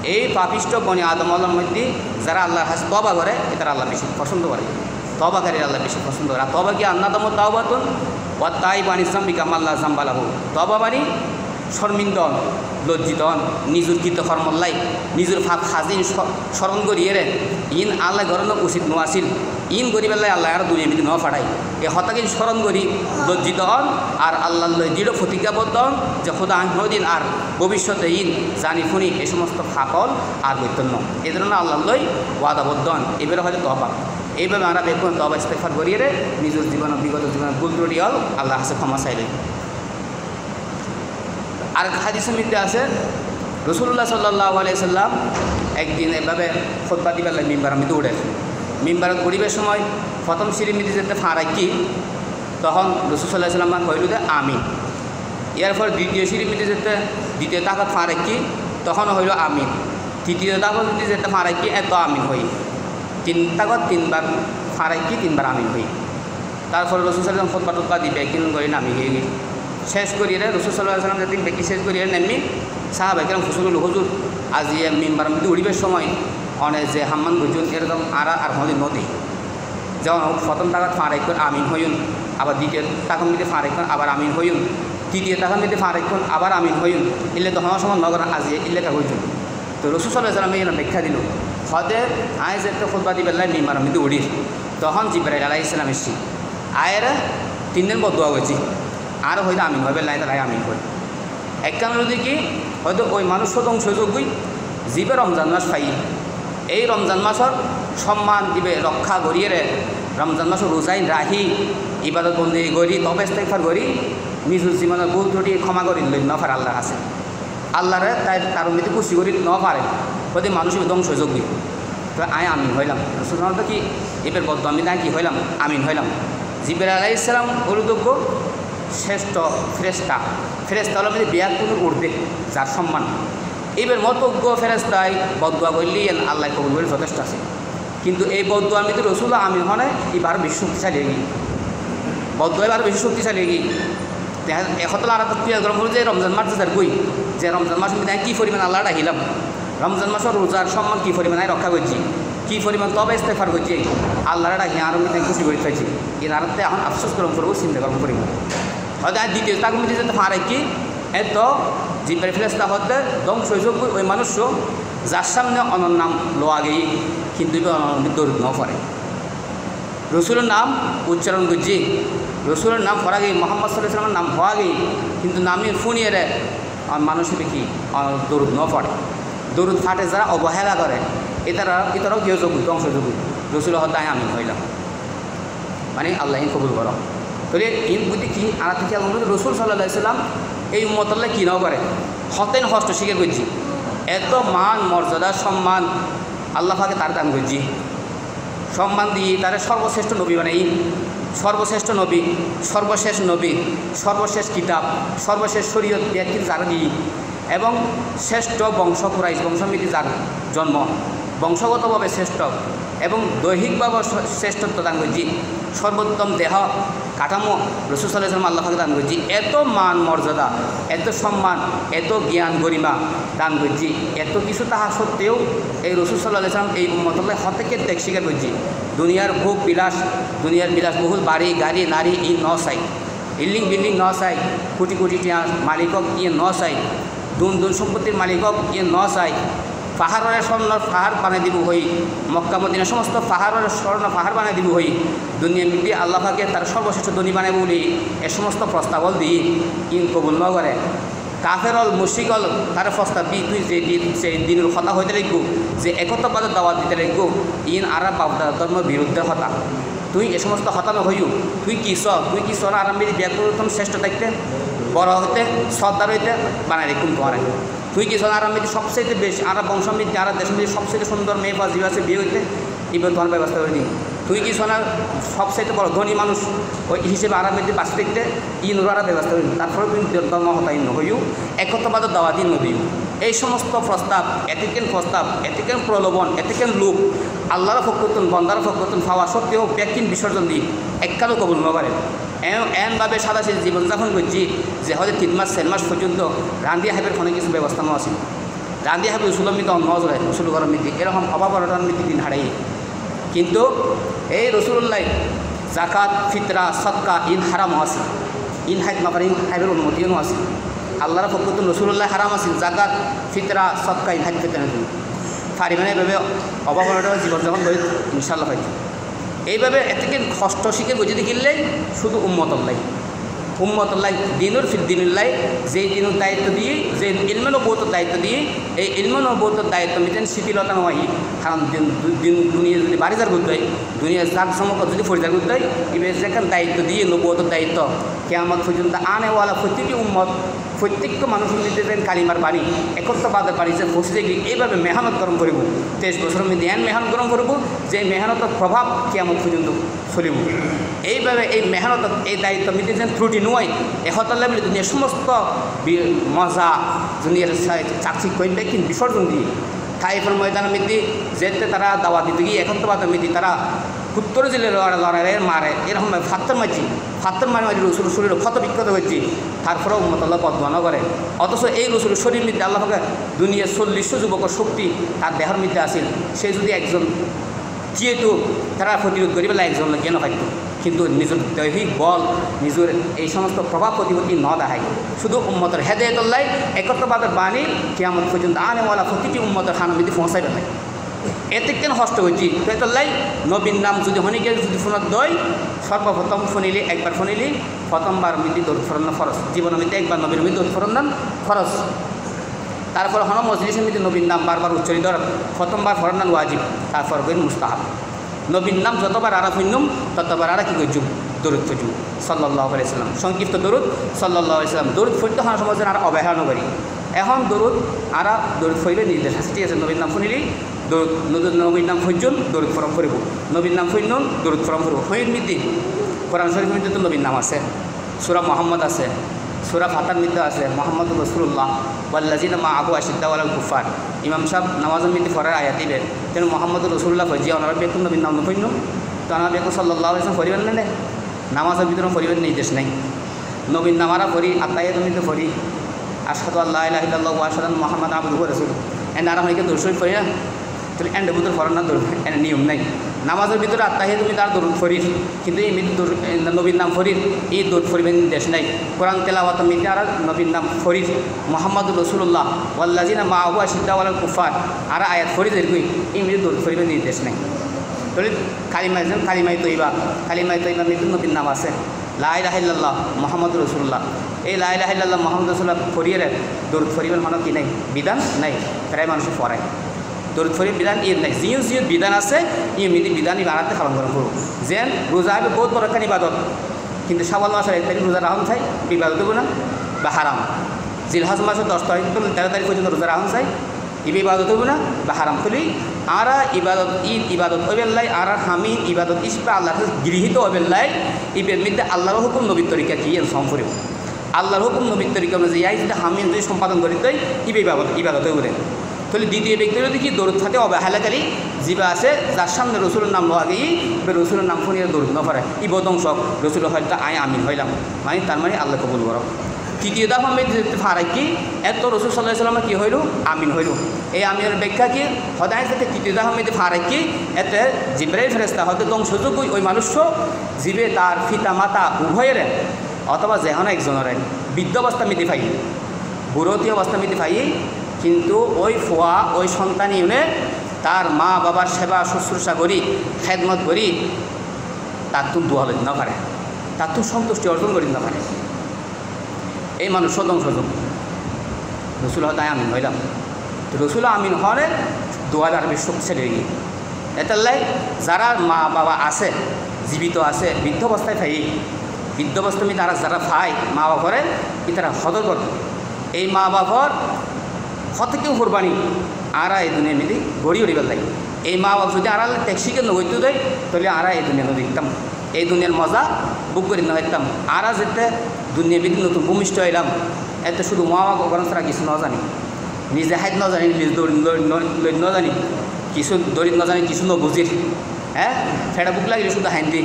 এই পাপিষ্ট বনি আদমের মধ্যে যারা আল্লাহর কাছে তওবা করে এটার আল্লাহ বেশি পছন্দ করে তওবাকারীর আল্লাহ বেশি পছন্দ করে আর তওবা কি আন্নাদামু তাওবাতুন ওয়া তাইবান ইসলামি কামাল্লাহ জাম্বালাহু তওবা মানে শর্মিন্দ হন লজ্জিত হন নিজের কৃত কর্মল্লাই নিজের ফাঁক হাজিন স্মরণ করিয়ে রে ইন আল্লাহ গরনো উচিত নোয়াছিল ইন গরিবেল্লাই আল্লাহ আর দুনিয়া মিটি ন ফাটাই এ হতাকিন স্মরণ করি লজ্জিত হন আর আল্লাহ দৃঢ় প্রতিজ্ঞাবদ্ধ হন যে খোদা দিন আর ভবিষ্যতে ইন জানি শুনি এই সমস্ত ফাঁকল আর বৈতন্য এই ধরনের আল্লাহ ওয়াদাবদ্ধ হন এবারে হয়তো তবা এইভাবে আমরা দেখুন তবা ইস্তেগফার করিয়ে রে নিজের জীবন বিগত জীবনের ভুল ত্রুটি হল আল্লাহ কাছে ক্ষমা চাইলে আর হাদিসের মধ্যে আছে রাসূলুল্লাহ সাল্লাল্লাহু আলাইহি সাল্লাম একদিন এভাবে খুতবা দিবার লাগে মিম্বার মধ্যে উঠে মিম্বারত উঠিবার সময় প্রথম সিঁড়ির মধ্যে যেতে ফাঁড়াকি তখন রাসূল সাল্লাল্লাহু আলাইহি সাল্লাম কইল যে আমিন এরপর দ্বিতীয় সিঁড়ির মধ্যে যেতে দ্বিতীয় তাকত ফাঁড়াকি তখন হইল আমিন তৃতীয় তাকত মধ্যে যেতে ফাঁড়াকি এত আমিন হই তিন তাকত তিনবার ফাঁড়াকি তিনবার আমিন হই তারপর রাসূল সাল্লাল্লাহু আলাইহি সাল্লাম খুতবা টুতবা দিবে একদিন করে নামি গিয়ে শেষ করিয়ে রাসূল সাল্লাল্লাহু আলাইহি সাল্লাম যেদিন ব্যক্তি শেষ করিয়ে নেমনি সাহাবায়ে কেরাম ফুসুল হুজুর আজ মিম্বার মধ্যে উড়িবার সময় অনেক যে হাম্মান বুঝুন এরকম আর হদিন নদী যেমন প্রথম টাকাত ফাঁড়াইক্ষণ আমিন হইন আবার দ্বিতীয় টাকার মধ্যে ফাঁড়াইক্ষণ আবার আমিন হইন তৃতীয় টাকার মধ্যে ফাঁড়াইক্ষণ আবার আমিন হইন ইলে তো হওয়ার সময় নগর আজিয়ে ইল্লেখা হইন তো রাসূল সাল্লাল্লাহু আলাইহি সাল্লাম এখানে ব্যাখ্যা দিল হদে আজ একটা খুতবা দিবেল্লাই মিম্বার মধ্যে উড়ির তখন জিবরাইল আলাইহিস সালাম এসছি আয়ের 3 দিন বদুয়া হয়েছি আর হয়তো আমিন হবে লাই তাই আমিন করে একখান যদি কি হয়তো ওই মানুষ ধ্বংসযোগ্যই জীবে রমজান মাস পাই এই রমজান মাসের সম্মান দিবে রক্ষা করিয়ে রে রমজান মাসের রোজাইন রাহি ইবাদত বন্দি করি তবে ইস্তেগফার করি নিজের জীবনের ভুল ত্রুটি ক্ষমা করি লই ন পারে আল্লাহর আছে আল্লাহরে তাই তার মধ্যে খুশি করি ন পারে হয়তো মানুষ ধ্বংসযোগ্যই তো আমিন হইলাম সুতরাং কি এবার বদ্ধ আমি তাই কি হইলাম আমিন হইলাম জিবরাইল আলাইহিস সালাম অনুযোগ্য শ্রেষ্ঠ ফেরেস্তা হলো মধ্যে বিয়ার কোনো উঠবে যার সম্মান এবার মতজ্ঞ ফেরেস্তায় বদুয়া করলেই আল্লাহ কবুল করে যথেষ্ট আছে কিন্তু এই বদুয়ার মধ্যে রসুল আমিন হনে এবার বেশি শক্তিশালী এগিয়ে বদুয়া এবার বেশি শক্তিশালী এগিয়ে এখন আর ক্রিয়া গরম করে যে রমজান মাস যার গই যে রমজান মাসের মধ্যে কী পরিমাণ আল্লাহ ডাকিলাম রমজান মাসের রোজার সম্মান কী পরিমাণ রক্ষা করছি কী পরিমাণ তবে ইস্তেগফার করছি আল্লাহরা ডাকি আর মধ্যে খুশি করে চাইছি এর আর এখন আফসোস গরম করবো চিন্তা গরম করিব হয়তো আর দ্বিতীয় তার মধ্যে যেতে ফাঁড়ে কি এত জিব্রাইল ফেরেশতা হতে ধ্বংসযোগ্য ওই মানুষও যার সামনে অনর নাম লোয়া গেই কিন্তু দরুদ ন পড়ে রসুলের নাম উচ্চারণ করছি রসুলের নাম পড়া গেই মোহাম্মদ সাল্লাল্লাহু আলাইহি ওয়াসাল্লামের নাম হওয়া গেই কিন্তু নামে ফুনিয়ে রে মানুষের কি দরুদ ন পড়ে দরুদ ফাটে যারা অবহেলা করে এটারাও গৃহযোগ্য ধ্বংসযোগ্য রসুল হতায় আমি হইলাম মানে আল্লাহ কবুল করো তাহলে ইন বুদ্ধি কি আর থেকে রসুল সাল্লাল্লাহু আলাইহি ওয়াসাল্লাম এই উম্মতল্লাহ কী নাও করে হতেন হস্ত স্বীকার করছি এত মান মর্যাদা সম্মান আল্লাহ পাকে তার দান করছি সম্মান দিয়ে তার সর্বশ্রেষ্ঠ নবী মানে সর্বশ্রেষ্ঠ নবী সর্বশেষ নবী সর্বশেষ কিতাব সর্বশেষ শরীয়ত ব্যক্তির যারা দিই এবং শ্রেষ্ঠ বংশ কুরাইশ বংশমিতি যার জন্ম বংশগতভাবে শ্রেষ্ঠ এবং দৈহিকভাবে শ্রেষ্ঠত্ব দান করছি সর্বোত্তম দেহ কাঠামো রাসূল সাল্লাল্লাহু আলাইহি ওয়াসাল্লাম আল্লাহ পাকে দান করছি এত মান মর্যাদা এত সম্মান এত জ্ঞান গরিমা দান করছি এত কিছু তাহা সত্ত্বেও এই রাসূল সাল্লাল্লাহু আলাইহি ওয়াসাল্লাম এই উম্মতুল্লাহ হতেকে ত্যাগ স্বীকার করছি দুনিয়ার ভোগ বিলাস দুনিয়ার বিলাসবহুল বাড়ি গাড়ি নারী ই ন চাই বিল্ডিং ন চাই কোটি কোটি মালিকক ইয়ে ন চাই দুন সম্পত্তির মালিকক ইয়ে ন চাই পাহাড়ের স্বর্ণ পাহাড় বানিয়ে দিব হই মক্কা মদিনা সমস্ত পাহাড়ের স্বর্ণ পাহাড় বানিয়ে দিব হই দুনিয়া মিটি আল্লাহ পাকে তার সর্বশ্রেষ্ঠ ধনী বানায় বলি এ সমস্ত প্রস্তাবল দিই ইন কবুল ন করে কাফেরল মুশরিকল তার প্রস্তাব দি তুই যে দিনের কথা হইতে লাগবো যে একত্রবাদের দাওয়াত দিতে লাগবো ইন আর বাপদার ধর্ম বিরুদ্ধে হতা তুই এ সমস্ত হতানো হইও তুই কি সর আরামে ব্যাকুম শ্রেষ্ঠ থাকতে বড় হইতে সর্দার হইতে বানাই রেখুন তোমার তুই কি সর আরামে সবচেয়ে বেশি আর বংশমৃদ্ধি আর দেশের মধ্যে সবচেয়ে সুন্দর মেয়ে বা জীব আছে বিয়ে হইতে এবার তোমার ব্যবস্থা করে দিই তুই কি সোনার সবচেয়ে বড় ধনী মানুষ ওই হিসেবে আরামে বাঁচতে দেখতে ইনরা ব্যবস্থা করে দিই তারপরে তুমি ধর্ম হতাই নহইও একত্রবাদের দাওয়াতি নদীও এই সমস্ত প্রস্তাব এতিকেন প্রলোভন এতিকেন লোক আল্লাহর ফকরতুন বন্দার ফকরতুন পাওয়া সত্ত্বেও ব্যক্তির বিসর্জন দিই এককালও কবুল নবারে এমনভাবে সাদাশীল জীবনযাপন করছি যে হয়তো 3 মাস 4 মাস পর্যন্ত রান্দিয়া হাইবের ফোনে কিছু ব্যবস্থা নেওয়া আছে রান্দিয়া হাইবে রসুলমিত নজরে রসুল গরম নীতি এরকম অভাব অনটন নীতি দিন হারাই কিন্তু এই রসুল্লাহ জাকাত ফিতরা সদকা ইন হারাম আছে ইন হাইত মাপার ইন হাইবের অনুমতিও আছে আল্লাহর ফকরতুন রসুল্লাহ হারাম আছে জাকাত ফিতরা সদকা ইন হাইত ফিতরা পারি মানে এভাবে অভাব অনটন জীবনযাপন করে ইনশাল্লাহ হয়তো এইভাবে এতে কষ্ট শিখে বুঝে দেখিলেই শুধু উম্মতল্লাই দিনুল্লাই যেই দিনের দায়িত্ব দিয়ে যে ইলম নবুয়তের দায়িত্ব দিয়ে এই ইলম নবুয়তের দায়িত্ব মিতেন শিথিলতা নয় কারণ দিন দুনিয়া যদি বাড়ি যার করতে হয় দুনিয়া যার সমক যদি ফরিদার করতে হয় এবার যেখানে দায়িত্ব দিয়ে নবুয়তের দায়িত্ব কেয়ামত পর্যন্ত আনেওয়ালা প্রতিটি উম্মত প্রত্যেকটা মানুষের মধ্যে যেন কালিমার বাণী একত্রবাদের বাণী যে বসে গিয়ে এইভাবে মেহনত গরম করিব 23 বছরের মধ্যে মেহনত গরম করব যে মেহনতের প্রভাব কেয়ামত পর্যন্ত চলিব এইভাবে এই মেহনত এই দায়িত্ব মধ্যে যেন ত্রুটি নয় এহতাল্লা বলে দুনিয়ার সমস্ত মজা দুনিয়ার চাকচিক করবে কিন্তু বিসর্জন দিয়ে তাইফের ময়দানের মধ্যে যেতে তারা দাওয়া দিতে গিয়ে একত্রবাদের মধ্যে তারা উত্তর জেলের লড়াই মারে এরকম ফাত্তর মারি রসুল শরীর ক্ষত বিক্ষত হয়েছে তারপরেও উম্মতাল্লাহ পদ্মানো করে অথচ এই রসুল শরীর মধ্যে আল্লাহকে দুনিয়ার 40 যুবকের শক্তি তার দেহের মধ্যে আসিল সে যদি একজন যেহেতু তারা প্রতিরোধ করি বেলা একজন জ্ঞান পাইত কিন্তু নিজের দৈহিক বল নিজের এই সমস্ত প্রভাব প্রতিপত্তি ন দেখায় শুধু উম্মতের হেদায়েতুল্লাহ একত্রবাদের বাণী কিয়ামত পর্যন্ত আনেওয়ালা প্রতিটি উম্মতের খানের মধ্যে পৌঁছাই পেলাই এতে কেন কষ্ট হয়েছি হেদায়েতুল্লাহ নবীর নাম যদি হনিকে যদি ফোনত দয় সর্বপ্রথম ফোনিলি একবার ফোনিলি প্রথমবার মৃত্যু দৌড় ফরানো খরচ জীবনের মধ্যে একবার নবীর মৃত্যু দৌড় ফরান খরচ তারপরে হন মজলিসের মধ্যে নবীর নাম বারবার উচ্চারিত প্রথমবার ফরান ওয়াজিব তারপর গইন মুস্তাহাব নবীর নাম যতবার আরা ফইনুম ততবার আরা কী করছুম দরুদ ফজু সাল্লাল্লাহু আলাইহি সাল্লাম সংক্ষিপ্ত দরুদ সাল্লাল্লাহু আলাইহি সাল্লাম দরুদ ফইতে হওয়ার সময় যেন আর অবহেলা করি এখন দরুদ আরা দরুদ ফইলে নির্দেশ আছে ঠিক আছে নবীর নাম শুনিলি দরুদ নবীর নাম ফজুন দরুদ ফরম করিব নবীর নাম ফইনুন দরুদ ফরম করিব হইর মধ্যে কোরআন শরীফের মধ্যে তো নবীর নাম আছে সূরা মুহাম্মদ আছে সূরা ফাতার মধ্যে আছে মুহাম্মদুর রাসূলুল্লাহ ওয়াল্লাযিনা মাআহু আশিদ্দাউ আলাল কুফার ইমাম সাহেব নামাজের মধ্যে পড়ার আয়াত দিবে তেন মুহাম্মদুর রাসূলুল্লাহ ফজিয়া ওনারা বেকুন নবীর নাম নফইনু তো ওনারা বেকুন সাল্লাল্লাহু আলাইহি ওয়াসাল্লাম পড়িবেন না নামাজের ভিতরে পড়িবেন নির্দেশ নাই নবীর নামারা পড়ি আত্মাহিয়াতুর মধ্যে পড়ি আশহাদু আল্লা ইলাহা ইল্লাল্লাহু ওয়া আশহাদু আন্না মুহাম্মাদান আবদুহু ওয়া রাসূলুহু এন্ড আর হইকে দরুদ শরীফ পড়ি না তাহলে এন্ড ভিতরে পড়ার না দরুদ এর নিয়ম নাই নামাজের ভিতরে আত্মাহিয়া তুমি তার দরুদ ফরির কিন্তু এই নবীর নাম ফরির এই দরুদ ফরিবেন নির্দেশ নাই কোরআন তেলাওয়াতের মধ্যে আর নবীর নাম ফরির মুহাম্মদুর রাসূলুল্লাহ ওয়াল্লাযিনা মাআহু আশিদ্দাউ আলাল কুফার আর আয়াত ফরিদের কই এই মধ্যে দরুদ ফরিবেন নির্দেশ নাই তাহলে কালিমায়ে তৈবা মধ্যে নবীর নাম আছে লা ইলাহা ইল্লাল্লাহ মুহাম্মাদুর রাসূলুল্লাহ এই লা ইলাহা ইল্লাল্লাহ মুহাম্মাদুর রাসূলুল্লাহ ফরিয়ে দরুদ ফরিবেন হন কি নাই বিধান নাই প্রায় মানুষ পড়ায় দরুদ ফরির বিধান ইয়ে নাই জিও বিধান আছে ই মিদি বিধান বাড়াতে পালন করা করব যেন রোজা হবে বহুত বড় একটা ইবাদত কিন্তু শাওয়াল মাসের 1 তারিখ রোজা রাখুন চাই ইবাদত দেবো না বা হারাম জিলহজ মাসের 10 তারিখ 13 তারিখ পর্যন্ত রোজা রাখুন চাই ইবাদত দেবো না বা হারাম তুলি আর ইবাদত ইবাদত ওবেল্লাই আর হামিদ ইবাদত ইসবা আল্লাহ গৃহীত ওবেল্লাই ইবের মধ্যে আল্লাহর হুকুম নবীর তরিকা কি সম করিব আল্লাহর হুকুম নবীর তরিকা অনুযায়ী যদি হামিদ যদি সম্পাদন করি তাই ইবাদত বলে তাহলে দ্বিতীয় ব্যক্তির দেখি দরুদ ফাতে অবহেলাকারী জীবা আছে যার সামনে রসুলের নাম লওয়া গিয়ে রসুলের নাম শুনিয়ে দরুদ ন করে ই বদংশ রসুল হয়তো আমিন হইলাম মানে তার মানে আল্লাহ কবুল করো তৃতীয় দাফ আমি ফারাই কি এত রসুল সাল্লাহ সাল্লামে কী হইল আমিন হইল এই আমিনের ব্যাখ্যা কি সদায় সাথে তৃতীয় দাফ আমি ফারাই কি এতে জিব্রাইল ফেরেস্তা হয়তো ধ্বংসযোগ্য ওই মানুষ জীবে তার পিতা মাতা উভয়ের অথবা যেহন একজনের বৃদ্ধ অবস্থা মিতি ফাই বুড়তি অবস্থা মিতি ফাই কিন্তু ওই ফুয়া ওই সন্তানই উনি তার মা বাবার সেবা শুশ্রূষা করি খেদমত করি তার তো দোয়া লইতে না পারে, তার তো সন্তুষ্টি অর্জন করি না পারে। এই মানুষ ধ্বংস রসুল হতায় আমিন হইলাম, তো রসুল আমিন হলে দোয়া আর বেশ শক্তিশালী হয়ে গিয়ে এটার যারা মা বাবা আছে জীবিত আছে বৃদ্ধ অবস্থায় ফাই বৃদ্ধ অবস্থা আমি তারা যারা ফাই মা বাপরে তারা সদর করত এই মা বাবার হতেকেও কোরবানি আরা এই দুনিয়া মিলি গড়ি উড়িবার লাগে। এই মা বাপ যদি আড়ালে ট্যাক্সিকে নগৈতে দেয় তাহলে আরা এই দুনিয়া দেখতাম, এই দুনিয়ার মজা বুক করি না হইতাম। আরা যেতে দুনিয়া বিধি নতুন ভূমিষ্ঠ হইলাম এতে শুধু মা বাবা গরম ছাড়া কিছু ন জানি, নিজে হাইত ন জানি, নিজে ন জানি, কিছু দরিদ ন জানি, কিছু ন বুঝির। হ্যাঁ ফেড়া বুক লাগিলে শুধু হাইন্দি,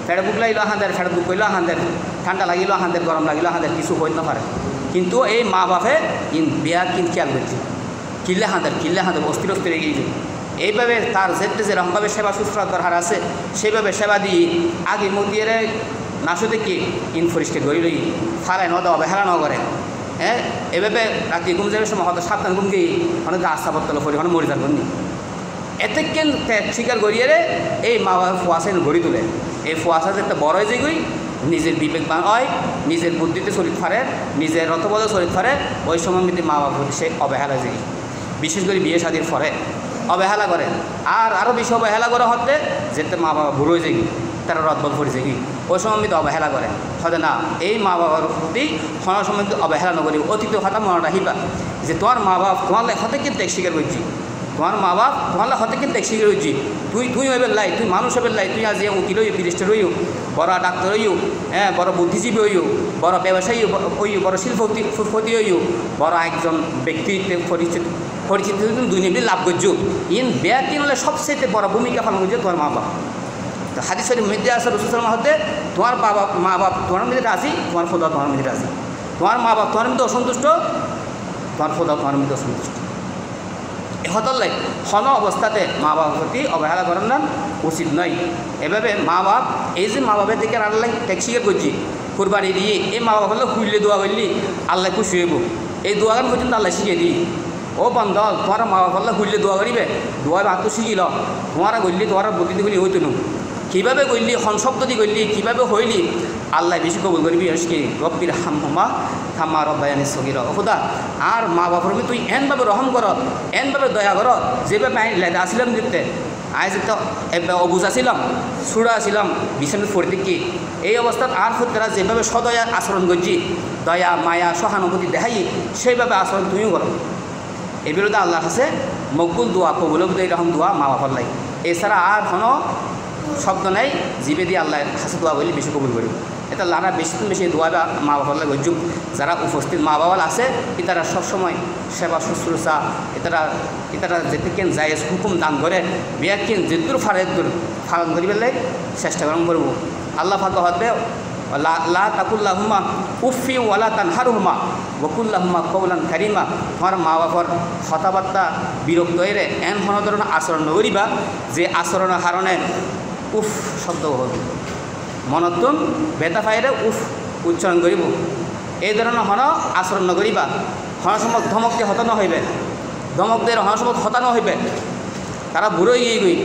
ফেড়া বুক লাগিল হাঁদের, ফেড়া বুক করলেও হাঁদের, ঠান্ডা লাগিল হাঁদের, গরম লাগিল হাঁদের, কিছু হইতে না পারে। কিন্তু এই মা বাপে বিয়া কিন্তু খেয়াল করছে কিনলে হাঁদের অস্থির অস্থির গিয়েছে। এইভাবে তার যেরকমভাবে সেবা শুশ্রূষা দরকার আছে সেইভাবে সেবা দিয়ে আগে মন্দিরে নাচো দেখি পরিষ্কার গড়ি লই ফালাই ন দেওয়া হেলা ন করে। হ্যাঁ এভাবে রাতে ঘুম যাবে সময় হয়তো সাবধান ঘুম গিয়ে অনেক রাস্তা পত্তল করি অনেক মরি থাকবেন নি এতে কেন স্বীকার করিয়ে এই মা বাবা ফুয়াশা গড়ি তোলে। এই ফুয়াশা যেটা বড় হয়ে যায় নিজের বিবেকবান হয়, নিজের বুদ্ধিতে শরীর ফারে, নিজের রথবদ্ধ শরীর ফারে, ওই সময় মধ্যে মা বাবা সে অবহেলা যায়। বিশেষ করে বিয়ে শাদির পরে অবহেলা করে, আর আরও বেশি অবহেলা করা হতে যেতে মা বাবা বুড়ো হয়ে যায় তারা রথবল পড়েছে কি ওই সময় মধ্যে অবহেলা করে হতে না। এই মা বাবার প্রতি সময় সময় অবহেলা নকরি অতীত কথা মনে রাখিবা যে তোমার মা বাপ তোমার হতে কিন্তু ত্যাগ স্বীকার করছি, তোমার মা বাপ তোমার হতে কিন্তু ত্যাগ স্বীকার করছি। তুই হইবে লাই, তুই মানুষ হইবে লাই, তুই আজ উকিল হইও, ব্যারিস্টার হইও, বড় ডাক্তার হইও, হ্যাঁ বড় বুদ্ধিজীবী হইও, বড় ব্যবসায়ী হইও, বড় শিল্পপতি হইও, বড় একজন ব্যক্তিত্বে পরিচিত দুনিয়া লাভ করছো। বেয়া কিনলে সবচেয়ে বড় ভূমিকা পালন করছে তোমার মা বাপ। তো হাদিস শরীফ মধ্যে আছে রাসূল সাল্লাল্লাহু আলাইহি ওয়াসাল্লাম হতে তোমার মা বাপ তোমার মধ্যে রাজি, তোমার খোদা তোমার মধ্যে রাজি। তোমার মা বাপ তোমার মধ্যে অসন্তুষ্ট, তোমার খোদা তোমার মধ্যে অসন্তুষ্ট। হতল্লাই হন অবস্থাতে মা বাবার প্রতি অবহেলা করার না উচিত নয়। এভাবে মা বাপ এই যে মা বাপের দিকে আল্লাহ ট্যাক্সিকে করছি কুরবানি দিয়ে এই মা বাপ হলে হুইলে দোয়া করলি আল্লাহ খুশি হইব। এই দোয়াগান পর্যন্ত আল্লাহ শিখিয়ে দিই ও বন্ধল তোমার মা বাপ হলে হুইলে দোয়া করিবে, দোয়া বাতো শিখিল তোমারা করলি তোমার বুদ্ধি করলি হইতো না কীভাবে করলি হন শব্দ দিয়ে করলি কীভাবে হইলি আল্লাহ বেশি কবুল করবি কি রব্বির হাম্মা থাম্মা রব্বায়ানি সগীরা খোদা। আর মা বাপর তুই এনভাবে রহম কর, এনভাবে দয়া কর যেভাবে আমি লেদা আসিলাম দেখতে আজ তো অবুজ আসিলাম সুরা আসিলাম বিছানার ফোরতে কি এই অবস্থাত আর ফুটরা যেভাবে সদয়া আচরণ করছি দয়া মায়া সহানুভূতি দেখাই সেইভাবে আচরণ তুমিও করো। এই বিরুদ্ধে আল্লাহর কাছে মকবুল দোয়া কবুল এরকম দোয়া মা বাবার লাই এছাড়া আর কোনো শব্দ নেই জিবে দিয়ে আল্লাহর কাছে দোয়া বলি বেশি কবুল করি। এটা লারা বেশি বেশি দোয়া বা মা বাবার লাগে যুগ যারা উপস্থিত মা বাবা আছে এটারা সবসময় সেবা শুশ্রূষা এটারা যেতে কেন যায় হুকুম দান করে বিয়া কেন যেদূর ফারেদূর পালন করি পেলে চেষ্টা করবো। আল্লাহ ফাঁকা হতে লা তাকুল্লাহুমা উফি ওয়ালা তানহারুহুমা ওয়াকুল্লাহুমা কওলান কারিমা। তোমার মা বাবার কথাবার্তা বিরক্ত হয়ে এন ধরনের আচরণ নকরিবা যে আচরণের কারণে উফ শব্দ হবে মনতুন বেতা ফাইরে উফ উচ্চারণ করিব। এই ধরনের হন আচরণ নকরিবা। হন সময় ধমক দিয়ে হতানো হইবে, ধমক দিয়ে হন সময় হতানো হইবে। তারা বুড়ো গিয়ে গই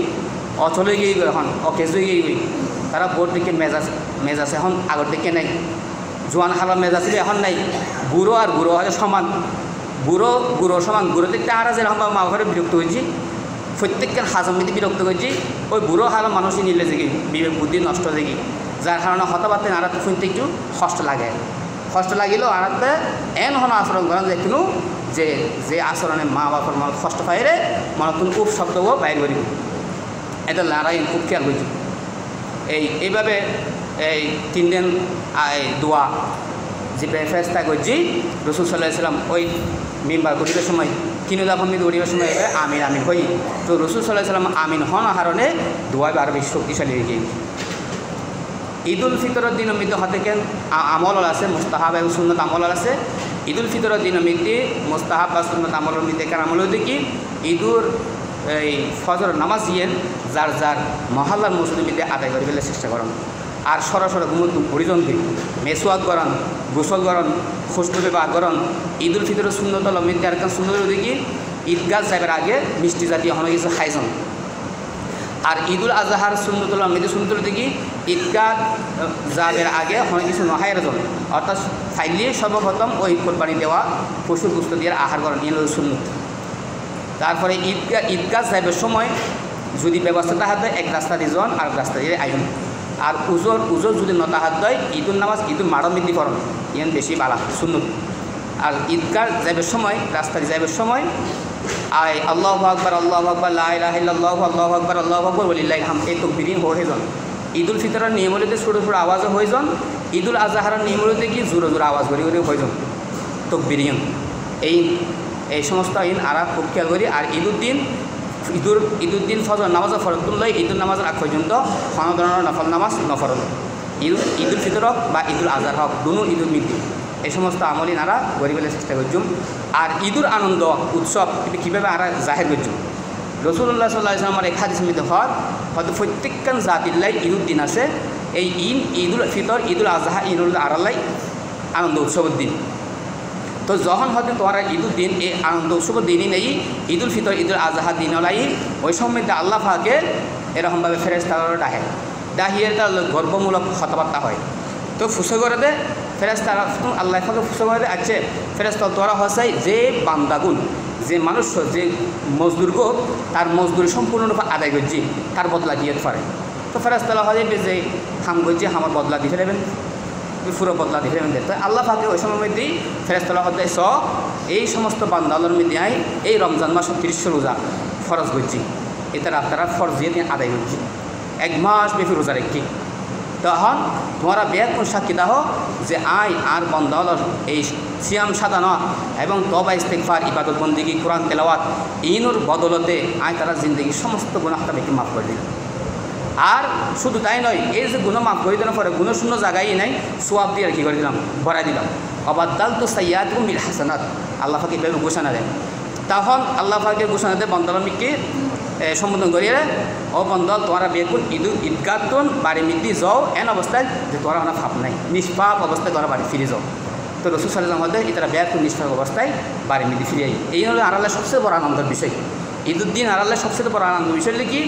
অচলে গিয়ে গই এখন অকেজ গিয়ে গই তারা বোর দিকে মেজাজ এখন আগর দিকে নেই। জোয়ান হালার মেজাজ ছিল এখন নাই। বুড়ো আর বুড়ো হলে সমান, বুড়ো সমান। বুড়ো দেখতে আর যেরকম মা ঘরে বিরক্ত হয়েছি প্রত্যেকের হাজমিতে বিরক্ত করছি ওই বুড়ো হালা মানুষই নিলে যে বিবেক বুদ্ধি নষ্ট দেখি যার কারণে হতাবার্তা আড়াতে শুনতে একটু কষ্ট লাগে। কষ্ট লাগিলেও আড়াতে এন হন আচরণ করেন যে কোনো যে আচরণে মা বাবার মনে কষ্ট পাইরে মনে তুমি খুব শব্দও বাইর করি এটা লড়াই খুব খেয়াল করছি। এইভাবে এই 3 দিন দোয়া যে ফেরেশতা করছি রাসূল সাল্লাল্লাহু আলাইহি ওয়াসাল্লাম ওই মিম্বার করিবার সময় কিনুদা ফমিদ উড়িবার সময় আমিন আমিন হই। তো রাসূল সাল্লাল্লাহু আলাইহি ওয়াসাল্লাম আমিন হন কারণে দোয়া আরও বেশি শক্তিশালী হয়ে গিয়ে। ঈদুল ফিতরের দিন মধ্যে হতে কেন আমল আছে মুস্তাহাব এবং সুন্নত আমল আছে। ঈদুল ফিতরের দিন মধ্যে মুস্তাহাব বা সুন্নত আমলের মধ্যে কেন আমল হতে কি ঈদুর এই ফজর নামাজ দিয়ে যার মহল্লার মসজিদের মধ্যে আদায় করে ফেলে চেষ্টা করেন। আর সরাসরি ঘুমন্ত পরিজনকে মেসওয়াক করান, গোসল করান, খুশবু ব্যবহার করান। ঈদুল ফিতরের সুন্নত হল মৃত্যু আর একটা সুন্দর দেখি ঈদগাহ যাইবার আগে মিষ্টি জাতীয় অনেক কিছু খাইজন। আর ঈদুল আজহার সুন্নত হল মৃত্যু সুন্নত দেখি ঈদগাহ যাবের আগে অনেক কিছু নহায়ের জন, অর্থাৎ ফাইলে সর্বপ্রথম ওই কোরবানি দেওয়া পশুর গুস্ত দিয়ে আহার করেন, এই হল সুন্নত। তারপরে ঈদগাহ যাইবার সময় যদি ব্যবস্থা তাহার দেয় এক রাস্তা দিয়ে যান আর রাস্তা দিয়ে আইন। আর উজোর যদি নতাহাত দেয় ঈদুল নামাজ ঈদুল মারণ বৃদ্ধি করেন, ইয়েন বেশি বালা সুন্নত। আর ঈদগাহ যাইবার সময় রাস্তা দিয়ে যাইবার সময় আল্লাহু আকবার লা ইলাহা ইল্লাল্লাহু আল্লাহু আকবার ওয়ালিল্লাহিল হামদ এই তাকবীর হয়ে যান। ঈদুল ফিতরের নিয়ম হলে ছোটো ছোটো আওয়াজও হয়ে যান। ঈদুল আজহার নিয়ম হলে কি জোরে জোরে আওয়াজ করে করে হয়ে যান তাকবীর। এই সমস্ত আইন আর খুব খেয়াল করি। আর ঈদুদ্দিন ফজর নামাজের ফরতুল লয় ঈদুল নামাজের আগ পর্যন্ত কোনো ধরনের নফল নামাজ নফরল। ঈদুল ফিতর হোক বা ঈদুল আজহার হোক দুনো ঈদুল মিত্তি এই সমস্ত আমলই নারা গরিবের চেষ্টা করছুম। আর ঈদুল আনন্দ উৎসব কিন্তু কীভাবে আর জাহের করছুম রসুল্লাহ সাল্লাহ ইসলামের এক হাদিস মধ্যে হয়তো প্রত্যেকখান জাতিল্লাই ঈদুদ্দিন আছে। এই ঈদুল ফিতর ঈদুল আজহা ঈদুল আরাল্লাই আনন্দ উৎসবের দিন। তো যখন হয়তো তোমরা ঈদুদ্দিন এই আনন্দ উৎসবের দিনই নেই ঈদুল ফিতর ঈদুল আজহার দিন লাই ওই সময় আল্লাহ পাকে এরকমভাবে ফেরেশতারা ডাহিয়ে তার গর্বমূলক কথাবার্তা হয়। তো ফুসে করে দে ফেরেশতারা আল্লাহ পাকে ফুসে করে দে আছে ফেরেশতা তোরা হসাই যে বান্দাগুন যে মানুষ যে মজদুরগো তার মজদুরি সম্পূর্ণরূপে আদায় করছি তার বদলা দিয়ে পারে। তো ফেরেশতারা হয় যে হাম করছি আমার বদলা দিয়ে ফেলেবেন পুরো বদলা দিয়ে ফেলেবেন। তো আল্লাহ পাকে ওই সময়ের মধ্যেই ফেরেশতারা হতে এই সমস্ত বান্দালোর মধ্যে এই রমজান মাস 30 রোজা ফরজ করছি এটা আপনারা ফরজিয়ে দিয়ে আদায় করছি 1 মাস ব্যাপী রোজা রেখি। তখন তোমরা ব্যাকুল সাক্ষী দাহ যে আর বন্দালর এই সিয়াম সাধনা এবং তবা ইস্তেগফার ইবাদত বন্দিগি কোরআন তেলাওয়াত ইনুর বদলতে তারা জিন্দগির সমস্ত গুনাহটা বেশি মাফ করে দিল। আর শুধু তাই নয় এই যে গুণ মাফ করে দেওয়ার পরে গুণশূন্য জায়গায় নাই সোয়াব দিয়ে কী করে দিলাম ভরাই দিলাম। অবাদ্দাল তো সাইয়াদ মিল হাসানাত আল্লাহ ফাঁকে এভাবে ঘোষণা দেয়। তখন আল্লাহ ফাঁকে ঘোষণা দেয় বন্দলমিককে সম্বোধন করিয়ে ও বন্দল তোমরা বেকুল ঈদগাতুন বাড়ি মিদ্দি যাও এন অবস্থায় যে তোমরা ওনা ভাব নাই নিষ্পাপ অবস্থায় তোমরা বাড়ি ফিরে যাও। তো রসুল সাল্লাল্লাহু আলাইহি ওয়াসাল্লাম ইতারা বেকুল নিষ্পাপ অবস্থায় বাড়ি মিদ্দি ফিরে এই হলো আল্লাহর সবচেয়ে বড় আনন্দের বিষয়। ঈদুদ্দিন আল্লাহর সবচেয়ে বড় আনন্দের বিষয় কি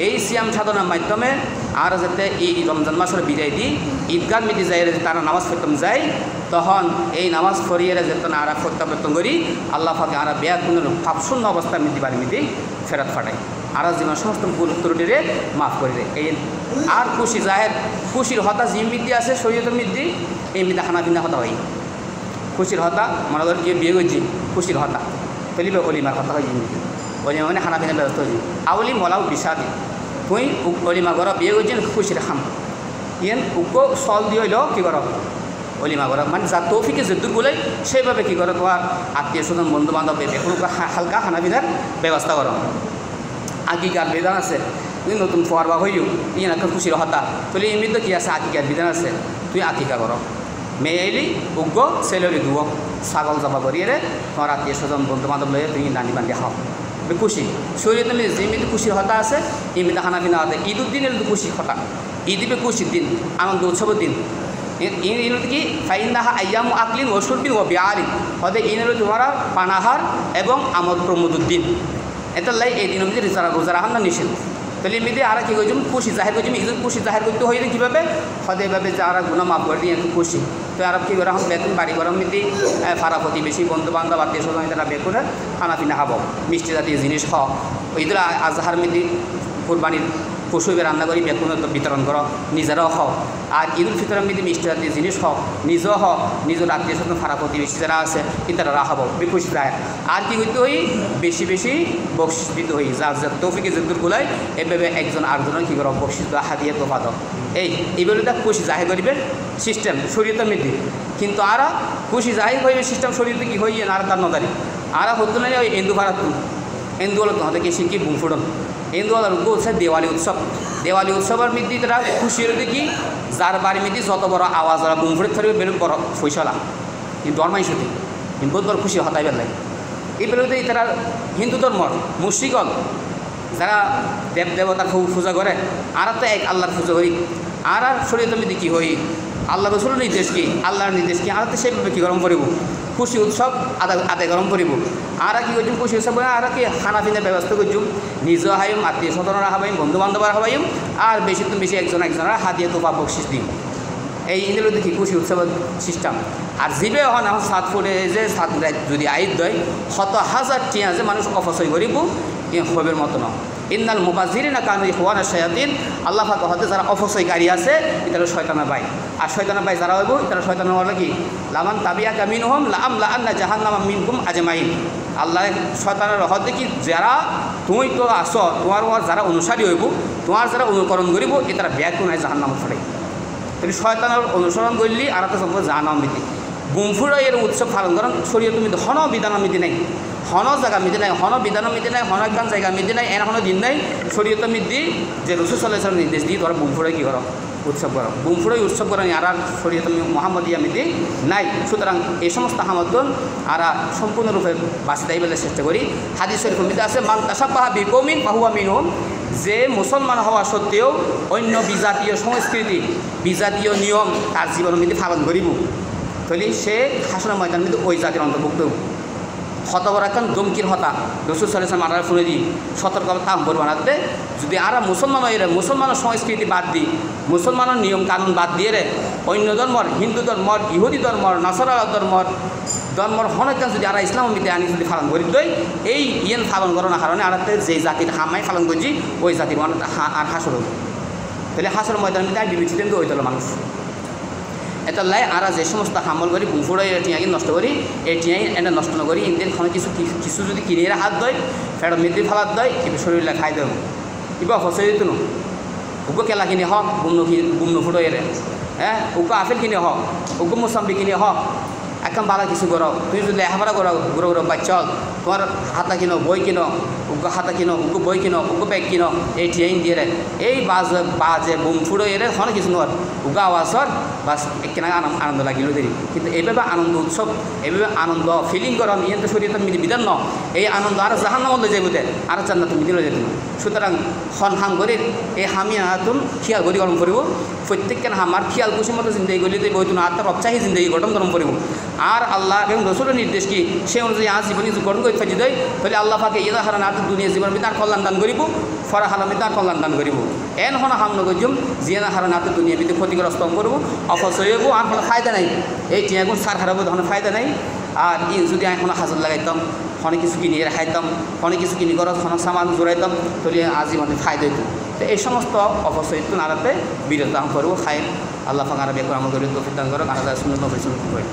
এই সিয়াম সাধনার মাধ্যমে আর যাতে এই রমজান মাসের বিদায় দিই ঈদগাহ মিদি যাই তারা নামাজ পড়তাম যায় তখন এই নামাজ পড়িয়ে যেত না আর প্রত্যাবর্তন করি আল্লাহ ফাঁকে আর বেয়াকুন ভাবশূন্য অবস্থা মিদি বাড়ি মিদি ফেরত ফাটাই আর জীবন সমস্ত ভুল ত্রুটিরে মাফ করে দেয়। এই আর খুশি জাহের খুশির হতা যে মিদ্দি আছে শরীয়তের মিদ্দি এই মিদা খানা পিনা হতা হয় খুশির হতা মনে করেন যে বিয়ে করছি খুশির হতা ফেলিবে অলিমার হতা হয় মিদ্দি অলিমা মানে খানা পিনা ব্যবস্থা হয়েছে আউলি মলাও বিষাদি তুই অলিমা কর বিয়ে করছেন খুশির খাম ইয়েন উগ্র সল দিয়ে হইল কী কর অলিমা করা মানে যা তৌফিকে যেদুর বলে সেইভাবে কী করো তোমার আত্মীয় স্বজন বন্ধু বান্ধব কোনো হালকা খানা পিনার ব্যবস্থা করো। আকিকার বিধান আছে তুই নতুন ফোয়ারবা হইও ইয়ে একটা খুশির হতা তুই এমনিতে কী আছে আকিকার বিধান আছে তুই আকিকা করো মেয়ে এলি উগ্র ছেলে হলি দুয়ো ছাগল জবা করিয়ে রে তোমার আত্মীয় স্বজন বন্ধু বান্ধব লইয়ে তুই নানি বান্ধি খাও খুশি শরীরে যে এমনিতে খুশির হতা আছে এমনিতে খানা পিনা হতে ঈদুদ্দিনের খুশির হতা ঈদিবে খুশির দিন আনন্দ উৎসবের দিন ইন কি ফাইন্নাহা আইয়ামু আকলিন ও শুরবিন ও বিআরিন হতে ইন হলো তোমারা পানাহার এবং আমোদ প্রমোদুদ্দিন এটা লাই এই দিনের মধ্যে রোজা রাখার নিষেধ। তাহলে এমনিতে আর কী করছি খুশি জাহের করছি ঈদের খুশি জাহের করতে হইলে কীভাবে হতে এভাবে যারা গুণা মাফ করে দিয়ে একটু খুশি তো আর কী করে এখন বেতন বাড়ি গরম মিতি ফারা প্রতিবেশী বন্ধু বান্ধব আত্মীয় স্বজন তারা বের করে খানা পিনা খাবো মিষ্টি জাতীয় জিনিস খাও ঈদুল আজহার মিতি কুরবানির পশু রান্না করি বেতন বিতরণ করো নিজেরাও খাও আর ঈদুল ফিতরের মধ্যে মিষ্টি জাতীয় জিনিস খাও নিজেও খাও নিজের আত্মীয় স্বজন ফারা প্রতিবেশী যারা আছে তারা রাখাবো খুশি যায়। আর কি করতে হই বেশি বেশি বকশিস দিতে হই যার যার তৌফিকে যেদুর গুলাই এভাবে একজন আরেকজনের কী করো বকশিস দেওয়া হাতিয়ে তোফা দাও এইভাবে তার খুশি জাহির করিবে সিস্টেম শরীয়তের মধ্যে কিন্তু আর খুশি জাহির হইবে সিস্টেম শরীয়তে কী হইয়ে আর তার নদারি আর হতো না ওই এন্দু ভাড়া এন্দু হলো তোমাদের কি শিখি বুমফুডন এন্দু রূপ হচ্ছে দেওয়ালি উৎসব দেওয়ালি উৎসবের মধ্যে তারা খুশি হলে কি যার বাড়ির মধ্যে যত বড় আওয়াজ ওরা বুমফুড়ে থাকবে বেরো বড় ফৈসলা কিন্তু ধর্মাই সত্যি কিন্তু বহুত বড় খুশি হতাই বেলায় এই বেরোতে তারা হিন্দু ধর্মর মুশরিকল যারা দেব দেবতার পূজা করে আর তো এক আল্লাহর পূজা করি আর শরীয়তের মধ্যে কী হই আল্লাহ রসুলের নির্দেশ কি আল্লাহর নির্দেশ কি আর তো সেইভাবে কী গরম করিব খুশি উৎসব আদায় গরম করিব আর কি করছুম খুশি উৎসব আর কি খানা পিনার ব্যবস্থা করছুম নিজেও হাইম আত্মীয় স্বজনরা হাবাইম বন্ধু বান্ধবরা হাবাইম আর বেশি তো বেশি একজনের হাতিয়ে তোফা বকশিস দিম এই ইন্দ্র দেখি খুশি উৎসবের সিস্টেম আর জিবে হন এখন 7 ফুটে যে 7 রাত যদি আইত দেয় শত হাজার টিয়া যে মানুষ অপচয় করিব হবের মতো ন ইন্নাল মুবাজ্জিরিনা কানু ইখওয়ানা শায়াতিন আল্লাহ পাক হতে যারা অপচয়কারী আছে এটা শয়তানের ভাই আর শয়তানের ভাই যারা হইব এটা শয়তানের হলো কি লামান তাবিয়াকা মিনহুম লাআমলা আন্না জাহান্নামা মিনকুম আজমাইন আল্লাহ শয়তানের হতে কি যারা তুই তো আসো তোমার যারা অনুসারী হইব তোমার যারা অনুকরণ করিব এটা ব্যাগ নাই জাহান্নামে পড়ে তুমি শয়তানের অনুসরণ করলি আর একটা সম্পর্ক জাহান্নাম বিধি বুমফুরা এর উৎসব পালন করেন শরীয়ত তুমি হন বিধান মিধি নাই হন জায়গা মিধি নাই হন বিধান মিধি নাই হন একখান জায়গা মিধি নাই এর কোনো দিন নাই শরীয়ত মিধি যে রসুল সাল্লাল্লাহু আলাইহি ওয়াসাল্লাম নির্দেশ দিয়ে তোরা বুমফুরাই কী করো উৎসব করো বুমফুরাই উৎসব করেন আর শরীয়ত মোহাম্মদিয়া মিধি নাই সুতরাং এই সমস্ত হামদন আর সম্পূর্ণরূপে বাঁচিতাই বলে চেষ্টা করি হাদিস শরীফ মিধি আছে মান তাশাব্বাহা বিকৌমিন ফাহুয়া মিনহুম যে মুসলমান হওয়া সত্ত্বেও অন্য বিজাতীয় সংস্কৃতি বিজাতীয় নিয়ম তার জীবনের মধ্যে পালন করিব তাহলে সে হাসনের ময়দান মধ্যে ওই জাতির অন্তর্ভুক্ত হতবর এখন দমকির হতা রসুল সাল্লাল্লাহু আলাইহি ওয়াসাল্লাম আর শুনে দিই সতর্কতা আহ্বান বানাতে যদি আর মুসলমান হয়ে মুসলমানের সংস্কৃতি বাদ দিই মুসলমানের নিয়ম কানুন বাদ দিয়ে রে অন্য ধর্মর হিন্দু ধর্মর ইহুদি ধর্মর নাসারা ধর্মর হনকান যদি আর ইসলাম মিতে আনি যদি পালন করি দই এই ইয়েন পালন করার কারণে আর যে জাতির হামাই পালন করছি ওই জাতির মানে আর হাসর হল তাহলে হাসর ময়দান মিতে আর বিবেচিত হইতে হলো মানুষ এটা লাই আর যে সমস্ত হামল করি বুমফুড়াই টিয়াকে নষ্ট করি এই টিয়াই এটা নষ্ট নকরি ইন্দিন কোনো কিছু যদি কিনে হাত দেয় ফেরত মেদি ফালাত দেয় কিন্তু শরীরে খাই দেব কিবা ফসই দিত না উগ্র কেলা কিনে হক বুমনো ফুড়াই হ্যাঁ উগ্র আপেল কিনে হক উগ্র মোসাম্বি কিনে হক একদম বালা কিছু করো তুমি যদি লেখাপড়া করো ঘুরো ঘুরো বাচ্চল তোমার হাতা কিনো বই কিনো উগ্র হাতা কিনো উগ্র বই কিনো উগ্র ব্যাগ কিনো এই টিয়াইন দিয়ে এই বাজে বুম ফুড়ো এর হন কিছু নয় উগ্র আওয়াজর বাস একখানা আনন্দ লাগিল দেরি কিন্তু এইভাবে আনন্দ উৎসব এইভাবে আনন্দ ফিলিং করন ইয়ে তো শরীর মিলি বিধান ন এই আনন্দ আর জাহান্নাম মধ্যে যাইব দে আর জান্নাত মিদিলে যেত সুতরাং হন হাম করে এই হামি আতুন খিয়াল গরি গরম করিব প্রত্যেকখান হামার খিয়াল খুশি মতো জিন্দগি গলি দেব হইতো না আত্মার অপচাহী জিন্দগি গঠন গরম করিব আর আল্লাহ এবং রসুলের নির্দেশ কি সে অনুযায়ী আজ জীবনে গঠন করে থাকি দেয় তাহলে আল্লাহ পাকে ইয়ে হারান আর দুনিয়া জীবন তার কল্যাণ দান করিব ফরা হালামে তার কল্যাণ দান করিব এন হন হাম নগজুম জিয়া হারান আর দুনিয়া ভিতরে ক্ষতিগ্রস্ত করব অপচয় হইব আর কোনো ফায়দা নাই এই টিয়াগুন সার হারাবো তখন ফায়দা নাই আর ই যদি এখন হাজার লাগাইতাম অনেক কিছু কিনে খাইতাম অনেক কিছু কিনে করো কোনো সামান জোড়াইতাম তাহলে আজীবনে ফায়দা হইতো তো এই সমস্ত অপচয় নাড়াতে বিরত করবো খাই আল্লাহ ফাঁকা বেকুর আমল করে তৌফিক দান করো আলাদা সুন্দর করে